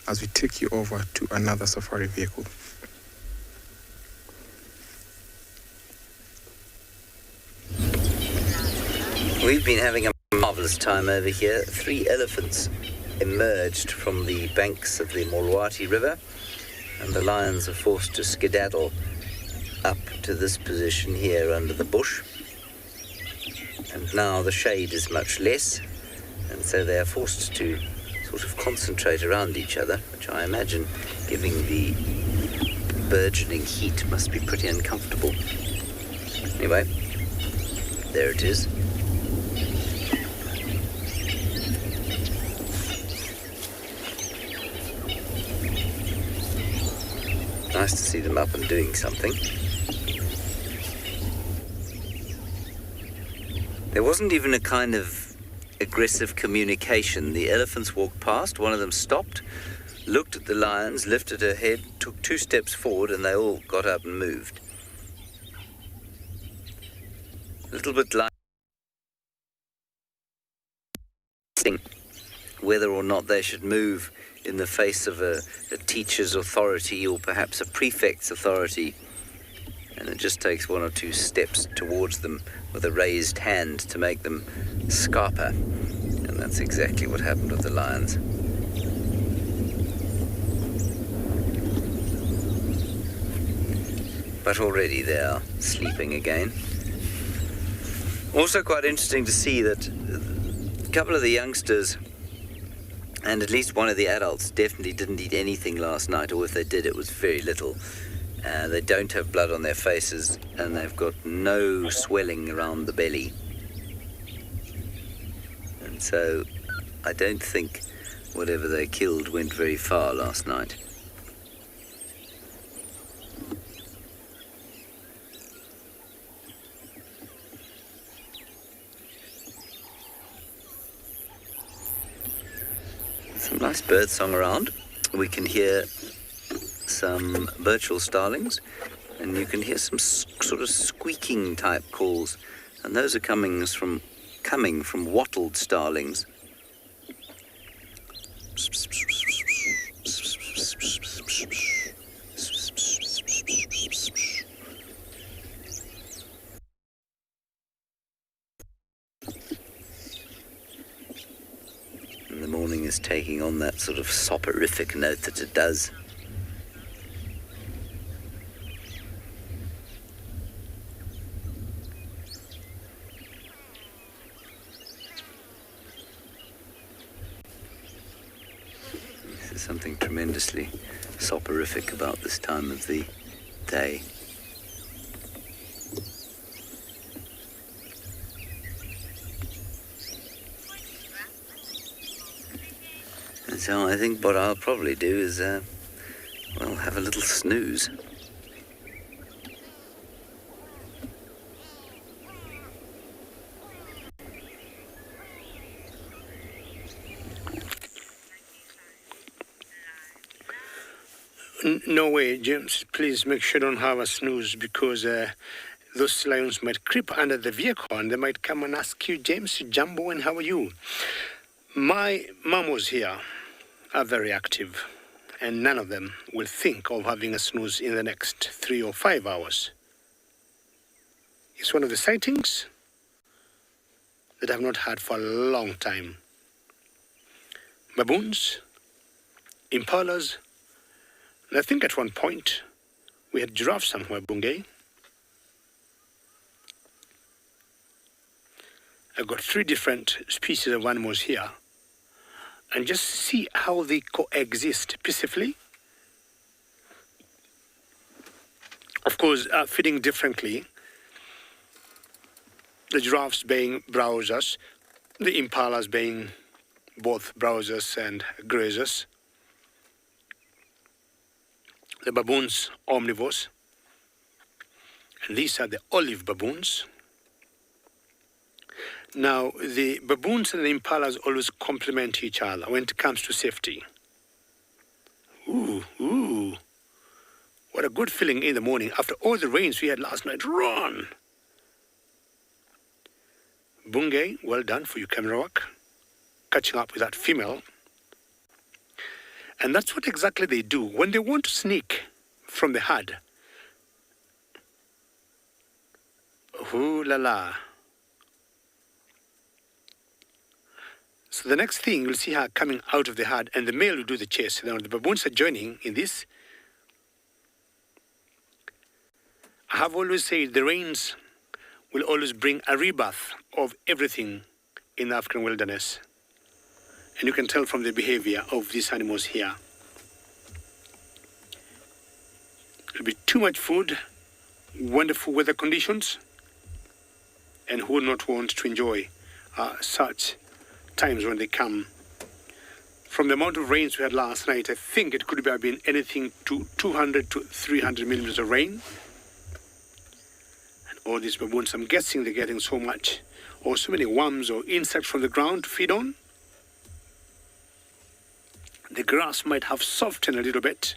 as we take you over to another safari vehicle. We've been having a marvellous time over here. 3 elephants emerged from the banks of the Molwati River, and the lions are forced to skedaddle up to this position here under the bush. And now the shade is much less, and so they are forced to sort of concentrate around each other, which I imagine, giving the burgeoning heat, must be pretty uncomfortable. Anyway, there it is. Nice to see them up and doing something. There wasn't even a kind of aggressive communication. The elephants walked past, one of them stopped, looked at the lions, lifted her head, took 2 steps forward, and they all got up and moved. A little bit like whether or not they should move in the face of a teacher's authority or perhaps a prefect's authority. And it just takes 1 or 2 steps towards them with a raised hand to make them scarper. And that's exactly what happened with the lions. But already they are sleeping again. Also quite interesting to see that a couple of the youngsters and at least one of the adults definitely didn't eat anything last night, or if they did, it was very little. They don't have blood on their faces, and they've got no swelling around the belly. And so I don't think whatever they killed went very far last night. Some nice bird song around. We can hear some virtual starlings, and you can hear some sort of squeaking type calls, and those are coming from wattled starlings. And the morning is taking on that sort of soporific note that it does. There's something tremendously soporific about this time of the day. And so I think what I'll probably do is, have a little snooze. No way, James. Please make sure you don't have a snooze, because those lions might creep under the vehicle and they might come and ask you, James, Jumbo, and how are you? My mammals here are very active, and none of them will think of having a snooze in the next 3 or 5 hours. It's one of the sightings that I've not had for a long time. Baboons, impalas, and I think at one point we had giraffes somewhere, Bungay. I've got 3 different species of animals here, and just see how they coexist peacefully. Of course, feeding differently. The giraffes being browsers, the impalas being both browsers and grazers. The baboons, omnivores. And these are the olive baboons. Now, the baboons and the impalas always complement each other when it comes to safety. Ooh. What a good feeling in the morning after all the rains we had last night. Run! Bungay, well done for your camera work. catching up with that female. And that's what exactly they do. When they want to sneak from the herd, ooh la la. So the next thing, you'll see her coming out of the herd, and the male will do the chase. Now the baboons are joining in this. I have always said the rains will always bring a rebirth of everything in the African wilderness. And you can tell from the behavior of these animals here. It'll be too much food, wonderful weather conditions, and who would not want to enjoy such times when they come. From the amount of rains we had last night, I think it could have been anything to 200 to 300 millimeters of rain. And all these baboons, I'm guessing they're getting so much, or so many worms or insects from the ground to feed on. The grass might have softened a little bit,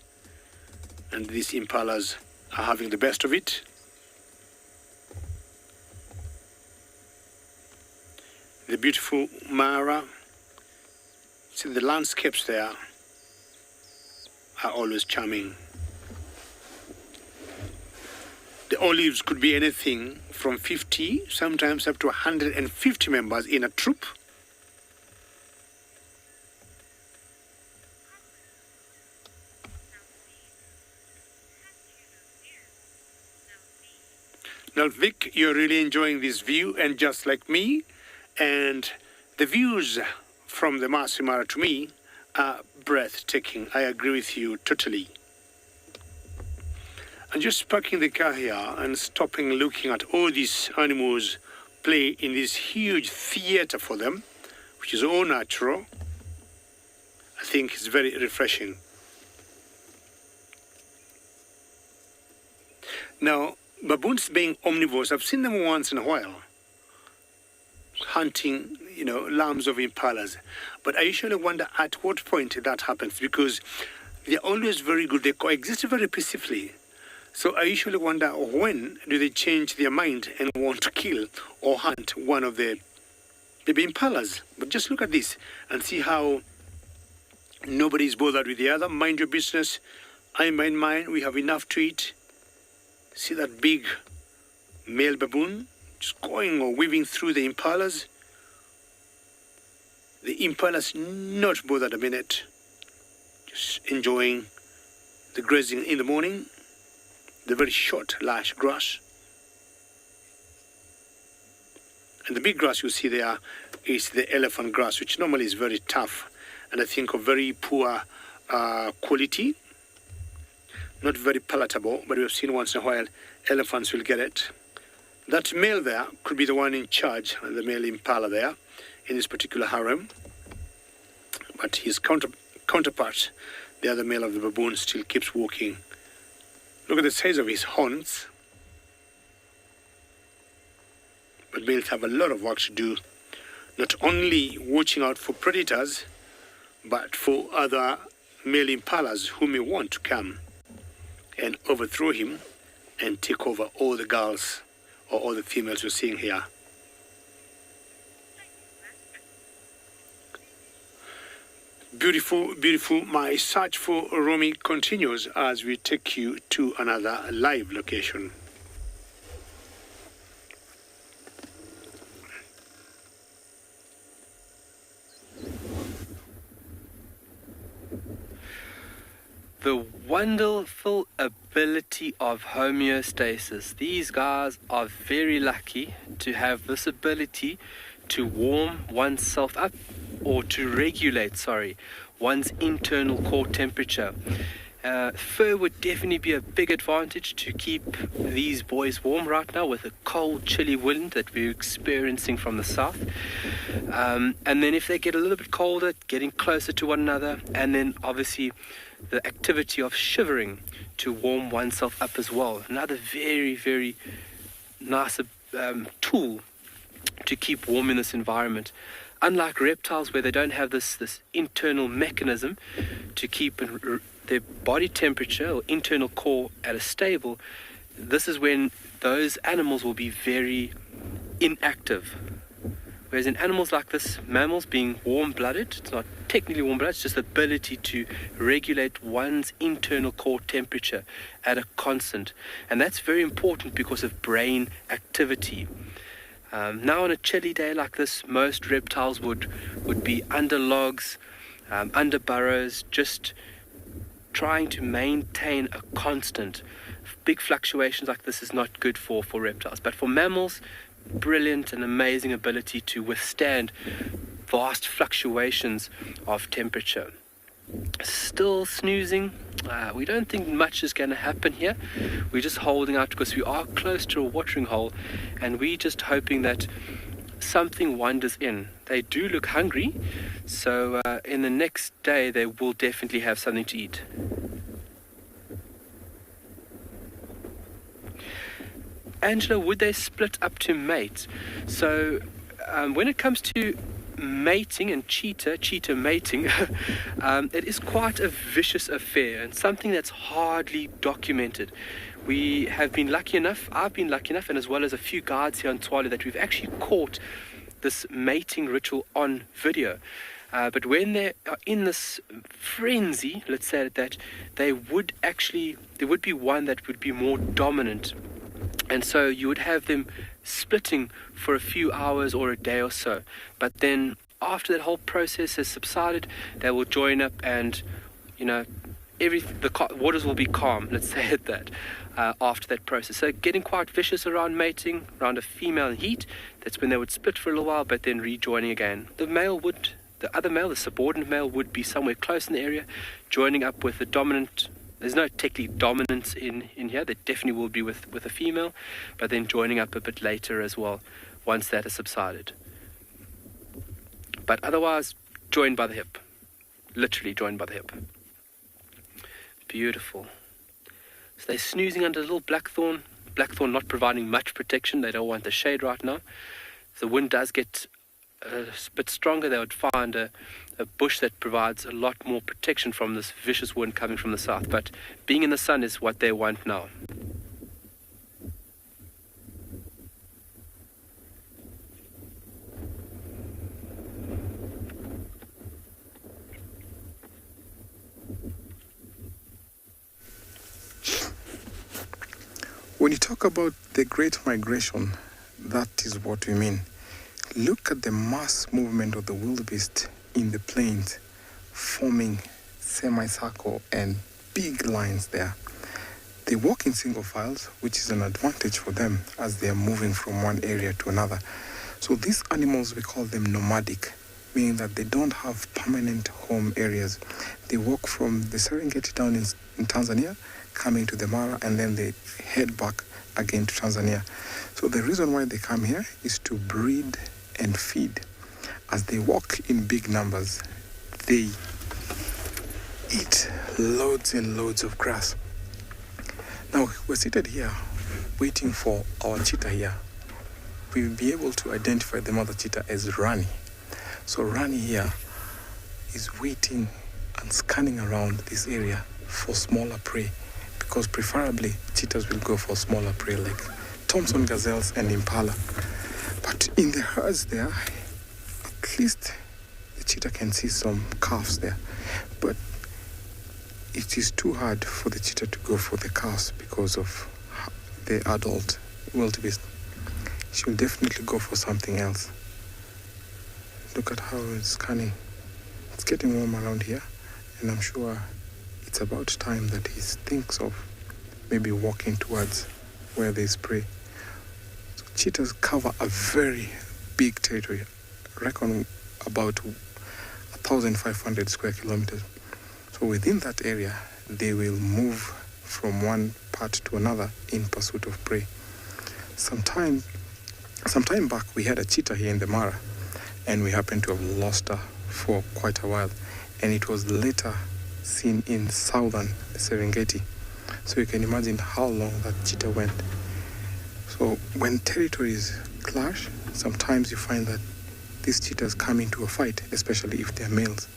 and these impalas are having the best of it. The beautiful Mara, see the landscapes there are always charming. The olives could be anything from 50, sometimes up to 150 members in a troop. Now, Vic, you're really enjoying this view, and just like me, and the views from the Masai Mara to me are breathtaking. I agree with you totally. I'm just parking the car here and stopping, looking at all these animals play in this huge theater for them, which is all natural. I think it's very refreshing. Now, baboons being omnivores, I've seen them once in a while, hunting, lambs of impalas. But I usually wonder at what point that happens, because they're always very good. They coexist very peacefully. So I usually wonder, when do they change their mind and want to kill or hunt one of the baby impalas? But just look at this and see how nobody's bothered with the other. Mind your business. I mind mine. We have enough to eat. See that big male baboon just going or weaving through the impalas. The impalas not bothered a minute, just enjoying the grazing in the morning, the very short lush grass. And the big grass you see there is the elephant grass, which normally is very tough and I think of very poor quality. Not very palatable, but we've seen once in a while elephants will get it. That male there could be the one in charge, the male impala there, in this particular harem. But his counterpart, the other male of the baboon, still keeps walking. Look at the size of his horns. But males have a lot of work to do, not only watching out for predators, but for other male impalas who may want to come and overthrow him and take over all the girls or all the females you're seeing here. Beautiful, beautiful. My search for Romy continues as we take you to another live location. The wonderful ability of homeostasis. These guys are very lucky to have this ability to warm oneself up, or to regulate, one's internal core temperature. Fur would definitely be a big advantage to keep these boys warm right now with the cold, chilly wind that we're experiencing from the south. And then if they get a little bit colder, getting closer to one another, and then obviously the activity of shivering to warm oneself up as well. Another very, very nice tool to keep warm in this environment. Unlike reptiles, where they don't have this internal mechanism to keep their body temperature or internal core at a stable, this is when those animals will be very inactive. Whereas in animals like this, mammals being warm-blooded, it's not technically warm-blooded, it's just the ability to regulate one's internal core temperature at a constant. And that's very important because of brain activity. Now on a chilly day like this, most reptiles would be under logs, under burrows, just trying to maintain a constant. Big fluctuations like this is not good for reptiles. But for mammals, brilliant and amazing ability to withstand vast fluctuations of temperature. Still snoozing. We don't think much is going to happen here. We're just holding out because we are close to a watering hole, and we're just hoping that something wanders in. They do look hungry, so in the next day they will definitely have something to eat. Angela, would they split up to mate? So when it comes to mating and cheetah mating, it is quite a vicious affair and something that's hardly documented. We have been lucky enough, I've been lucky enough, and as well as a few guides here on Tswalu, that we've actually caught this mating ritual on video. But when they are in this frenzy, let's say that, there would be one that would be more dominant. And so you would have them splitting for a few hours or a day or so. But then after that whole process has subsided, they will join up and, the waters will be calm, let's say it that, after that process. So getting quite vicious around mating, around a female in heat, that's when they would split for a little while, but then rejoining again. The other male, the subordinate male, would be somewhere close in the area, joining up with the dominant. There's no technically dominance in here. There definitely will be with a female, but then joining up a bit later as well, once that has subsided. But otherwise, joined by the hip. Literally joined by the hip. Beautiful. So they're snoozing under a little blackthorn. Blackthorn not providing much protection. They don't want the shade right now. If the wind does get a bit stronger, they would find a bush that provides a lot more protection from this vicious wind coming from the south. But being in the sun is what they want now. When you talk about the Great Migration, that is what we mean. Look at the mass movement of the wildebeest in the plains, forming semicircle and big lines there. They walk in single files, which is an advantage for them as they are moving from one area to another. So these animals, we call them nomadic, meaning that they don't have permanent home areas. They walk from the Serengeti down in Tanzania, coming to the Mara, and then they head back again to Tanzania. So the reason why they come here is to breed and feed. As they walk in big numbers, they eat loads and loads of grass. Now, we're seated here, waiting for our cheetah here. We'll be able to identify the mother cheetah as Rani. So Rani here is waiting and scanning around this area for smaller prey, because preferably cheetahs will go for smaller prey like Thompson gazelles and impala. But in the herds there, at least the cheetah can see some calves there. But it is too hard for the cheetah to go for the calves because of the adult wildebeest. She'll definitely go for something else. Look at how it's scanning. It's getting warm around here, and I'm sure it's about time that he thinks of maybe walking towards where there's prey. So cheetahs cover a very big territory, I reckon about 1,500 square kilometers. So within that area, they will move from one part to another in pursuit of prey. Some time back, we had a cheetah here in the Mara, and we happened to have lost her for quite a while. And it was later seen in southern Serengeti. So you can imagine how long that cheetah went. So when territories clash, sometimes you find that these cheetahs come into a fight, especially if they're males.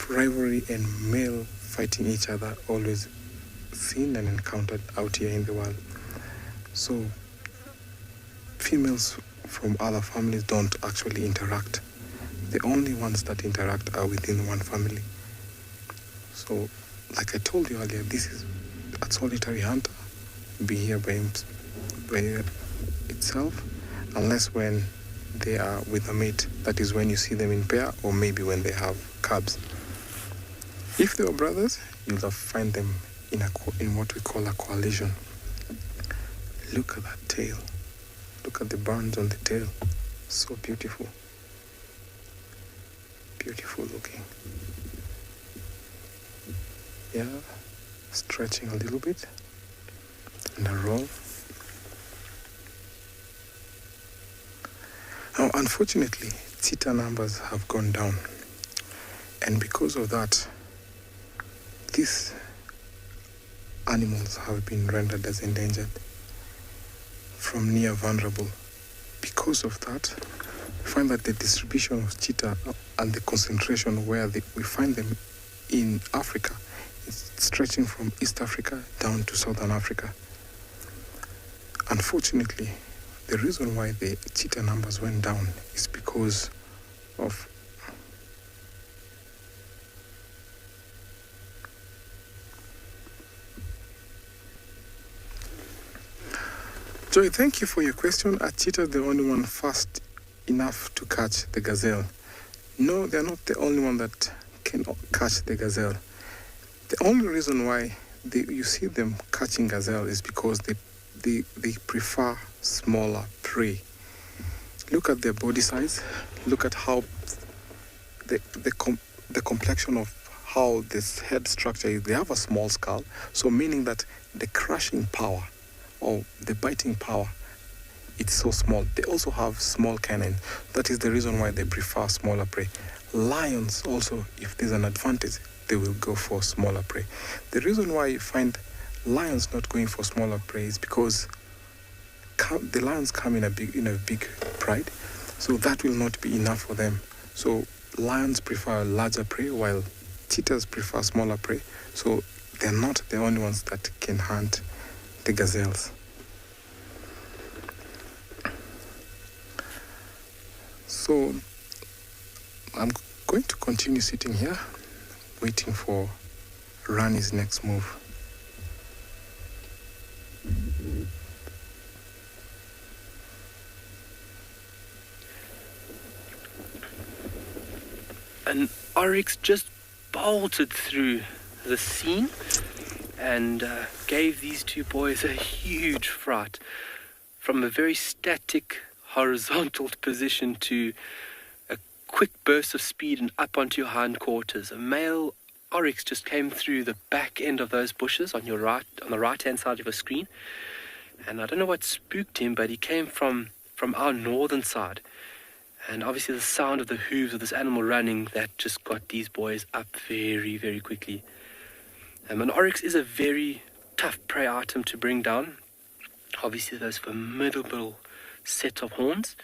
Rivalry and male fighting each other always seen and encountered out here in the wild. So females from other families don't actually interact. The only ones that interact are within one family. So, like I told you earlier, this is a solitary hunter, be here by itself, unless when they are with a mate. That is when you see them in pair, or maybe when they have cubs. If they were brothers, you'll find them in what we call a coalition. Look at that tail. Look at the bands on the tail. So beautiful. Beautiful looking. Yeah, stretching a little bit and a roll. Now, unfortunately, cheetah numbers have gone down, and because of that, these animals have been rendered as endangered from near vulnerable. Because of that, we find that the distribution of cheetah and the concentration where we find them in Africa is stretching from East Africa down to Southern Africa. Unfortunately, the reason why the cheetah numbers went down is because of Joy, thank you for your question. Are cheetahs the only one fast enough to catch the gazelle? No, they're not the only one that can catch the gazelle. The only reason why you see them catching gazelle is because they prefer smaller prey. Look at their body size. Look at how the complexion of how this head structure is. They have a small skull, so meaning that the crushing power or the biting power, it's so small. They also have small canine. That is the reason why they prefer smaller prey. Lions also, if there's an advantage, they will go for smaller prey. The reason why you find lions not going for smaller prey is because the lions come in a big pride, so that will not be enough for them. So lions prefer larger prey while cheetahs prefer smaller prey. So they're not the only ones that can hunt the gazelles. So I'm going to continue sitting here waiting for Rani's next move. An oryx just bolted through the scene and gave these two boys a huge fright. From a very static, horizontal position to a quick burst of speed and up onto your hindquarters. A male oryx just came through the back end of those bushes on the right-hand side of your screen. And I don't know what spooked him, but he came from our northern side. And obviously the sound of the hooves of this animal running, that just got these boys up very, very quickly. An oryx is a very tough prey item to bring down. Obviously those formidable set of horns.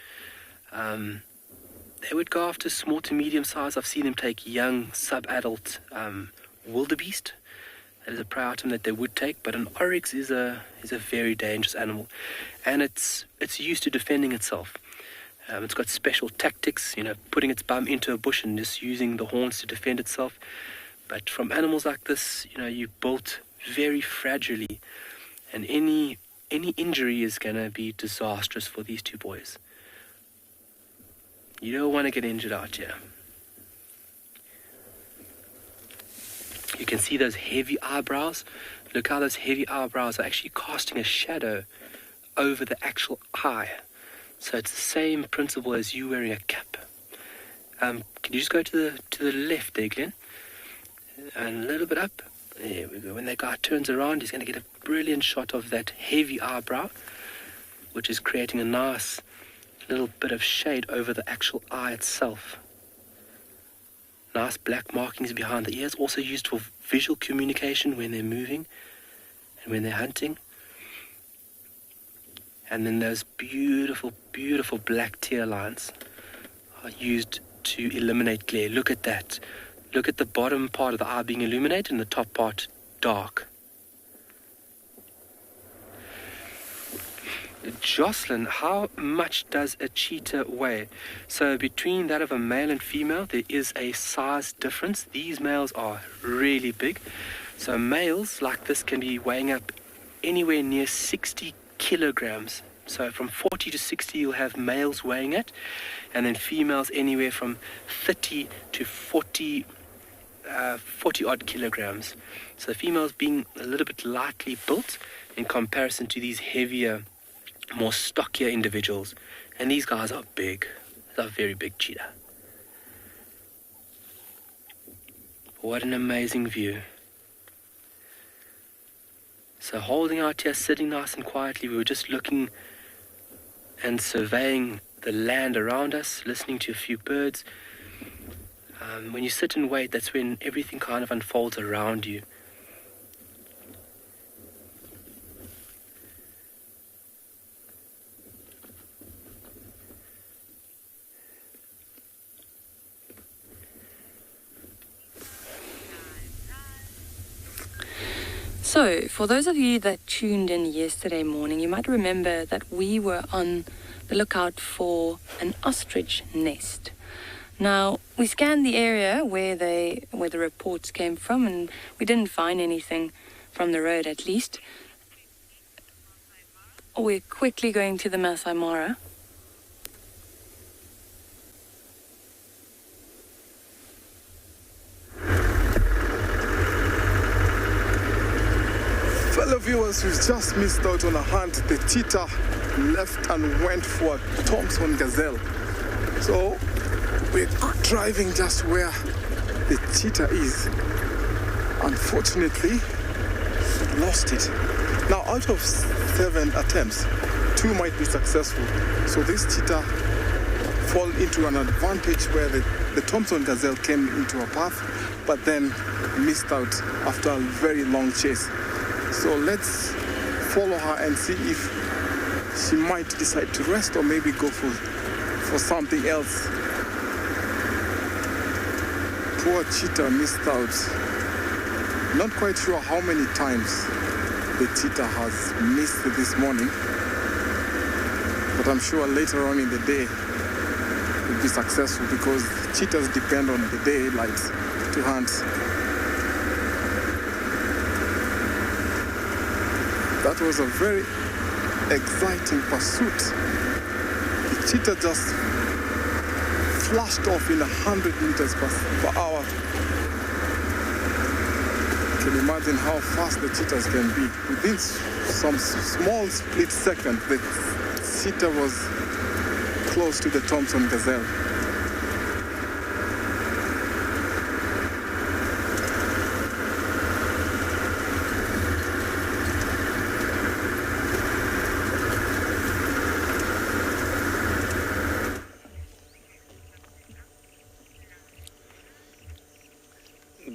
They would go after small to medium size. I've seen them take young sub-adult wildebeest. That is a prey item that they would take. But an oryx is a very dangerous animal, and it's used to defending itself. It's got special tactics, putting its bum into a bush and just using the horns to defend itself. But from animals like this, you built very fragilely, and any injury is going to be disastrous for these two boys. You don't want to get injured out here. You can see those heavy eyebrows. Look how those heavy eyebrows are actually casting a shadow over the actual eye. So it's the same principle as you wearing a cap. Can you just go to the left there, Glenn? And a little bit up. There we go. When that guy turns around, he's going to get a brilliant shot of that heavy eyebrow, which is creating a nice little bit of shade over the actual eye itself. Nice black markings behind the ears, also used for visual communication when they're moving and when they're hunting. And then those beautiful, beautiful black tear lines are used to eliminate glare. Look at that. Look at the bottom part of the eye being illuminated and the top part dark. Jocelyn, how much does a cheetah weigh? So between that of a male and female, there is a size difference. These males are really big. So males like this can be weighing up anywhere near 60 kilograms. So from 40 to 60 you'll have males weighing it, and then females anywhere from 30 to 40 odd kilograms. So the females being a little bit lightly built in comparison to these heavier, more stockier individuals. And these guys are big. They're very big cheetah. What an amazing view. So holding out here, sitting nice and quietly, we were just looking and surveying the land around us, listening to a few birds. When you sit and wait, that's when everything kind of unfolds around you. So, for those of you that tuned in yesterday morning, you might remember that we were on the lookout for an ostrich nest. Now, we scanned the area where the reports came from, and we didn't find anything from the road, at least. We're quickly going to the Masai Mara. Fellow viewers, we've just missed out on a hunt. The cheetah left and went for a Thompson gazelle. So we're driving just where the cheetah is. Unfortunately, lost it. Now, out of 7 attempts, 2 might be successful. So this cheetah fall into an advantage where the Thompson gazelle came into a path, but then missed out after a very long chase. So let's follow her and see if she might decide to rest or maybe go for something else. Poor cheetah missed out. Not quite sure how many times the cheetah has missed this morning, but I'm sure later on in the day it will be successful because cheetahs depend on the daylight to hunt. That was a very exciting pursuit. The cheetah just flashed off in 100 meters per hour. You can imagine how fast the cheetahs can be. Within some small split second, the cheetah was close to the Thompson gazelle.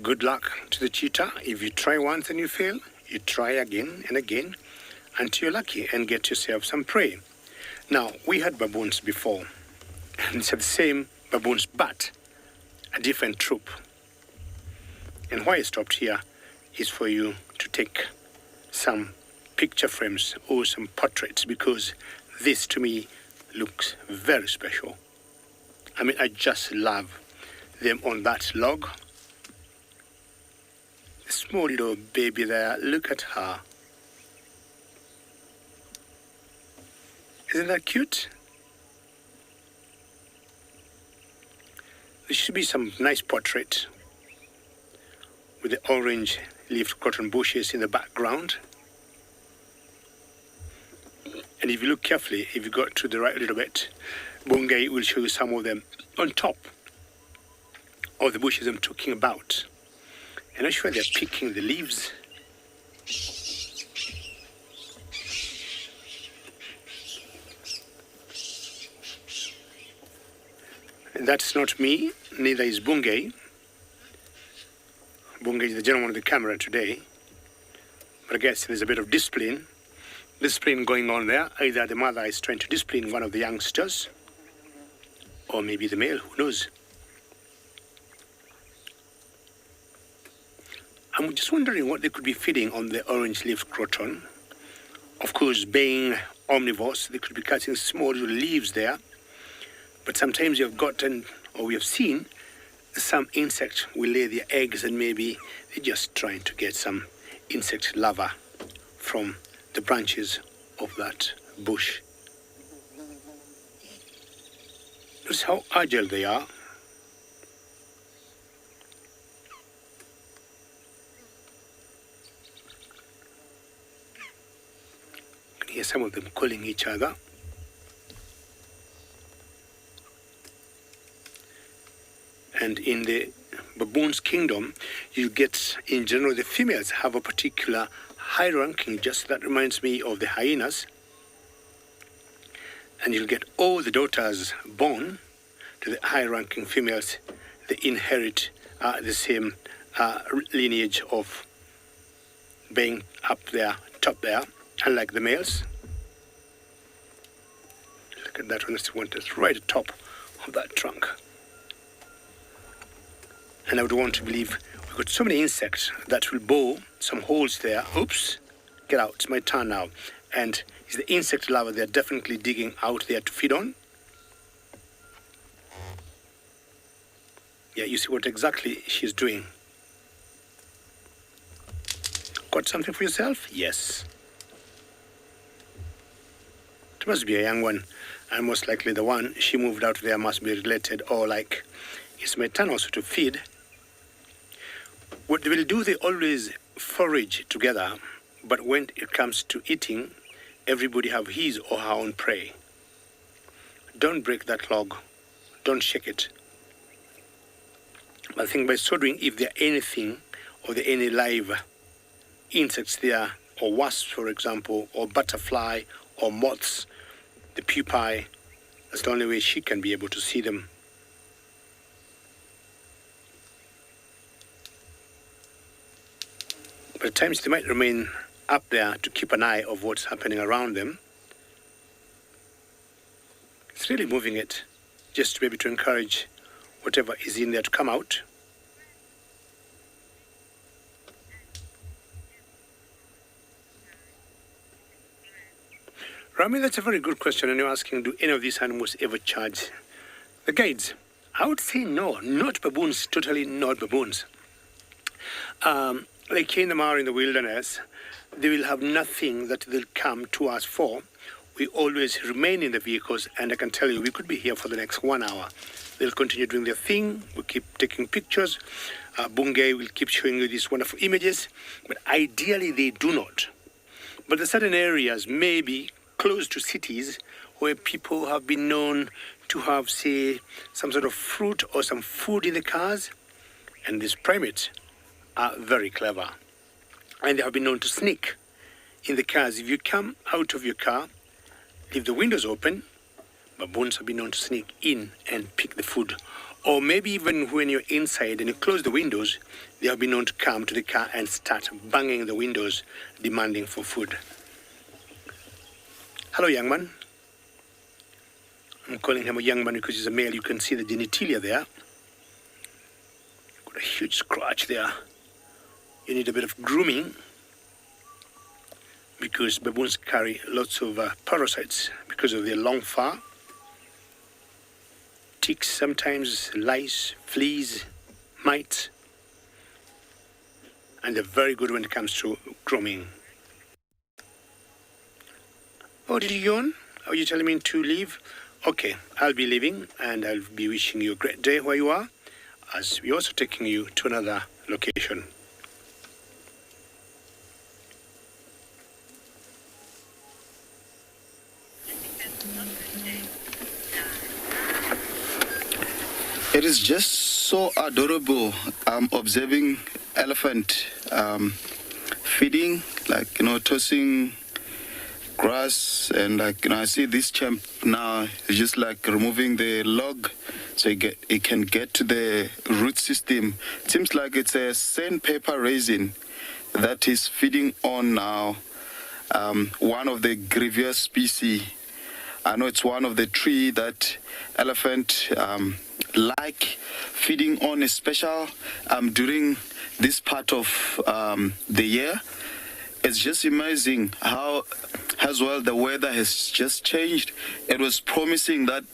Good luck to the cheetah. If you try once and you fail, you try again and again until you're lucky and get yourself some prey. Now, we had baboons before, and it's the same baboons, but a different troop. And why I stopped here is for you to take some picture frames or some portraits, because this to me looks very special. I mean, I just love them on that log. Small little baby there, look at her. Isn't that cute? There should be some nice portrait with the orange leaf cotton bushes in the background. And if you look carefully, if you go to the right a little bit, Bungay will show you some of them on top of the bushes I'm talking about. I'm not sure they're picking the leaves. And that's not me, neither is Bungay. Bungay is the gentleman on the camera today. But I guess there's a bit of discipline going on there. Either the mother is trying to discipline one of the youngsters, or maybe the male, who knows. I'm just wondering what they could be feeding on the orange leaf croton. Of course, being omnivores. They could be cutting small leaves there. But sometimes you have gotten, or we have seen, some insect will lay their eggs and maybe they're just trying to get some insect larvae from the branches of that bush. Notice how agile they are. You can hear some of them calling each other. And in the baboon's kingdom, you get, in general, the females have a particular high ranking. Just that reminds me of the hyenas. And you'll get all the daughters born to the high ranking females. They inherit the same lineage of being up there, top there, unlike the males. Look at that one, it's one that's right at the top of that trunk. And I would want to believe we've got so many insects that will bore some holes there. Oops, get out, it's my turn now. And it's the insect larvae they're definitely digging out there to feed on. Yeah, you see what exactly she's doing. Got something for yourself? Yes. It must be a young one, and most likely the one she moved out there must be related, or like, it's my turn also to feed. What they will do, they always forage together, but when it comes to eating, everybody have his or her own prey. Don't break that log. Don't shake it. But I think by so doing, if there are anything, or there are any live insects there, or wasps, for example, or butterfly, or moths, the pupae, that's the only way she can be able to see them. But at times they might remain up there to keep an eye of what's happening around them. It's really moving it, just to be able to encourage whatever is in there to come out. Rami, that's a very good question, and you're asking, do any of these animals ever charge the guides? I would say no, not baboons, totally not baboons. Like in the Mara in the wilderness, they will have nothing that they'll come to us for. We always remain in the vehicles, and I can tell you, we could be here for the next 1 hour. They'll continue doing their thing. We'll keep taking pictures. Bungay will keep showing you these wonderful images, but ideally they do not. But there are certain areas, maybe close to cities, where people have been known to have, say, some sort of fruit or some food in the cars, and these primates are very clever, and they have been known to sneak in the cars. If you come out of your car, leave the windows open, baboons have been known to sneak in and pick the food. Or maybe even when you're inside and you close the windows, they have been known to come to the car and start banging the windows, demanding for food. Hello, young man. I'm calling him a young man because he's a male. You can see the genitalia there. Got a huge scratch there. You need a bit of grooming because baboons carry lots of parasites because of their long fur. Ticks sometimes, lice, fleas, mites. And they're very good when it comes to grooming. Oh, did you yawn? Are you telling me to leave? Okay, I'll be leaving and I'll be wishing you a great day where you are, as we're also taking you to another location. It is just so adorable observing elephant feeding, like, tossing grass, and like, I see this champ now is just like removing the log so it can get to the root system. It seems like it's a sandpaper resin that is feeding on now one of the grievous species. I know it's one of the tree that elephant like feeding on, especially during this part of the year. It's just amazing how as well, the weather has just changed. It was promising that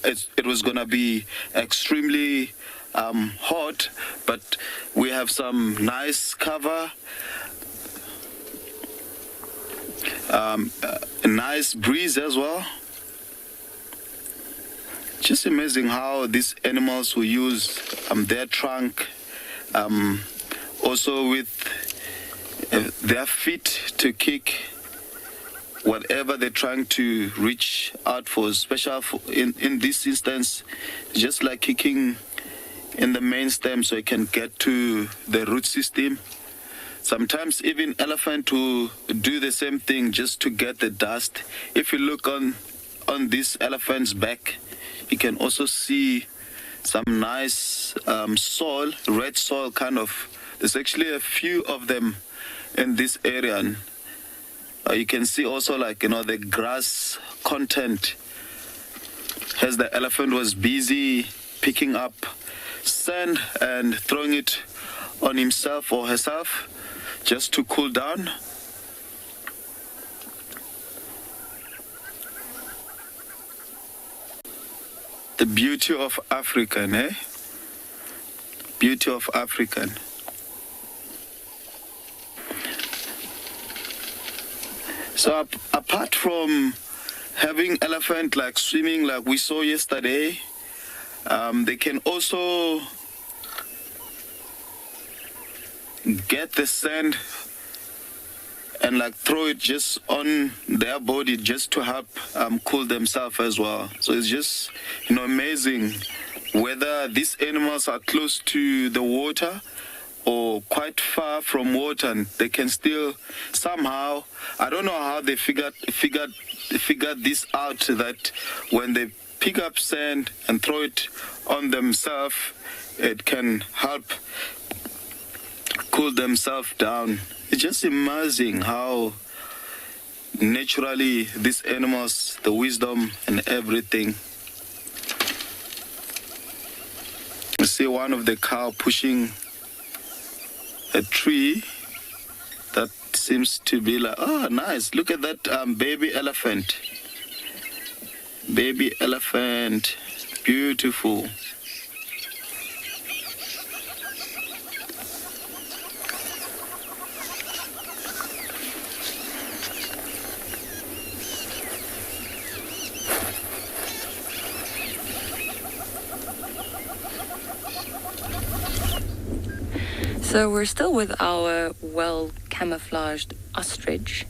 it was going to be extremely hot, but we have some nice cover, a nice breeze as well. Just amazing how these animals will use their trunk, also with their feet to kick whatever they're trying to reach out for, special in this instance, just like kicking in the main stem so it can get to the root system. Sometimes even elephant will do the same thing just to get the dust. If you look on this elephant's back, you can also see some nice soil, red soil kind of. There's actually a few of them in this area. And, you can see also the grass content as the elephant was busy picking up sand and throwing it on himself or herself just to cool down. The beauty of African, eh? Beauty of African. So apart from having elephant swimming like we saw yesterday, they can also get the sand and throw it just on their body just to help cool themselves as well. So it's just amazing whether these animals are close to the water or quite far from water, and they can still somehow, I don't know how they figured this out, that when they pick up sand and throw it on themselves, it can help cool themselves down. It's just amazing how naturally these animals, the wisdom and everything. You see one of the cow pushing a tree that seems to be oh, nice. Look at that baby elephant. Baby elephant. Beautiful. So we're still with our well-camouflaged ostrich,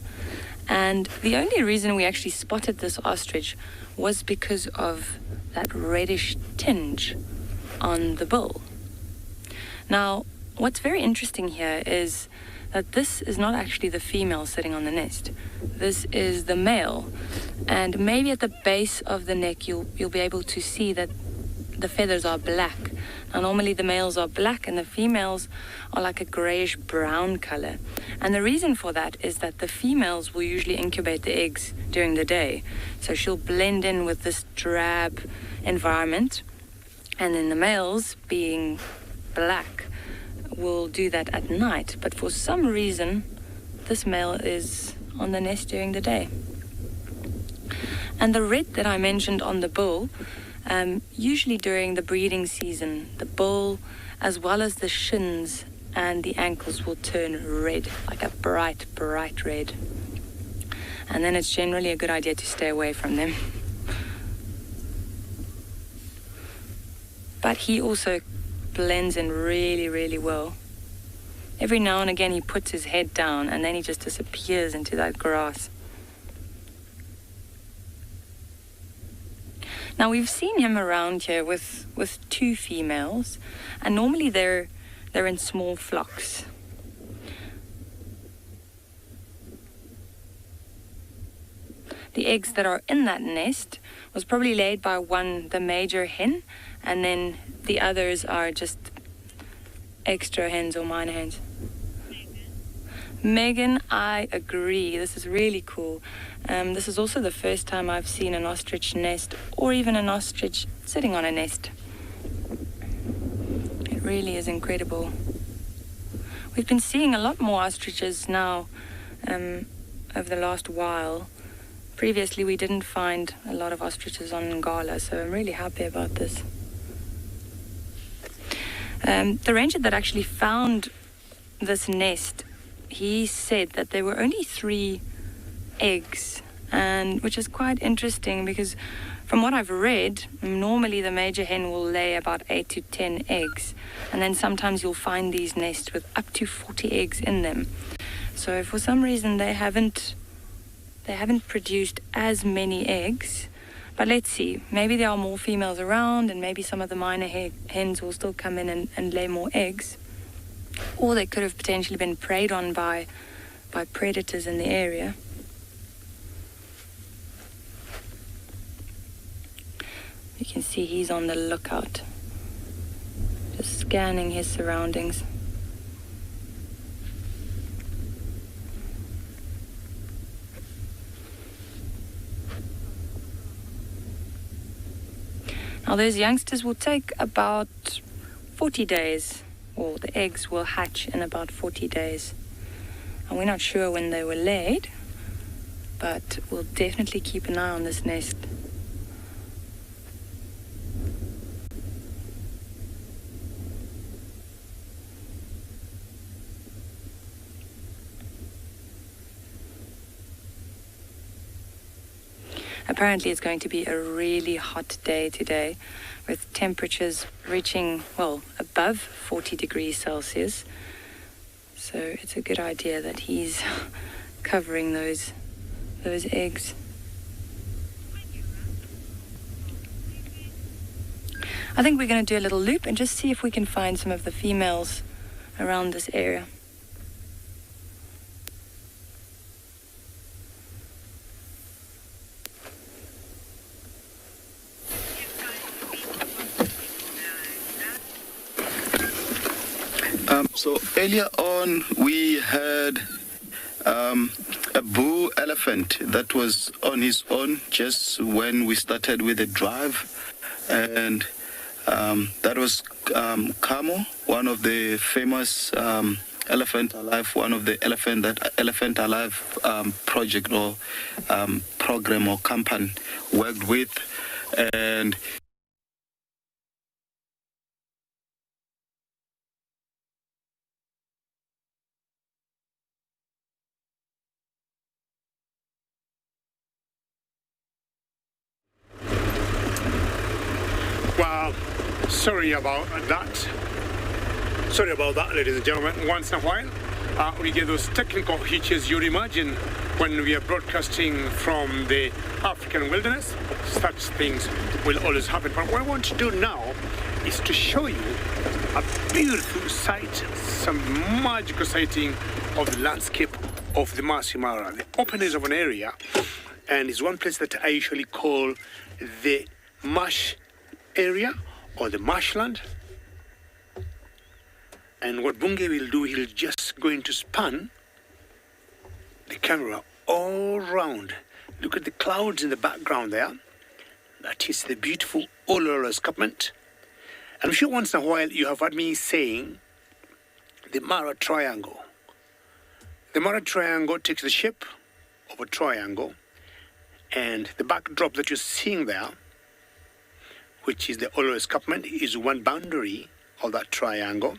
and the only reason we actually spotted this ostrich was because of that reddish tinge on the bill. Now, what's very interesting here is that this is not actually the female sitting on the nest. This is the male, and maybe at the base of the neck you'll be able to see that the feathers are black. Now, normally the males are black and the females are like a grayish brown color. And the reason for that is that the females will usually incubate the eggs during the day. So she'll blend in with this drab environment. And then the males, being black, will do that at night. But for some reason, this male is on the nest during the day. And the red that I mentioned on the bull, usually during the breeding season, the bull, as well as the shins and the ankles, will turn red, like a bright, bright red. And then it's generally a good idea to stay away from them. But he also blends in really, really well. Every now and again he puts his head down and then he just disappears into that grass. Now, we've seen him around here with two females, and normally they're in small flocks. The eggs that are in that nest was probably laid by the major hen, and then the others are just extra hens or minor hens. Megan, I agree. This is really cool. This is also the first time I've seen an ostrich nest, or even an ostrich sitting on a nest. It really is incredible. We've been seeing a lot more ostriches now over the last while. Previously, we didn't find a lot of ostriches on Ngala, so I'm really happy about this. The ranger that actually found this nest, he said that there were only 3 eggs, and which is quite interesting because from what I've read, normally the major hen will lay about 8 to 10 eggs, and then sometimes you'll find these nests with up to 40 eggs in them. So for some reason they haven't produced as many eggs, but let's see. Maybe there are more females around, and maybe some of the minor hens will still come in and lay more eggs, or they could have potentially been preyed on by predators in the area. You can see he's on the lookout, just scanning his surroundings. Now those youngsters will take about 40 days, or the eggs will hatch in about 40 days. And we're not sure when they were laid, but we'll definitely keep an eye on this nest. Apparently it's going to be a really hot day today, with temperatures reaching, well, above 40 degrees Celsius. So it's a good idea that he's covering those eggs. I think we're going to do a little loop and just see if we can find some of the females around this area. So earlier on, we had a bull elephant that was on his own just when we started with the drive, and that was Camo, one of the famous Elephant Alive, one of the Elephant Alive project or program or campaign worked with, and Well, sorry about that, ladies and gentlemen. Once in a while, we get those technical hitches you'd imagine when we are broadcasting from the African wilderness. Such things will always happen. But what I want to do now is to show you a beautiful sight, some magical sighting of the landscape of the Masai Mara, the openness of an area. And it's one place that I usually call the marsh area or the marshland. And what Bunge will do, he'll just going to span the camera all round. Look at the clouds in the background there. That is the beautiful Uluru escarpment. And I'm sure once in a while you have heard me saying the Mara Triangle. The Mara Triangle takes the shape of a triangle, and the backdrop that you're seeing there, which is the Uluru escarpment, is one boundary of that triangle.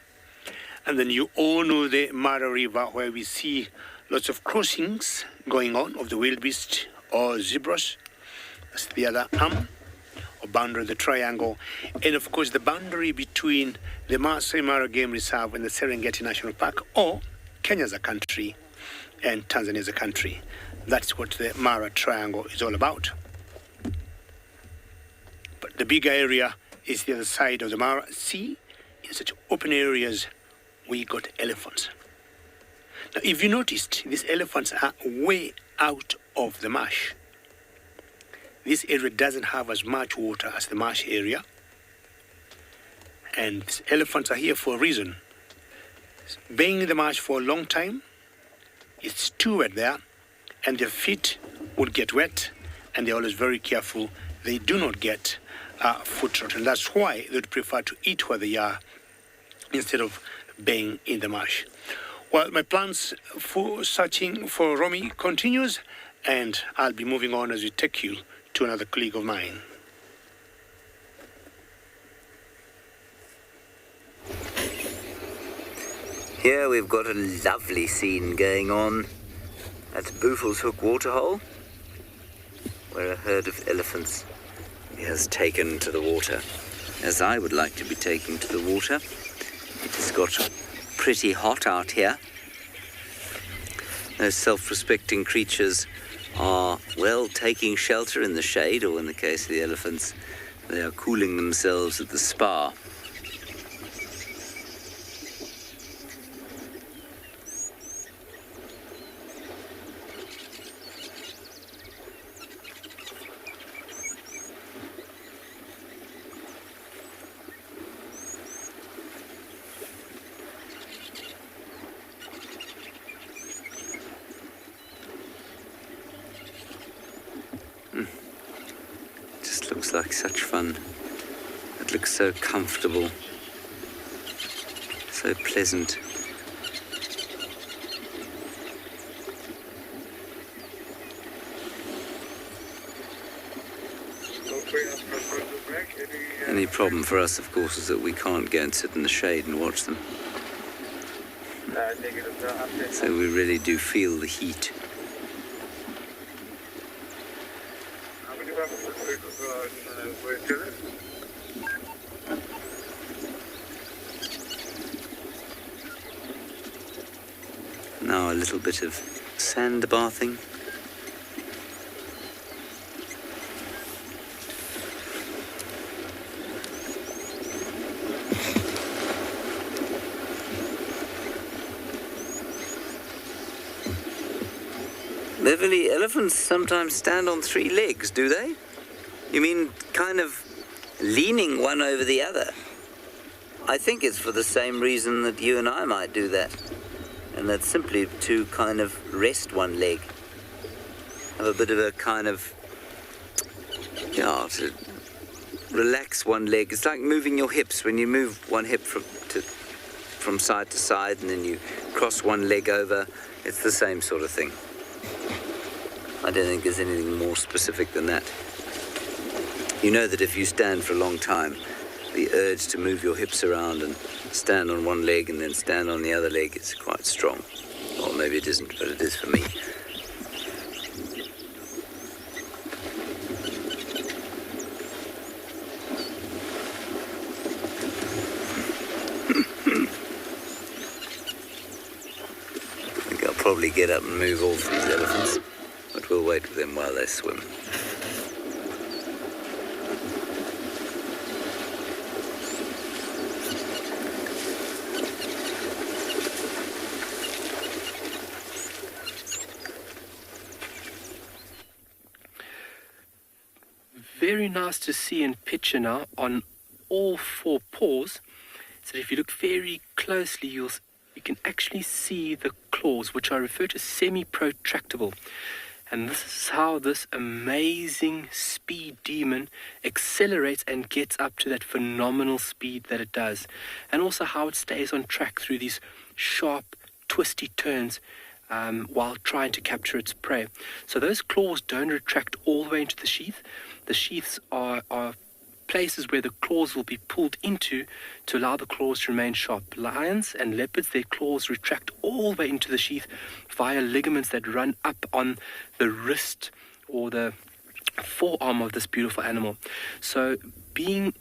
And then you all know the Mara River, where we see lots of crossings going on of the wildebeest or zebras. That's the other arm or boundary of the triangle. And of course, the boundary between the Masai Mara Game Reserve and the Serengeti National Park, or Kenya as a country and Tanzania as a country. That's what the Mara Triangle is all about. But the bigger area is the other side of the Mara Sea. In such open areas, we got elephants. Now, if you noticed, these elephants are way out of the marsh. This area doesn't have as much water as the marsh area. And elephants are here for a reason. Being in the marsh for a long time, it's too wet there, and their feet would get wet, and they're always very careful they do not get foot rot. And that's why they'd prefer to eat where they are instead of being in the marsh. Well, my plans for searching for Romy continues, and I'll be moving on as we take you to another colleague of mine. Here we've got a lovely scene going on at Boofle's Hook Waterhole, where a herd of elephants is taken to the water. As I would like to be taken to the water. It has got pretty hot out here. Those self-respecting creatures are, well, taking shelter in the shade, or in the case of the elephants, they are cooling themselves at the spa. Looks like such fun. It looks so comfortable, so pleasant. Any problem for us, of course, is that we can't go and sit in the shade and watch them. So we really do feel the heat. Now a little bit of sand bathing. Beverly, elephants sometimes stand on 3 legs, do they? You mean kind of leaning one over the other? I think it's for the same reason that you and I might do that. And that's simply to kind of rest one leg. Have a bit of a kind of, to relax one leg. It's like moving your hips. When you move one hip from side to side and then you cross one leg over, it's the same sort of thing. I don't think there's anything more specific than that. You know that if you stand for a long time, the urge to move your hips around and stand on one leg and then stand on the other leg is quite strong. Or maybe it isn't, but it is for me. I think I'll probably get up and move all of these elephants, but we'll wait with them while they swim. Very nice to see in picture now on all 4 paws. So if you look very closely, you can actually see the claws, which I refer to semi-protractable. And this is how this amazing speed demon accelerates and gets up to that phenomenal speed that it does. And also how it stays on track through these sharp, twisty turns while trying to capture its prey. So those claws don't retract all the way into the sheath. The sheaths are places where the claws will be pulled into to allow the claws to remain sharp. Lions and leopards, their claws retract all the way into the sheath via ligaments that run up on the wrist or the forearm of this beautiful animal. So being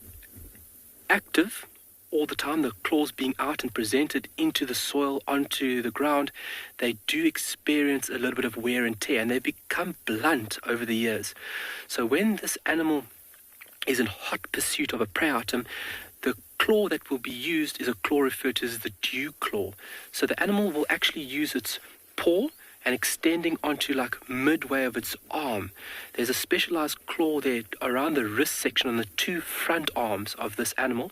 active all the time, the claws being out and presented into the soil, onto the ground, they do experience a little bit of wear and tear, and they become blunt over the years. So when this animal is in hot pursuit of a prey item, the claw that will be used is a claw referred to as the dew claw. So the animal will actually use its paw and extending onto like midway of its arm. There's a specialized claw there around the wrist section on the 2 front arms of this animal,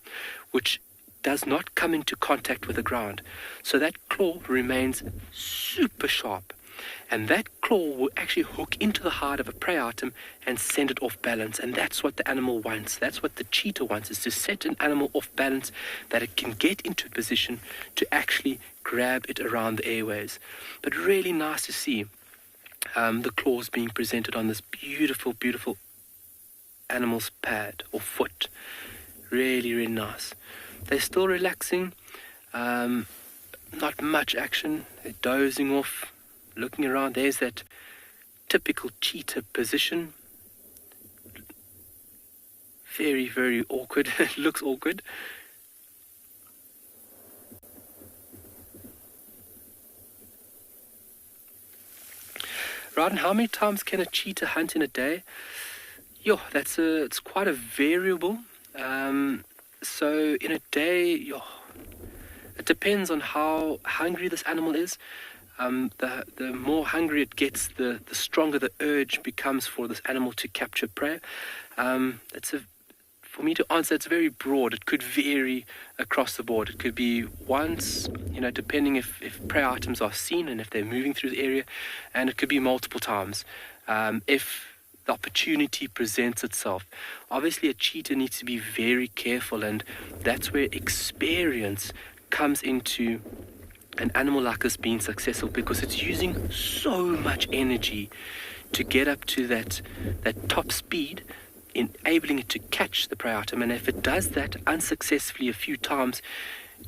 which does not come into contact with the ground. So that claw remains super sharp. And that claw will actually hook into the hide of a prey item and send it off balance. And that's what the animal wants. That's what the cheetah wants, is to set an animal off balance, that it can get into a position to actually grab it around the airways. But really nice to see the claws being presented on this beautiful, beautiful animal's pad or foot. Really, really nice. They're still relaxing. Not much action. They're dozing off, looking around. There's that typical cheetah position. Very, very awkward. It looks awkward. Right, and how many times can a cheetah hunt in a day? It's quite a variable. So in a day, it depends on how hungry this animal is. The more hungry it gets, the stronger the urge becomes for this animal to capture prey. For me to answer, it's very broad. It could vary across the board. It could be once, depending if prey items are seen and if they're moving through the area, and it could be multiple times if the opportunity presents itself. Obviously, a cheetah needs to be very careful, and that's where experience comes into an animal like this being successful, because it's using so much energy to get up to that top speed, enabling it to catch the prey item. And if it does that unsuccessfully a few times,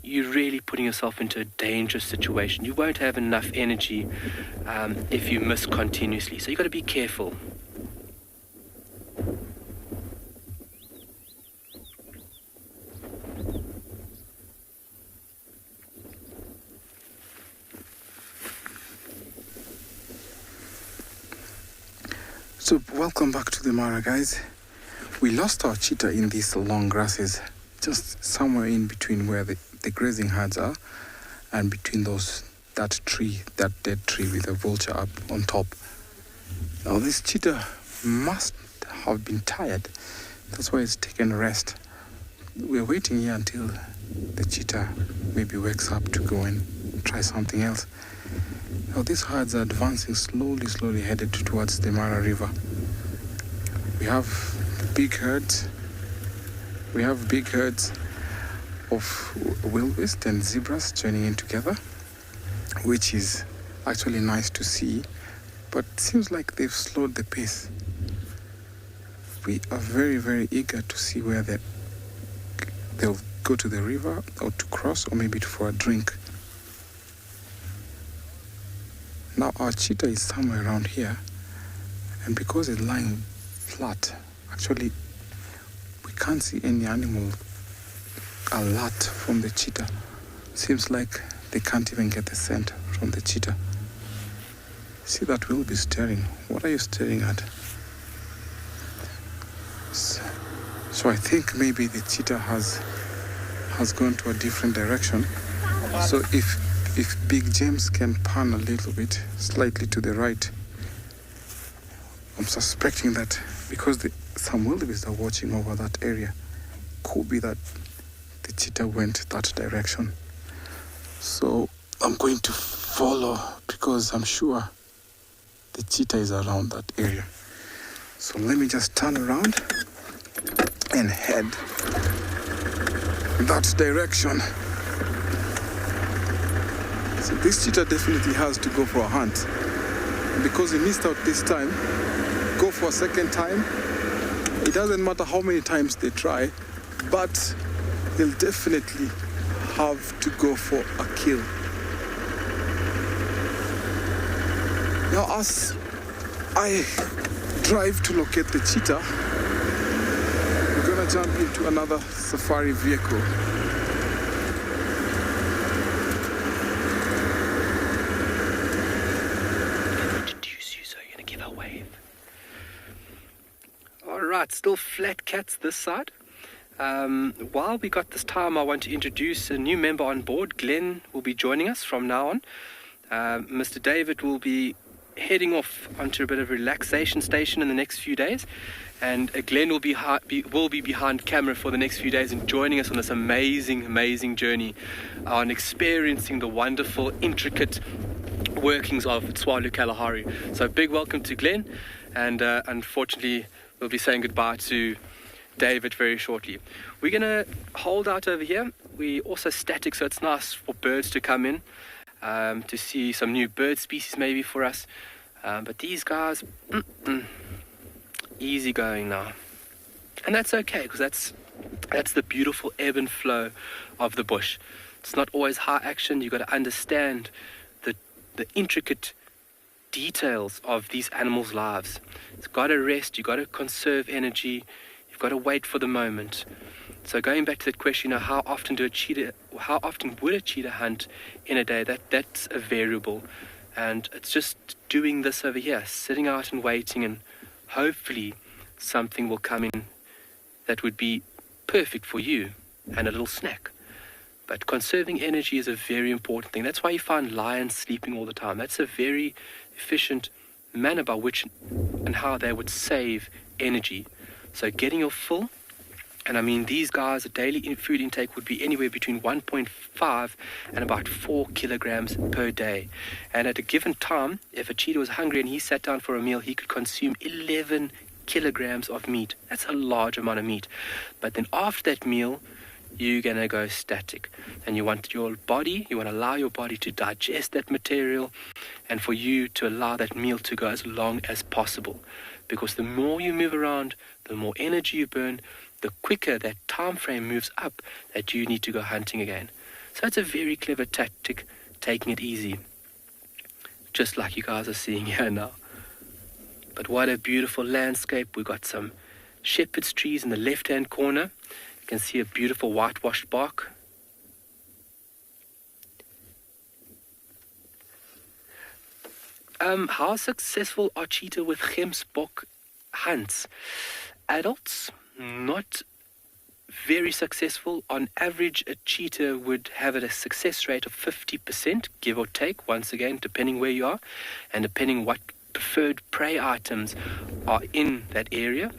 you're really putting yourself into a dangerous situation. You won't have enough energy if you miss continuously. So you've got to be careful. So welcome back to the Mara, guys. We lost our cheetah in these long grasses, just somewhere in between where the grazing herds are, and between that dead tree with a vulture up on top. Now this cheetah must have been tired. That's why it's taken a rest. We're waiting here until the cheetah maybe wakes up to go and try something else. Now these herds are advancing slowly headed towards the Mara River. We have big herds. We have big herds of wildebeest and zebras joining in together, which is actually nice to see, but it seems like they've slowed the pace. We are very, very eager to see where they'll go to the river or to cross, or maybe for a drink. Now our cheetah is somewhere around here, and because it's lying flat, actually we can't see any animal alert from the cheetah. Seems like they can't even get the scent from the cheetah. See that wildebeest staring. What are you staring at? So I think maybe the cheetah has gone to a different direction. So if Big James can pan a little bit, slightly to the right, I'm suspecting that because some wildebeest are watching over that area, could be that the cheetah went that direction. So I'm going to follow, because I'm sure the cheetah is around that area. So let me just turn around and head that direction. So this cheetah definitely has to go for a hunt. Because he missed out this time, go for a second time. It doesn't matter how many times they try, but they'll definitely have to go for a kill. Now as I drive to locate the cheetah, we're gonna jump into another safari vehicle. Alright, still flat cats this side. While we got this time, I want to introduce a new member on board. Glenn will be joining us from now on. Mr. David will be heading off onto a bit of a relaxation station in the next few days, and Glenn will be behind camera for the next few days and joining us on this amazing journey on experiencing the wonderful, intricate workings of Tswalu Kalahari. So a big welcome to Glenn, and unfortunately we'll be saying goodbye to David very shortly. We're going to hold out over here. We're also static, so it's nice for birds to come in, to see some new bird species maybe for us. But these guys, easy going now. And that's okay, because that's the beautiful ebb and flow of the bush. It's not always high action. You've got to understand the intricate details of these animals' lives. It's got to rest. You've got to conserve energy. You've got to wait for the moment. So going back to that question, how often would a cheetah hunt in a day? That's a variable. And it's just doing this over here, sitting out and waiting, and hopefully something will come in that would be perfect for you and a little snack. But conserving energy is a very important thing. That's why you find lions sleeping all the time. That's a very efficient manner by which and how they would save energy. So getting your full, and I mean these guys, a daily food intake would be anywhere between 1.5 and about 4 kilograms per day. And at a given time, if a cheetah was hungry and he sat down for a meal, he could consume 11 kilograms of meat. That's a large amount of meat. But then after that meal, you're going to go static. And you want to allow your body to digest that material, and for you to allow that meal to go as long as possible. Because the more you move around, the more energy you burn, the quicker that time frame moves up that you need to go hunting again. So it's a very clever tactic, taking it easy. Just like you guys are seeing here now. But what a beautiful landscape. We've got some shepherd's trees in the left-hand corner. You can see a beautiful whitewashed bark. How successful are cheetah with gemsbok hunts? Adults, not very successful. On average, a cheetah would have a success rate of 50%, give or take, once again, depending where you are and depending what preferred prey items are in that area.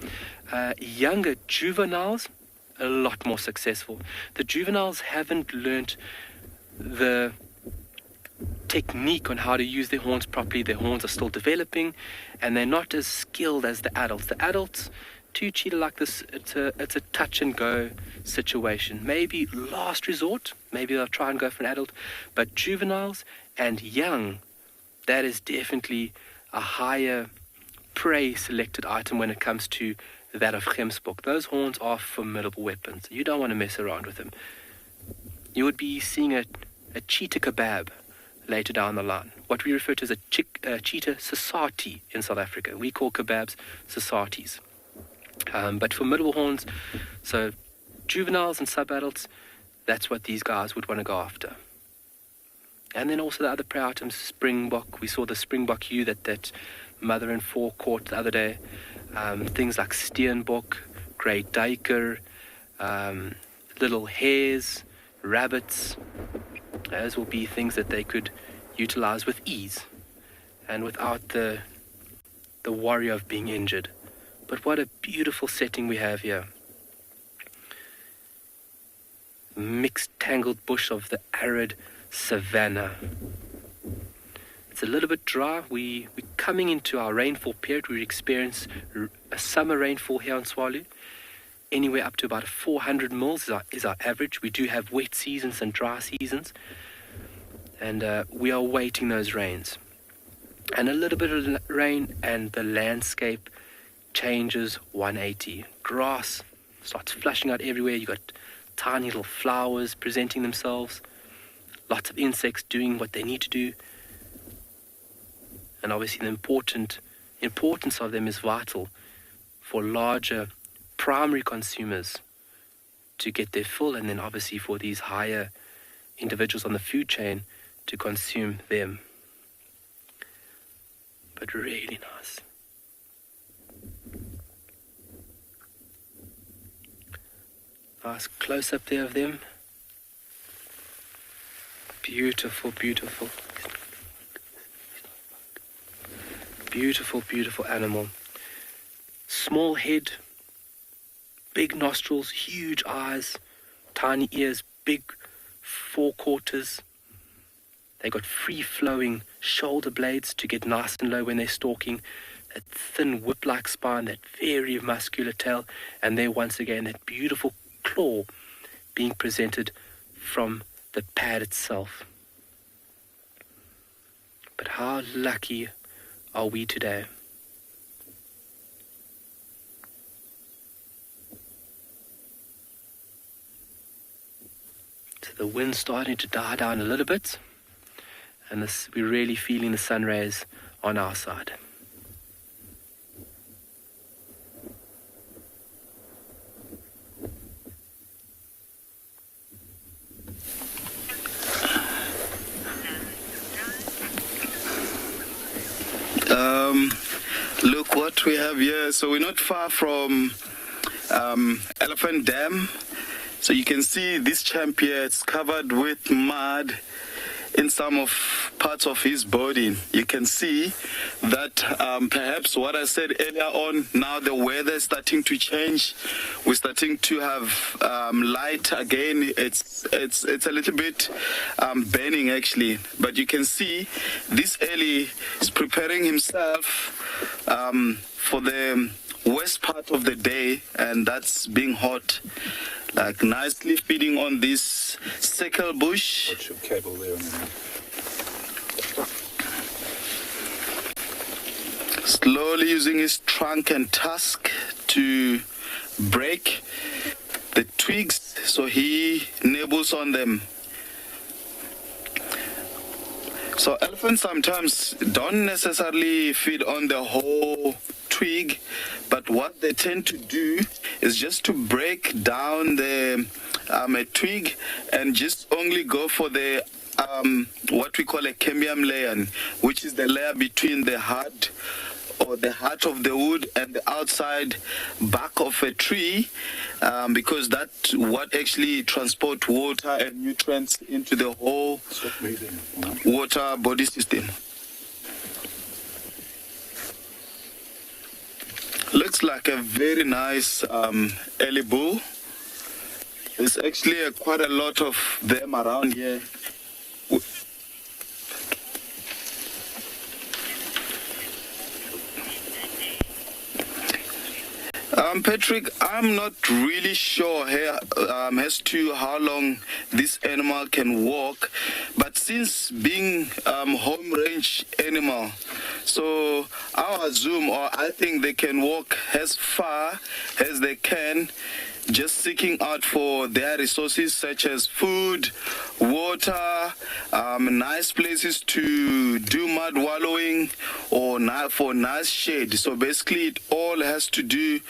Younger juveniles, a lot more successful. The juveniles haven't learnt the technique on how to use their horns properly. Their horns are still developing, and they're not as skilled as the adults. The adults, to cheetah like this, it's a touch and go situation. Maybe last resort, maybe they'll try and go for an adult, but juveniles and young, that is definitely a higher prey selected item when it comes to that of gemsbok. Those horns are formidable weapons. You don't want to mess around with them. You would be seeing a cheetah kebab later down the line. What we refer to as a cheetah society in South Africa. We call kebabs societies. But formidable horns, so juveniles and sub-adults, that's what these guys would want to go after. And then also the other prey items, springbok. We saw the springbok ewe that mother and four caught the other day. Things like steenbok, grey duiker, little hares, rabbits. Those will be things that they could utilize with ease and without the worry of being injured. But what a beautiful setting we have here. Mixed tangled bush of the arid savanna. It's a little bit dry. We're coming into our rainfall period. We experience a summer rainfall here on Tswalu. Anywhere up to about 400 mils is our average. We do have wet seasons and dry seasons. And we are awaiting those rains. And a little bit of rain and the landscape changes 180. Grass starts flushing out everywhere. You've got tiny little flowers presenting themselves. Lots of insects doing what they need to do. And obviously the importance of them is vital for larger primary consumers to get their full, and then obviously for these higher individuals on the food chain to consume them. But really nice. Nice close up there of them. Beautiful, beautiful. Beautiful, beautiful animal. Small head, big nostrils, huge eyes, tiny ears, big forequarters. They got free-flowing shoulder blades to get nice and low when they're stalking. That thin whip-like spine, that very muscular tail, and there once again that beautiful claw being presented from the pad itself. But how lucky are we today? So the wind's starting to die down a little bit, and we're really feeling the sun rays on our side. Look what we have here. So we're not far from Elephant Dam. So you can see this champ here, it's covered with mud in some of parts of his body. You can see that perhaps what I said earlier on, now the weather is starting to change. We're starting to have light again. It's a little bit burning actually, but you can see this Ellie is preparing himself for the worst part of the day, and that's being hot. Like nicely feeding on this sickle bush. Put your cable there. Slowly using his trunk and tusk to break the twigs, so he nibbles on them. So elephants sometimes don't necessarily feed on the whole twig, but what they tend to do is just to break down the a twig and just only go for the what we call a cambium layer, which is the layer between the heart or the heart of the wood and the outside back of a tree, because that's what actually transport water and nutrients into the whole water body system. Looks like a very nice early bull. There's actually quite a lot of them around here. Patrick, I'm not really sure here as to how long this animal can walk, but since being home range animal, so I'll assume, or I think they can walk as far as they can, just seeking out for their resources such as food, water, nice places to do mud wallowing, or for nice shade. So basically it all has to do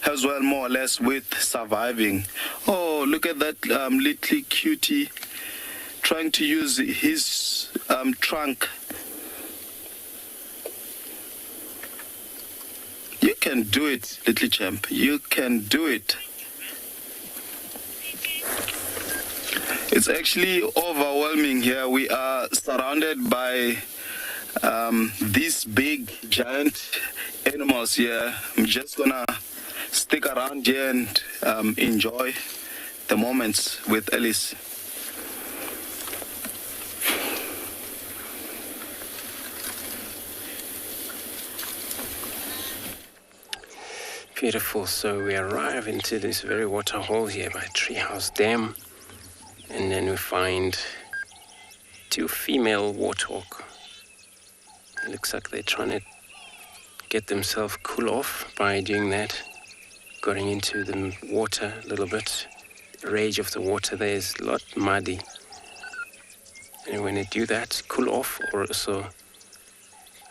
as well more or less with surviving. Oh, look at that little cutie trying to use his trunk. You can do it, little champ. You can do it. It's actually overwhelming here. We are surrounded by these big, giant animals here. I'm just gonna stick around here and enjoy the moments with Alice. Beautiful. So we arrive into this very water hole here by Treehouse Dam. And then we find two female warthog. It looks like they're trying to get themselves cool off by doing that, going into the water a little bit. The rage of the water there is a lot muddy. And when they do that, cool off, or also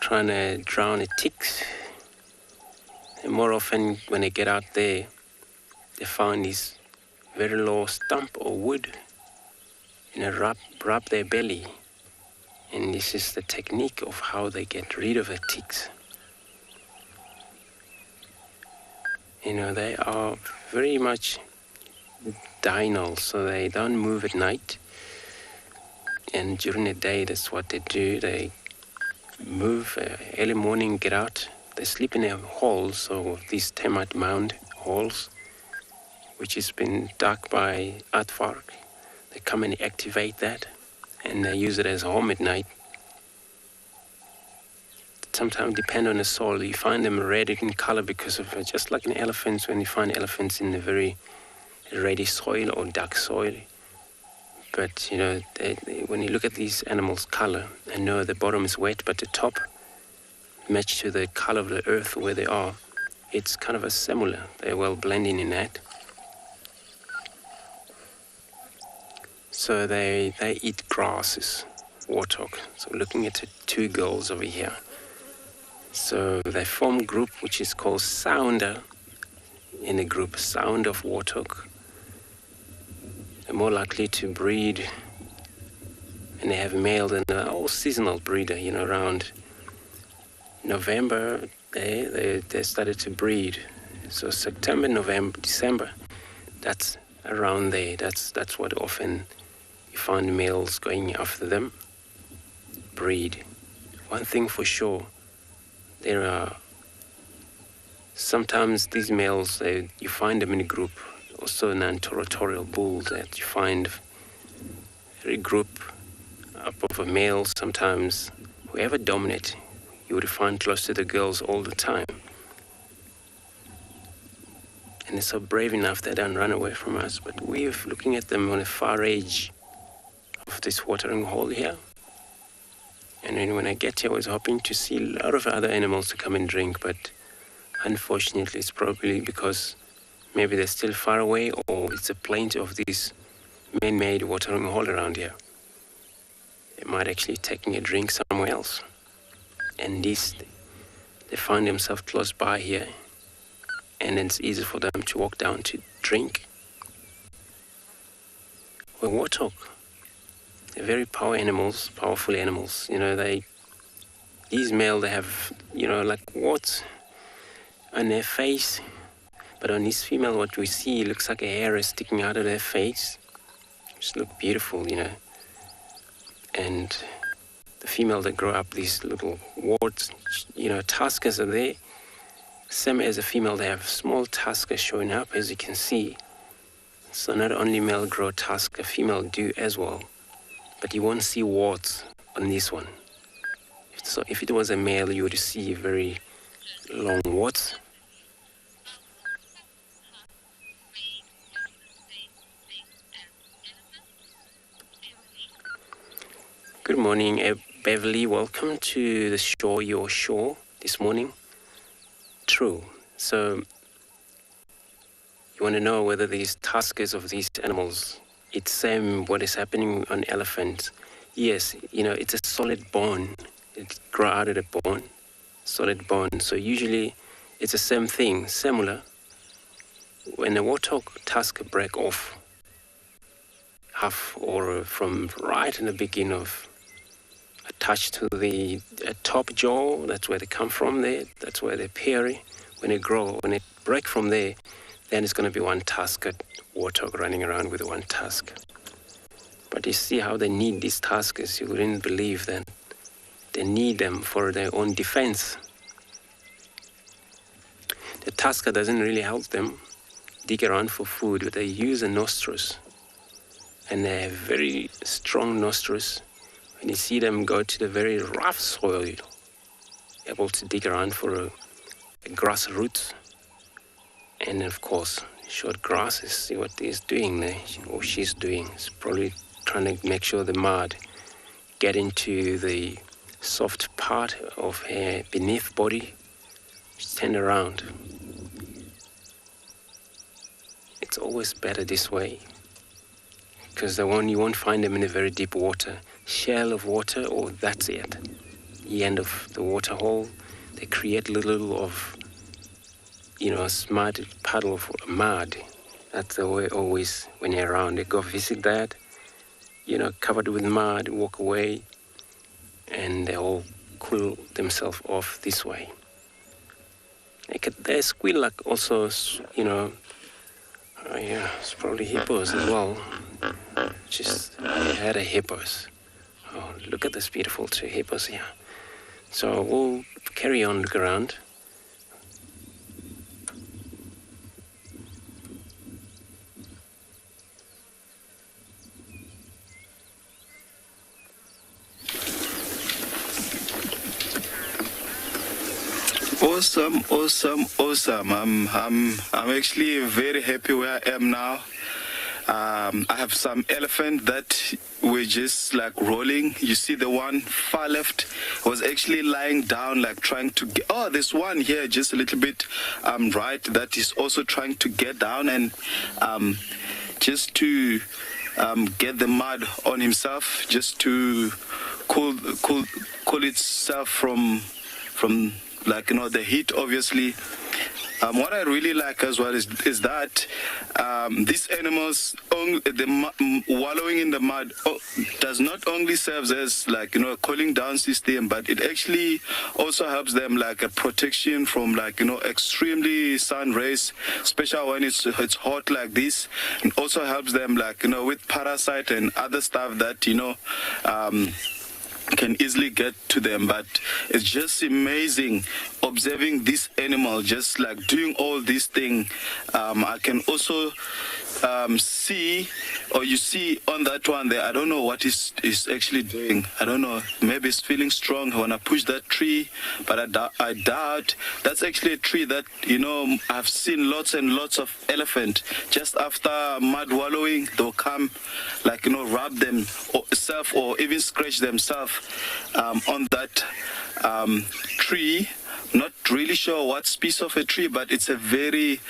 trying to drown the ticks. And more often when they get out there, they find this very low stump or wood, rub their belly, and this is the technique of how they get rid of the ticks. They are very much diurnal, so they don't move at night, and during the day that's what they do. They move early morning, get out. They sleep in their holes, so these termite mound holes, which has been dug by Aardvark. They come and activate that, and they use it as a home at night. Sometimes depend on the soil. You find them red in color because of, just like in elephants, when you find elephants in a very reddish soil or dark soil. But, when you look at these animals' color, I know the bottom is wet, but the top, match to the color of the earth where they are. It's kind of a similar. They're well blending in that. So they eat grasses, warthog. So looking at the two girls over here. So they form a group which is called sounder. In a group, sound of warthog. They're more likely to breed, and they have males, and they're all seasonal breeder. Around November they started to breed. So September, November, December, that's around there. That's what often you find males going after them, breed. One thing for sure, there are sometimes these males, you find them in a group, also non-territorial bulls that you find a group up of a male. Sometimes whoever dominate, you would find close to the girls all the time. And they're so brave enough they don't run away from us. But we're looking at them on a far edge of this watering hole here. And then when I get here, I was hoping to see a lot of other animals to come and drink, but unfortunately, it's probably because maybe they're still far away, or it's a plenty of these man-made watering hole around here. They might actually taking a drink somewhere else. And these, they find themselves close by here, and it's easy for them to walk down to drink. Well, warthog, they're very powerful animals. These male, they have, like warts on their face, but on this female, what we see, it looks like a hair is sticking out of their face. Just look beautiful, And the female, they grow up these little warts, tuskers are there. Same as a female, they have small tuskers showing up, as you can see. So not only male grow tusker, female do as well. But you won't see warts on this one. So if it was a male, you would see very long warts. Good morning, Beverly. Welcome to the shore, your shore, this morning. True. So you want to know whether these tuskers of these animals, it's same what is happening on elephants. Yes, it's a solid bone. It grows out of the bone, solid bone. So usually it's the same thing, similar. When a warthog tusk break off, half or from right in the beginning of attached to the top jaw, that's where they come from there, that's where they pair. When it break from there, then it's going to be one tusk, warthog running around with one tusk. But you see how they need these tuskers. You wouldn't believe that they need them for their own defense. The tusker doesn't really help them dig around for food, but they use the nostrils. And they have very strong nostrils. When you see them go to the very rough soil, able to dig around for a grass roots. And of course, short grasses. See what he's doing there, or she's doing. It's probably trying to make sure the mud get into the soft part of her beneath body. Just turn around. It's always better this way, because you won't find them in a very deep water, shell of water, or that's it. The end of the water hole, they create little of, a smart puddle of mud. That's the way always when you're around. They go visit that, covered with mud, walk away, and they all cool themselves off this way. They squeal like also, it's probably hippos as well. Just had a hippos. Oh, look at this beautiful two hippos here. So we'll carry on, look around. Awesome. I'm actually very happy where I am now. I have some elephant that were just like rolling. You see the one far left was actually lying down, like trying to get, oh, there's one here just a little bit right that is also trying to get down and just to get the mud on himself, just to cool itself from like, you know, the heat, obviously. What I really like as well is that these animals, wallowing in the mud, does not only serve as, like, you know, a cooling down system, but it actually also helps them like a protection from, like, you know, extremely sun rays, especially when it's hot like this. It also helps them, like, you know, with parasite and other stuff that, you know, can easily get to them. But it's just amazing observing this animal just like doing all these things. I can also see, or you see on that one there, I don't know what is actually doing. I don't know, maybe it's feeling strong when I push that tree, but I doubt. That's actually a tree that, you know, I've seen lots and lots of elephant just after mud wallowing, they'll come, like, you know, rub themselves or even scratch themselves on that tree. Not really sure what species of a tree, but it's a very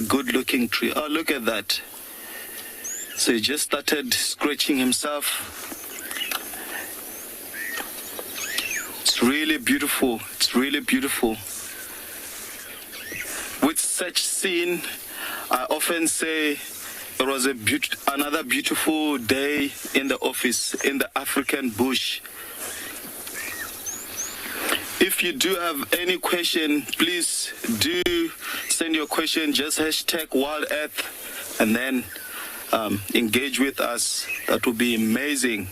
good looking tree. Oh, look at that. So he just started scratching himself. It's really beautiful. It's really beautiful. With such scene, I often say it was another beautiful day in the office, in the African bush. If you do have any question, please do send your question, just hashtag Wild Earth, and then engage with us. That would be amazing.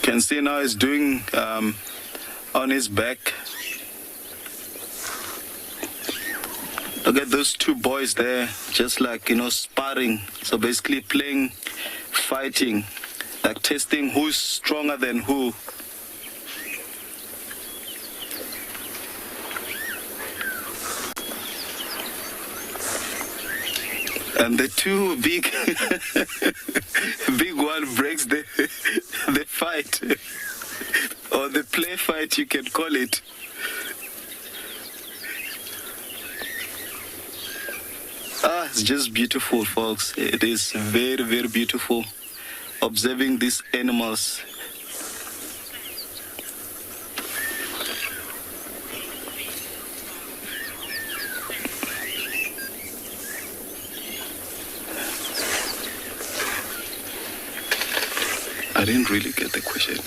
Can see now he's doing on his back. Look at those two boys there, just like, you know, sparring. So basically playing, fighting, like testing who's stronger than who. And the two big one breaks the fight, or the play fight, you can call it. It's just beautiful, folks. It is very, very beautiful observing these animals. I didn't really get the question.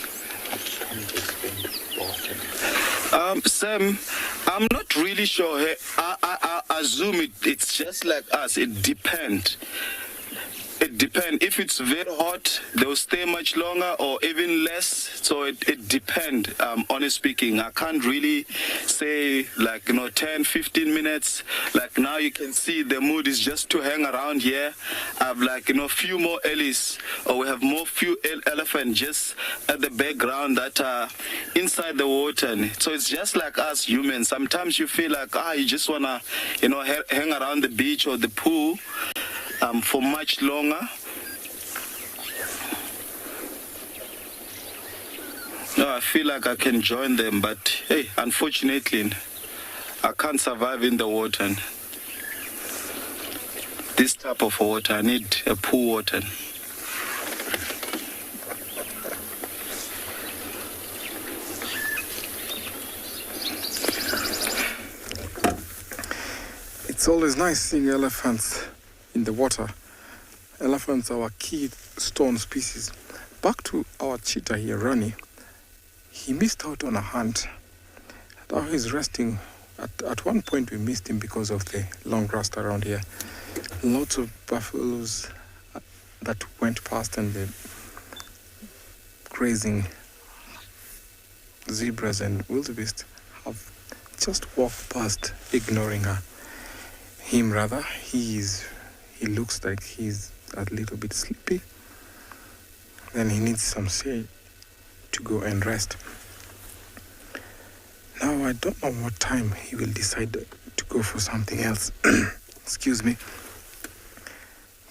Sam, I'm not really sure. I assume it's just like us. It depends. It depends. If it's very hot, they'll stay much longer or even less. So it depends, honestly speaking. I can't really say, like, 10, 15 minutes. Like now you can see the mood is just to hang around here. I've few more ellis, or we have few elephants just at the background that are inside the water. So it's just like us humans. Sometimes you feel like, you just want to, hang around the beach or the pool for much longer. No, I feel like I can join them, but hey, unfortunately, I can't survive in the water. This type of water, I need a pool water. It's always nice seeing elephants in the water. Elephants are our key stone species. Back to our cheetah here, Ronnie. He missed out on a hunt. Now he's resting. At one point we missed him because of the long grass around here. Lots of buffaloes that went past and the grazing zebras and wildebeest have just walked past, ignoring him rather. He looks like he's a little bit sleepy. Then he needs some shade to go and rest. Now, I don't know what time he will decide to go for something else. Excuse me.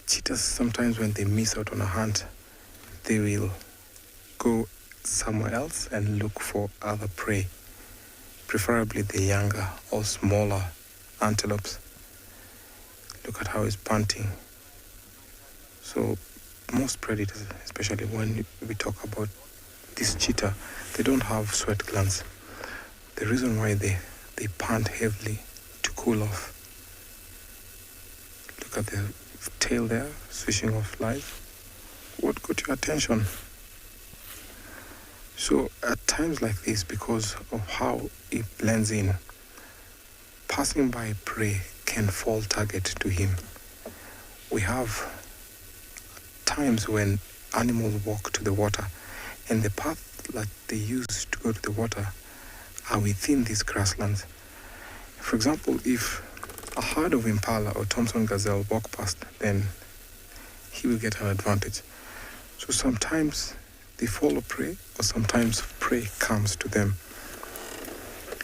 Cheetahs, sometimes when they miss out on a hunt, they will go somewhere else and look for other prey, preferably the younger or smaller antelopes. Look at how he's panting. So most predators, especially when we talk about this cheetah, they don't have sweat glands. The reason why they pant heavily to cool off. Look at the tail there, swishing off live. What got your attention? So at times like this, because of how it blends in, passing by prey can fall target to him. We have times when animals walk to the water and the path that they use to go to the water are within these grasslands. For example, if a herd of impala or Thompson gazelle walk past, then he will get an advantage. So sometimes they follow prey, or sometimes prey comes to them.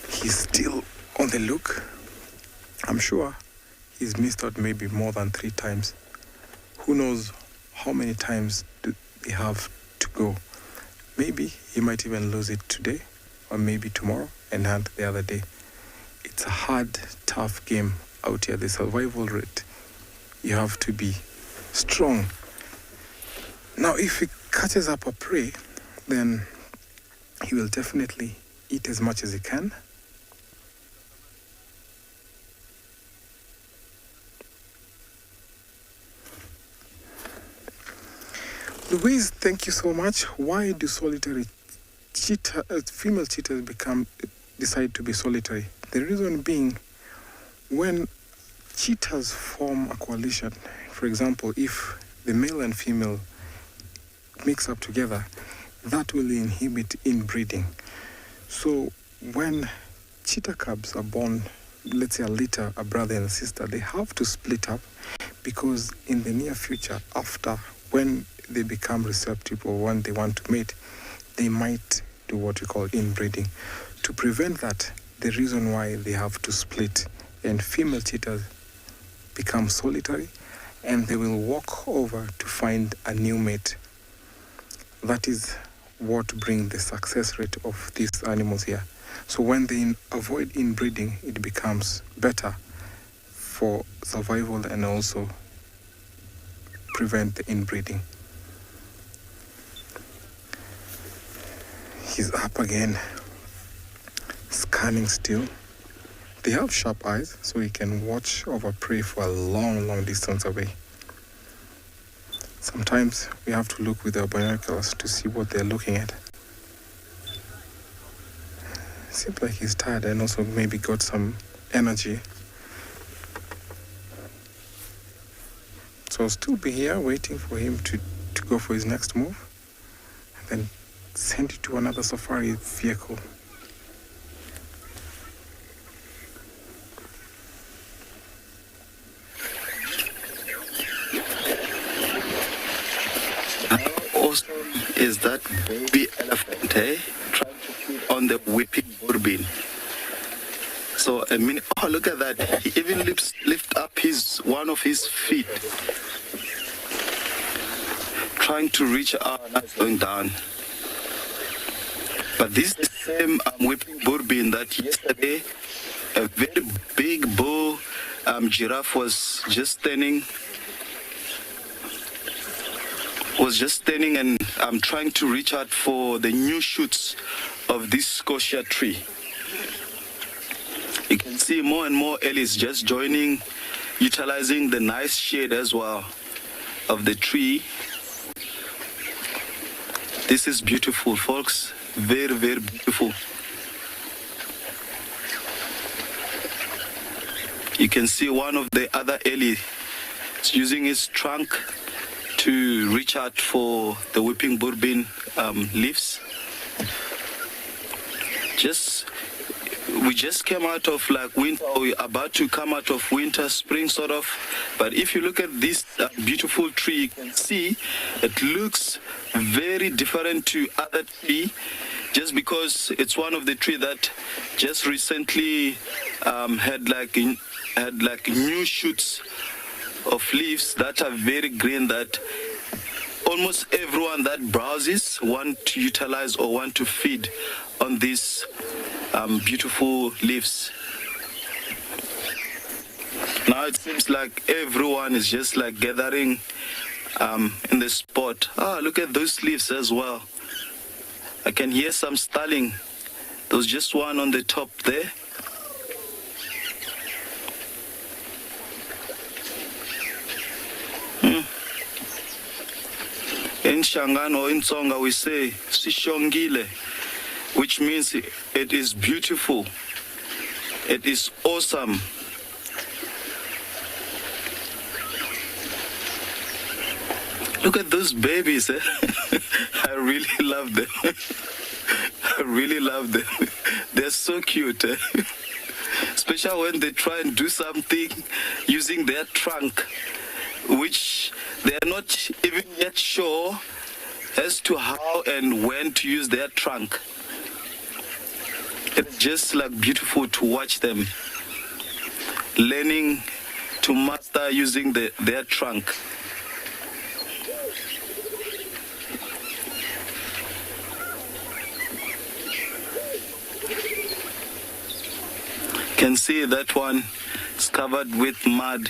He's still on the look. I'm sure he's missed out maybe more than 3 times. Who knows how many times do they have to go? Maybe he might even lose it today, or maybe tomorrow, and hunt the other day. It's a hard, tough game out here. The survival rate, you have to be strong. Now, if he catches up a prey, then he will definitely eat as much as he can. Louise, thank you so much. Why do solitary female cheetahs decide to be solitary? The reason being, when cheetahs form a coalition, for example, if the male and female mix up together, that will inhibit inbreeding. So when cheetah cubs are born, let's say a litter, a brother and a sister, they have to split up, because in the near future, after when they become receptive or when they want to mate, they might do what we call inbreeding. To prevent that, the reason why they have to split and female cheetahs become solitary, and they will walk over to find a new mate. That is what brings the success rate of these animals here. So when they avoid inbreeding, it becomes better for survival and also prevent the inbreeding. He's up again, scanning still. They have sharp eyes, so he can watch over prey for a long, long distance away. Sometimes we have to look with our binoculars to see what they're looking at. Seems like he's tired and also maybe got some energy. So I'll still be here waiting for him to go for his next move, and then send it to another safari vehicle. How awesome is that baby elephant, trying to feed on the whipping bourbon. So, oh, look at that. He even lift up one of his feet, trying to reach out, not going down. But this is the same whipping bourbon that yesterday a very big bull giraffe was just standing and trying to reach out for the new shoots of this scotia tree. You can see more and more ellis just joining, utilizing the nice shade as well of the tree. This is beautiful, folks. Very, very beautiful. You can see one of the other ellie using his trunk to reach out for the whipping bourbon leaves. We just came out of winter, we're about to come out of winter, spring sort of. But if you look at this beautiful tree, you can see it looks very different to other tree. just because it's one of the tree that just recently had like new shoots of leaves that are very green, that almost everyone that browses want to utilize or want to feed on these beautiful leaves. Now it seems like everyone is just like gathering in the spot. Look at those leaves as well. I can hear some starling. There's just one on the top there. In Shangaan or in Tsonga we say Sishongile, which means it is beautiful. It is awesome. Look at those babies. I really love them. I really love them. They're so cute. Especially when they try and do something using their trunk, which they are not even yet sure as to how and when to use their trunk. It's just like beautiful to watch them learning to master using their trunk. Can see that one is covered with mud,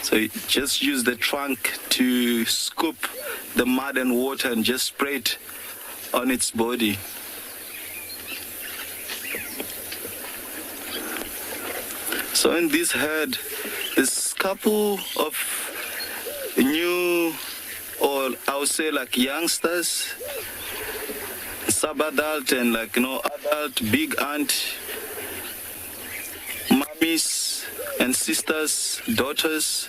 so you just use the trunk to scoop the mud and water and just spray it on its body. So in this herd, there's a couple of new, or I would say like youngsters, sub-adult and like, adult, big aunt, mummies and sisters, daughters.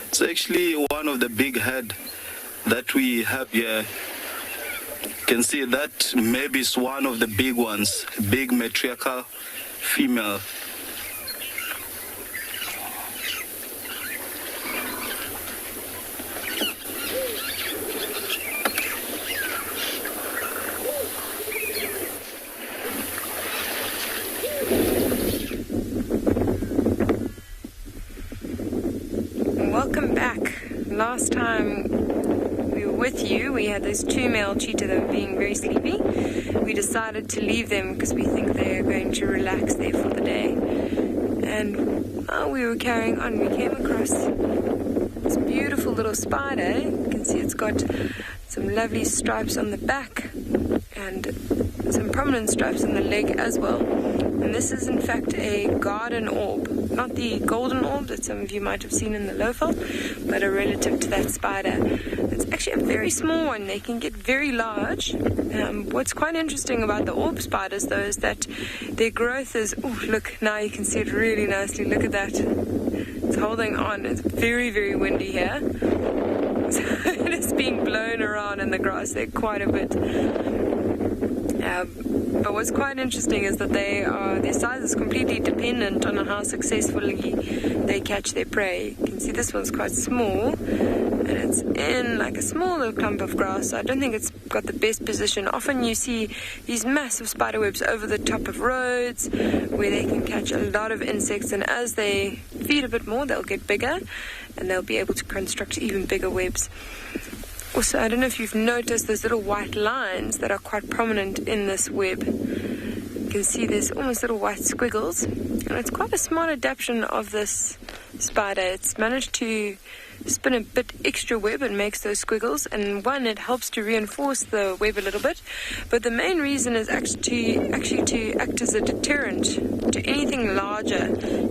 It's actually one of the big herd that we have here. You can see that maybe it's one of the big ones, big matriarchal female. Welcome back. Last time we were with you, we had those two male cheetah that were being very sleepy. We decided to leave them because we think they are going to relax there for the day. And while we were carrying on, we came across this beautiful little spider. You can see it's got some lovely stripes on the back and some prominent stripes on the leg as well. And this is in fact a garden orb, not the golden orb that some of you might have seen in the Lowveld, but a relative to that spider. It's actually a very small one. They can get very large. What's quite interesting about the orb spiders though is that their growth is, look, now you can see it really nicely. Look at that. It's holding on. It's very, very windy here. So it is being blown around in the grass there quite a bit. But what's quite interesting is that their size is completely dependent on how successfully they catch their prey. You can see this one's quite small, and it's in like a small little clump of grass, so I don't think it's got the best position. Often you see these massive spider webs over the top of roads where they can catch a lot of insects, and as they feed a bit more, they'll get bigger, and they'll be able to construct even bigger webs. Also, I don't know if you've noticed those little white lines that are quite prominent in this web. You can see there's almost little white squiggles, and it's quite a smart adaptation of this spider. It's managed to spin a bit extra web and makes those squiggles, and one, it helps to reinforce the web a little bit, but the main reason is actually to act as a deterrent to anything larger.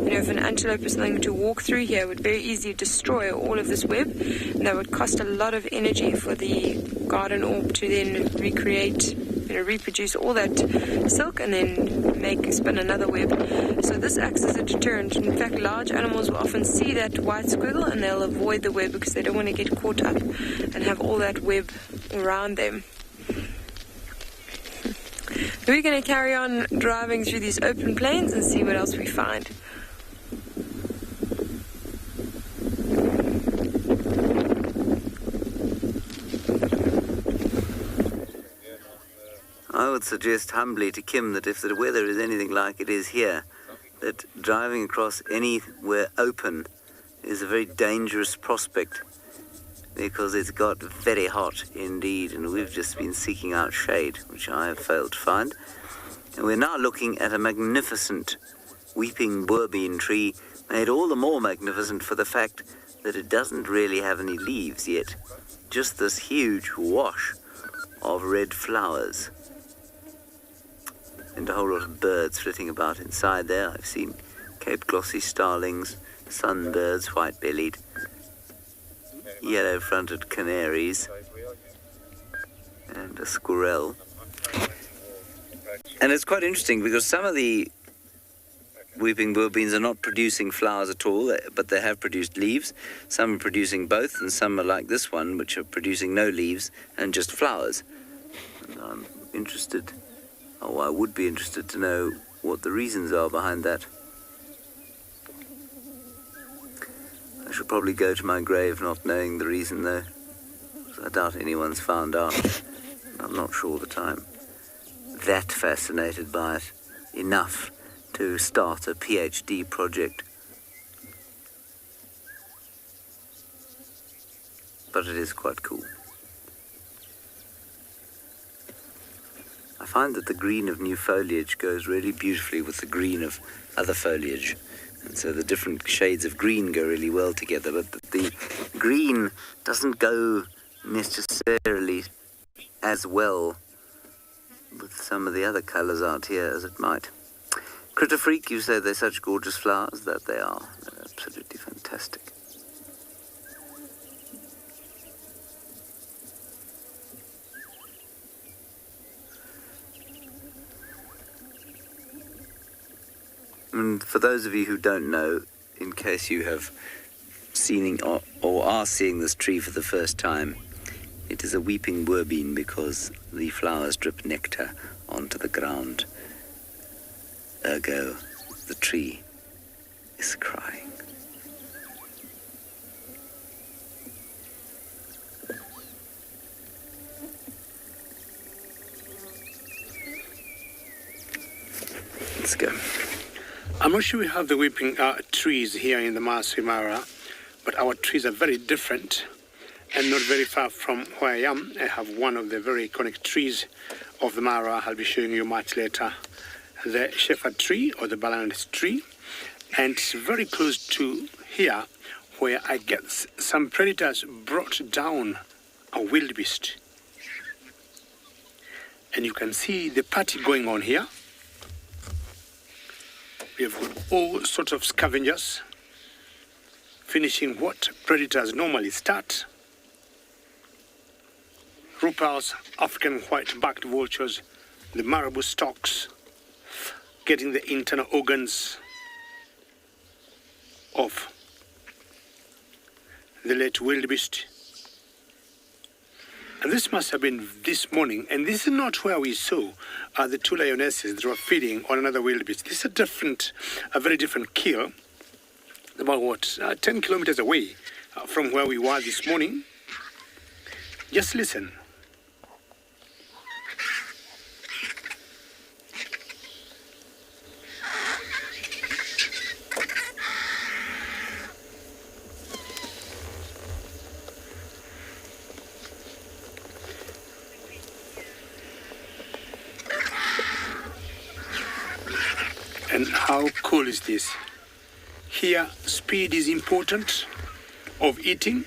If an antelope or something to walk through here would very easily destroy all of this web, and that would cost a lot of energy for the garden orb to then recreate, reproduce all that silk and then spin another web. So this acts as a deterrent. In fact, large animals will often see that white squiggle and they'll avoid the web because they don't want to get caught up and have all that web around them. We're going to carry on driving through these open plains and see what else we find. I would suggest humbly to Kim that if the weather is anything like it is here, that driving across anywhere open is a very dangerous prospect because it's got very hot indeed, and we've just been seeking out shade, which I have failed to find. And we're now looking at a magnificent weeping bourbean tree, made all the more magnificent for the fact that it doesn't really have any leaves yet, just this huge wash of red flowers. And a whole lot of birds flitting about inside there. I've seen Cape glossy starlings, sunbirds, white-bellied, yellow-fronted canaries, and a squirrel. And it's quite interesting because some of the weeping bourbeans are not producing flowers at all, but they have produced leaves. Some are producing both, and some are like this one, which are producing no leaves and just flowers. And I'm interested, or I would be interested to know what the reasons are behind that. I should probably go to my grave not knowing the reason, though. I doubt anyone's found out. I'm not sure the time. That fascinated by it enough to start a PhD project. But it is quite cool. I find that the green of new foliage goes really beautifully with the green of other foliage. And so the different shades of green go really well together, but the green doesn't go necessarily as well with some of the other colours out here as it might. Critter Freak, you say they're such gorgeous flowers. That they are. They're absolutely fantastic. And for those of you who don't know, in case you have seen or are seeing this tree for the first time, it is a weeping bourbean because the flowers drip nectar onto the ground. Ergo, the tree is crying. Let's go. I'm not sure we have the weeping trees here in the Masai Mara, but our trees are very different and not very far from where I am. I have one of the very iconic trees of the Mara. I'll be showing you much later. The shepherd tree or the balance tree, and very close to here where I guess some predators brought down a wildebeest. And you can see the party going on here. We have got all sorts of scavengers finishing what predators normally start. Rupals, African white-backed vultures, the marabou storks, getting the internal organs of the late wildebeest. And this must have been this morning, and this is not where we saw the two lionesses that were feeding on another wildebeest. This is a very different kill, about 10 kilometers away from where we were this morning. Just listen. And how cool is this? Here, speed is important of eating.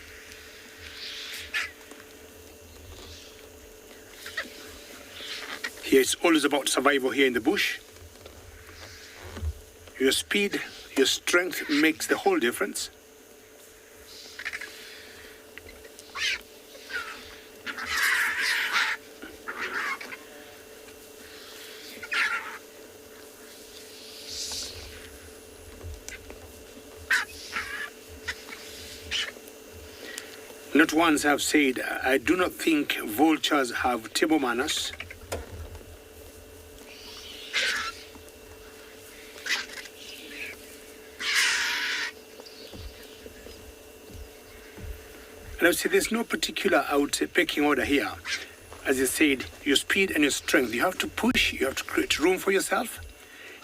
Here, it's always about survival here in the bush. Your speed, your strength makes the whole difference. Not once I've said, I do not think vultures have table manners. And I would say there's no particular, I would say, pecking order here. as I said, your speed and your strength. You have to push, you have to create room for yourself.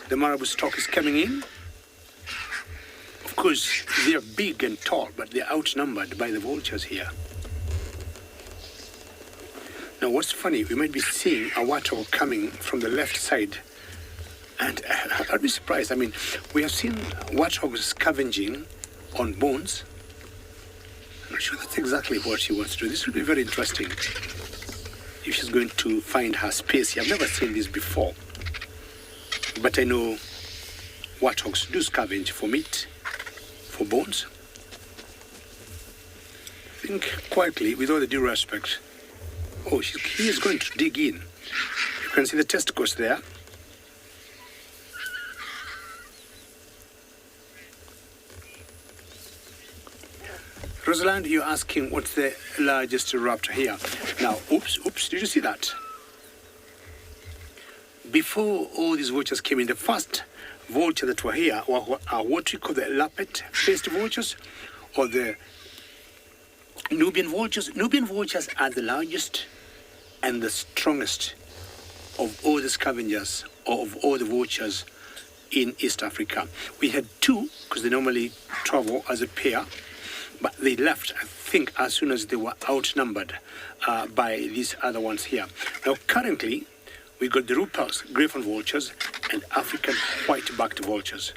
The marabou stock is coming in. Of course, they are big and tall, but they're outnumbered by the vultures here. Now, what's funny, we might be seeing a warthog coming from the left side. And I'd be surprised. I mean, we have seen warthogs scavenging on bones. I'm not sure that's exactly what she wants to do. This will be very interesting if she's going to find her space here. I've never seen this before. But I know warthogs do scavenge for meat, for bones. Think quietly, with all the due respect. Oh, he is going to dig in. You can see the testicles there. Rosalind, you're asking what's the largest raptor here. Now, oops, did you see that? Before all these vultures came in, the first vulture that were here are what we call the lappet-faced vultures, or the Nubian vultures. Nubian vultures are the largest and the strongest of all the scavengers, or of all the vultures in East Africa. We had two, because they normally travel as a pair, but they left, I think, as soon as they were outnumbered by these other ones here. Now, currently, we got the Rupel's griffon vultures and African white-backed vultures.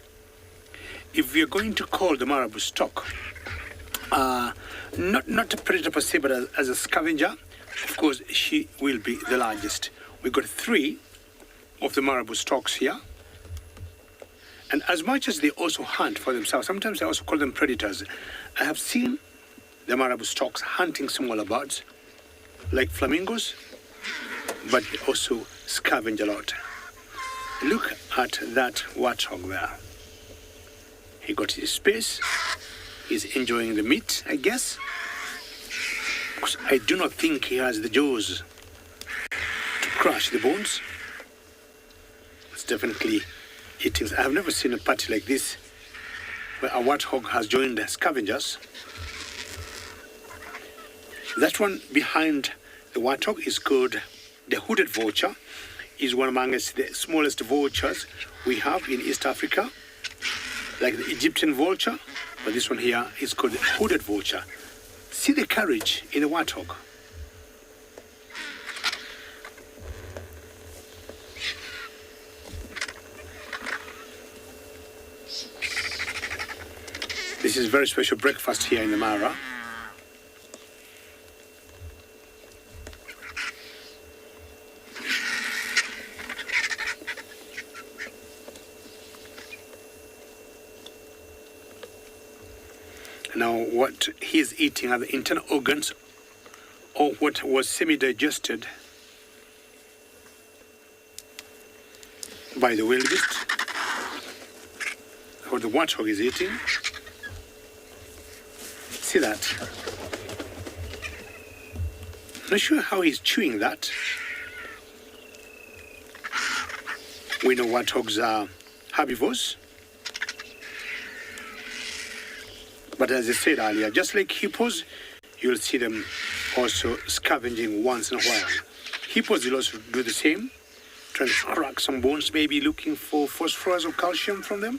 If we are going to call the marabou stock, not a predator per se, but as a scavenger, of course, she will be the largest. We got 3 of the marabou stocks here. And as much as they also hunt for themselves, sometimes I also call them predators. I have seen the marabou stocks hunting smaller birds, like flamingos, but they also scavenge a lot. Look at that warthog there. He got his space. He's enjoying the meat, I guess. Because I do not think he has the jaws to crush the bones. It's definitely eating. I have never seen a party like this where a warthog has joined the scavengers. That one behind the warthog is called the hooded vulture. Is one amongst the smallest vultures we have in East Africa, like the Egyptian vulture, but this one here is called the hooded vulture. See the courage in the warthog. This is a very special breakfast here in the Mara. Now, what he is eating are the internal organs, or what was semi-digested by the wildebeest, or the warthog is eating. See that? Not sure how he's chewing that. We know warthogs are herbivores. But as I said earlier, just like hippos, you'll see them also scavenging once in a while. Hippos will also do the same, trying to crack some bones, maybe looking for phosphorus or calcium from them.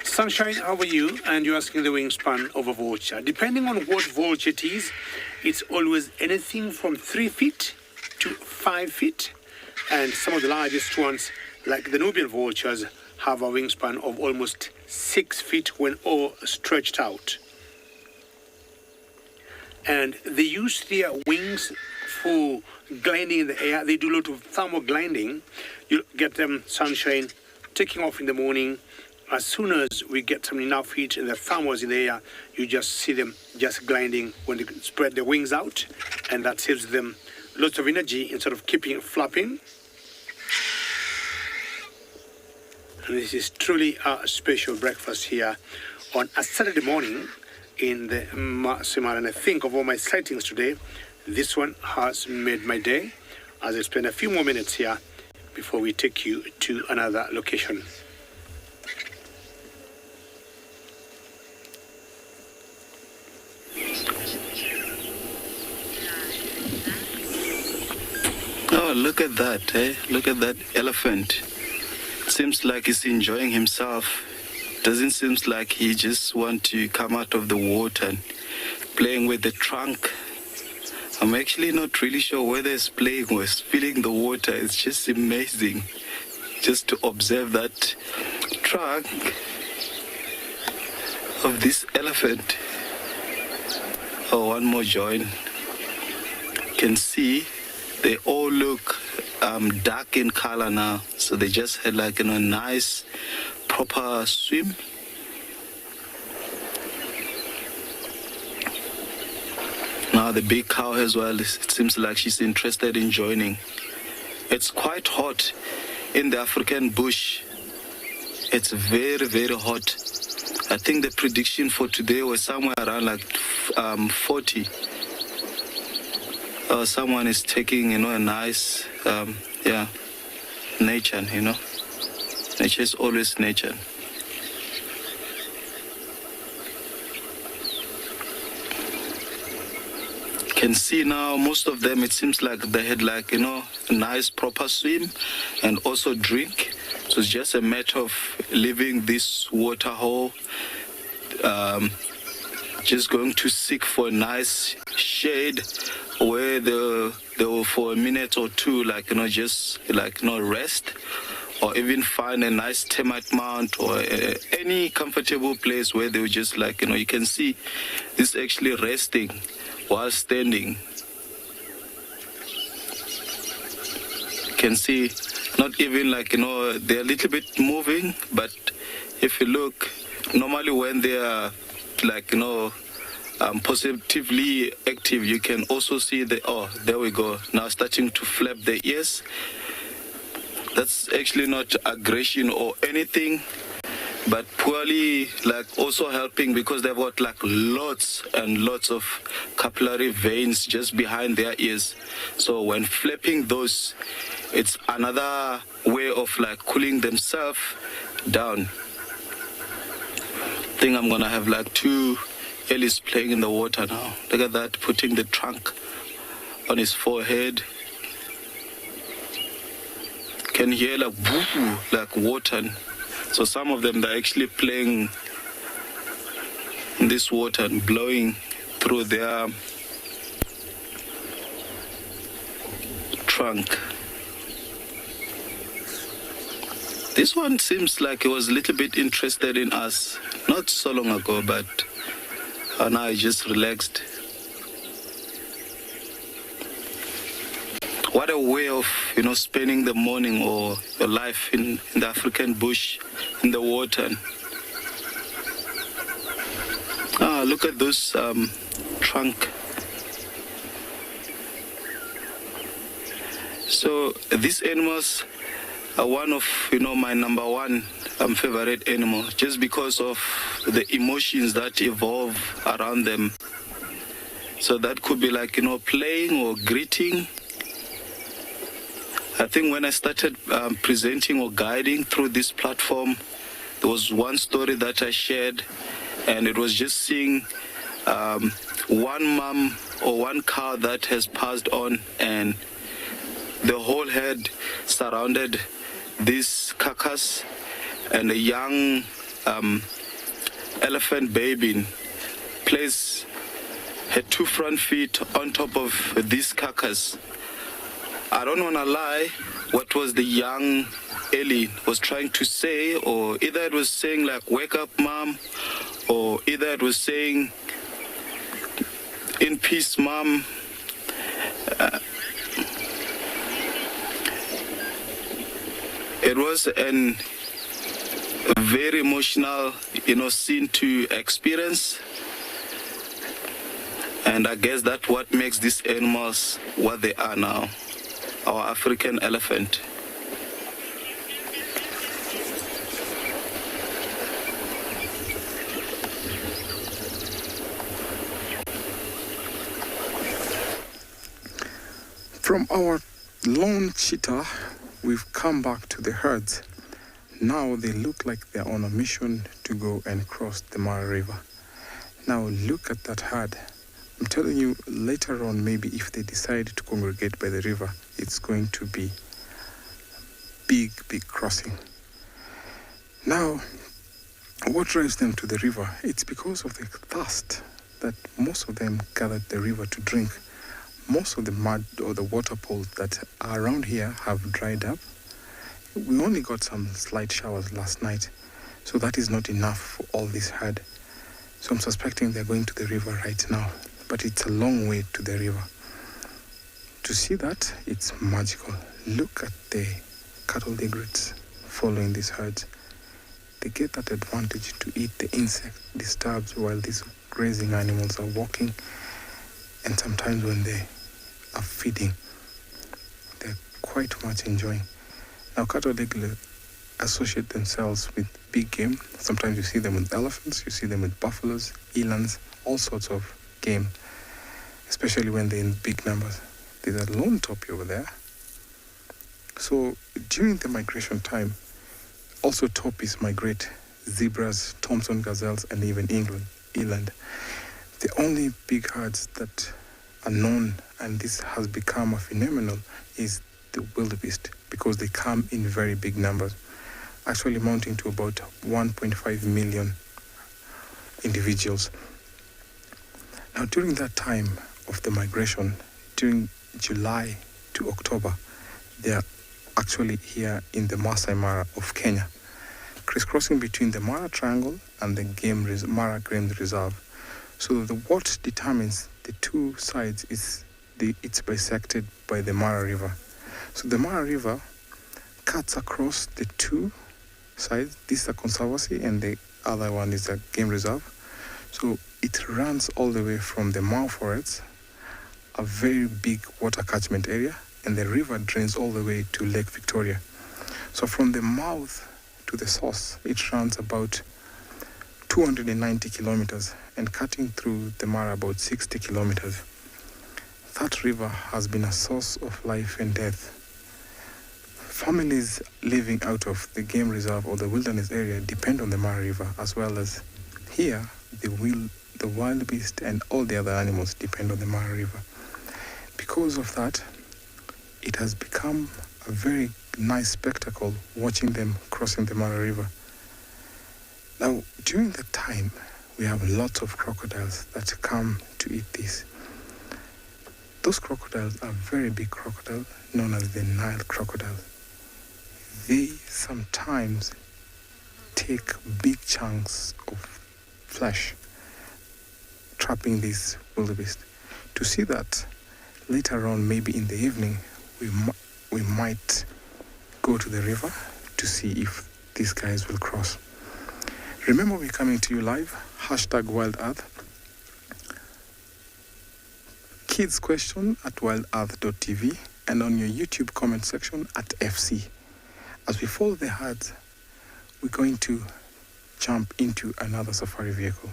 Sunshine, how are you? And you're asking the wingspan of a vulture. Depending on what vulture it is, it's always anything from 3 feet to 5 feet, and some of the largest ones, like the Nubian vultures, have a wingspan of almost 6 feet when all stretched out. And they use their wings for gliding in the air. They do a lot of thermal gliding. You get them, Sunshine, taking off in the morning. As soon as we get some enough heat and the thermals in the air, you just see them just gliding when they spread their wings out, and that saves them lots of energy instead of keeping flapping. And this is truly a special breakfast here on a Saturday morning in the Masai Mara. And I think of all my sightings today, this one has made my day, as I spend a few more minutes here before we take you to another location. Oh, look at that, eh? Look at that elephant. Seems like he's enjoying himself. Doesn't seem like he just want to come out of the water and playing with the trunk. I'm actually not really sure whether he's playing or feeling the water. It's just amazing just to observe that trunk of this elephant. Oh, one more join. You can see they all look dark in color now. So they just had like a nice proper swim. Now the big cow as well, it seems like she's interested in joining. It's quite hot in the African bush. It's very, very hot. I think the prediction for today was somewhere around like 40. Someone is taking, a nice, nature, Nature is always nature. Can see now most of them, it seems like they had like, a nice proper swim and also drink. So it's just a matter of leaving this water hole, just going to seek for a nice shade where they'll for a minute or two, just rest, or even find a nice termite mound or any comfortable place where they'll just you can see this actually resting while standing. You can see not even they're a little bit moving, but if you look, normally when they are positively active, you can also see there we go, now starting to flap their ears. That's actually not aggression or anything, but purely also helping because they've got lots and lots of capillary veins just behind their ears. So when flapping those, it's another way of cooling themselves down. I think I'm gonna have 2 Ellis playing in the water now. Look at that, putting the trunk on his forehead. Can hear water. So some of them, they're actually playing in this water and blowing through their trunk. This one seems like he was a little bit interested in us not so long ago, but now he just relaxed. What a way of, spending the morning or your life in the African bush, in the water. Look at those trunk. So these animals are one of, my number one favorite animal, just because of the emotions that evolve around them. So that could be playing or greeting. I think when I started presenting or guiding through this platform, there was one story that I shared, and it was just seeing one mom or one cow that has passed on, and the whole herd surrounded this carcass, and a young elephant baby placed her 2 front feet on top of this carcass. I don't want to lie, what was the young Ellie was trying to say, or either it was saying wake up mom, or either it was saying in peace mom. It was a very emotional, scene to experience. And I guess that's what makes these animals what they are now. Our African elephant. From our lone cheetah, we've come back to the herds. Now they look like they're on a mission to go and cross the Mara River. Now look at that herd. I'm telling you, later on, maybe if they decide to congregate by the river, it's going to be big crossing. Now, what drives them to the river? It's because of the thirst that most of them gather at the river to drink. Most of the mud or the water pools that are around here have dried up. We only got some slight showers last night, so that is not enough for all this herd. So I'm suspecting they're going to the river right now, but it's a long way to the river. To see that, it's magical. Look at the cattle egrets following these herds. They get that advantage to eat the insect disturbed while these grazing animals are walking, and sometimes when they are feeding, they're quite much enjoying. Now, cattle associate themselves with big game. Sometimes you see them with elephants, you see them with buffaloes, elands, all sorts of game, especially when they're in big numbers. There's a lone topi over there. So during the migration time, also topis migrate, zebras, Thompson gazelles, and even eland. The only big herds that are known, and this has become a phenomenon, is the wildebeest, because they come in very big numbers, actually amounting to about 1.5 million individuals. Now, during that time of the migration, during July to October, they are actually here in the Masai Mara of Kenya, crisscrossing between the Mara Triangle and the Mara Game Reserve. So what determines the two sides is it's bisected by the Mara River. So the Mara River cuts across the two sides. This is a conservancy and the other one is a game reserve. So it runs all the way from the Mau forests, a very big water catchment area, and the river drains all the way to Lake Victoria. So from the mouth to the source, it runs about 290 kilometers and cutting through the Mara about 60 kilometers. That river has been a source of life and death. Families living out of the game reserve or the wilderness area depend on the Mara River, as well as here, the wildebeest and all the other animals depend on the Mara River. Because of that, it has become a very nice spectacle watching them crossing the Mara River. Now, during that time, we have lots of crocodiles that come to eat this. Those crocodiles are very big crocodiles, known as the Nile crocodile. They sometimes take big chunks of flesh, trapping these wildebeest. To see that later on, maybe in the evening, we might go to the river to see if these guys will cross. Remember, we're coming to you live, #WildEarth. Kids question at wildearth.tv and on your YouTube comment section at FC. As we follow the herds, we're going to jump into another safari vehicle.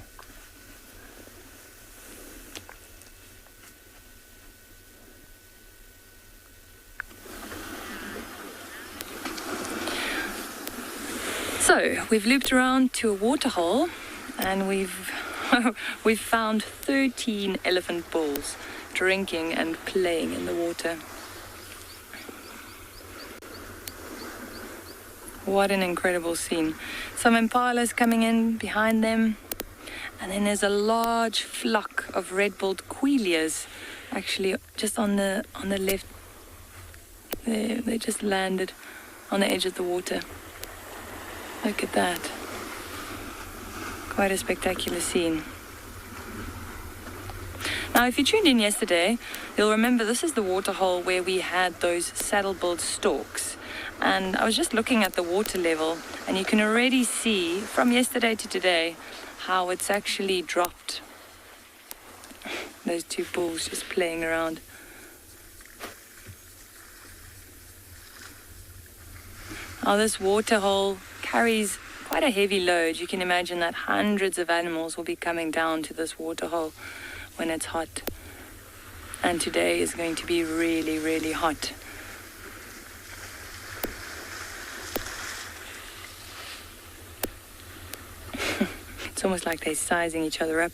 So we've looped around to a waterhole and we've found 13 elephant bulls drinking and playing in the water. What an incredible scene. Some impalas coming in behind them, and then there's a large flock of red-billed quilias actually just on the left there. They just landed on the edge of the water. Look at that. Quite a spectacular scene. Now, if you tuned in yesterday, you'll remember this is the waterhole where we had those saddle-billed storks. And I was just looking at the water level, and you can already see from yesterday to today how it's actually dropped. Those two bulls just playing around. Now, this waterhole carries quite a heavy load. You can imagine that hundreds of animals will be coming down to this waterhole when it's hot. And today is going to be really, really hot. It's almost like they're sizing each other up.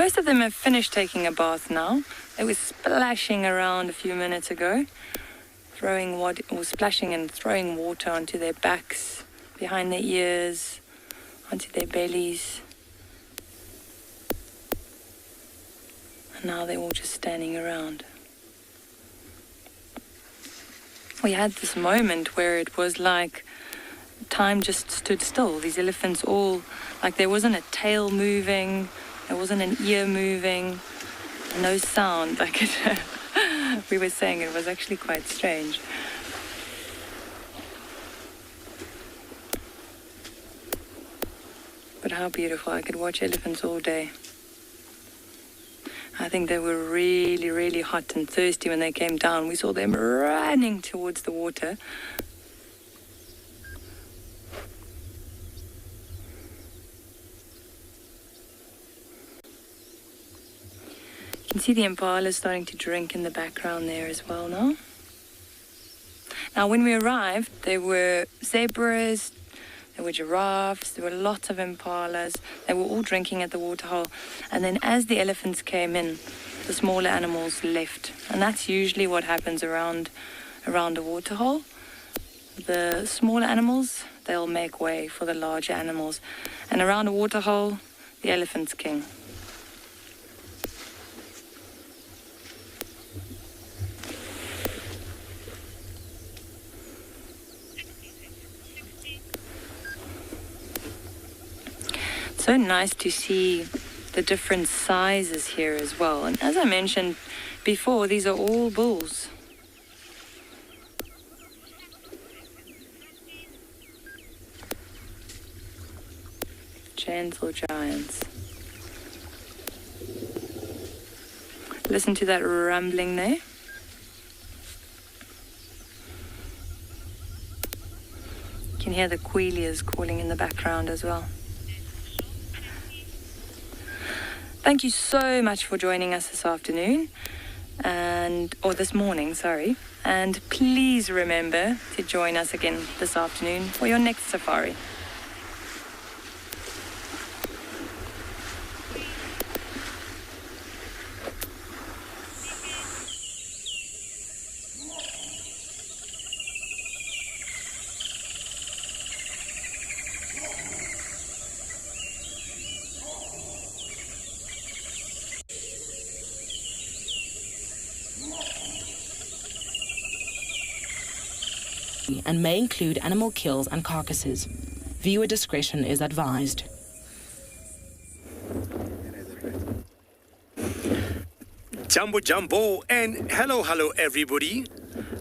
Most of them have finished taking a bath now. They were splashing around a few minutes ago, splashing and throwing water onto their backs, behind their ears, onto their bellies. And now they're all just standing around. We had this moment where it was like time just stood still. These elephants all, like there wasn't a tail moving, there wasn't an ear moving, no sound. Like it, we were saying it was actually quite strange. But how beautiful. I could watch elephants all day. I think they were really, really hot and thirsty when they came down. We saw them running towards the water. You can see the impalas starting to drink in the background there as well now. Now, when we arrived, there were zebras, there were giraffes, there were lots of impalas. They were all drinking at the waterhole. And then as the elephants came in, the smaller animals left. And that's usually what happens around a waterhole. The smaller animals, they'll make way for the larger animals. And around a waterhole, the elephant's king. So nice to see the different sizes here as well. And as I mentioned before, these are all bulls. Gentle giants. Listen to that rumbling there. You can hear the quailias calling in the background as well. Thank you so much for joining us this afternoon, or this morning, sorry. And please remember to join us again this afternoon for your next safari. And may include animal kills and carcasses. Viewer discretion is advised. Jumbo, and hello everybody.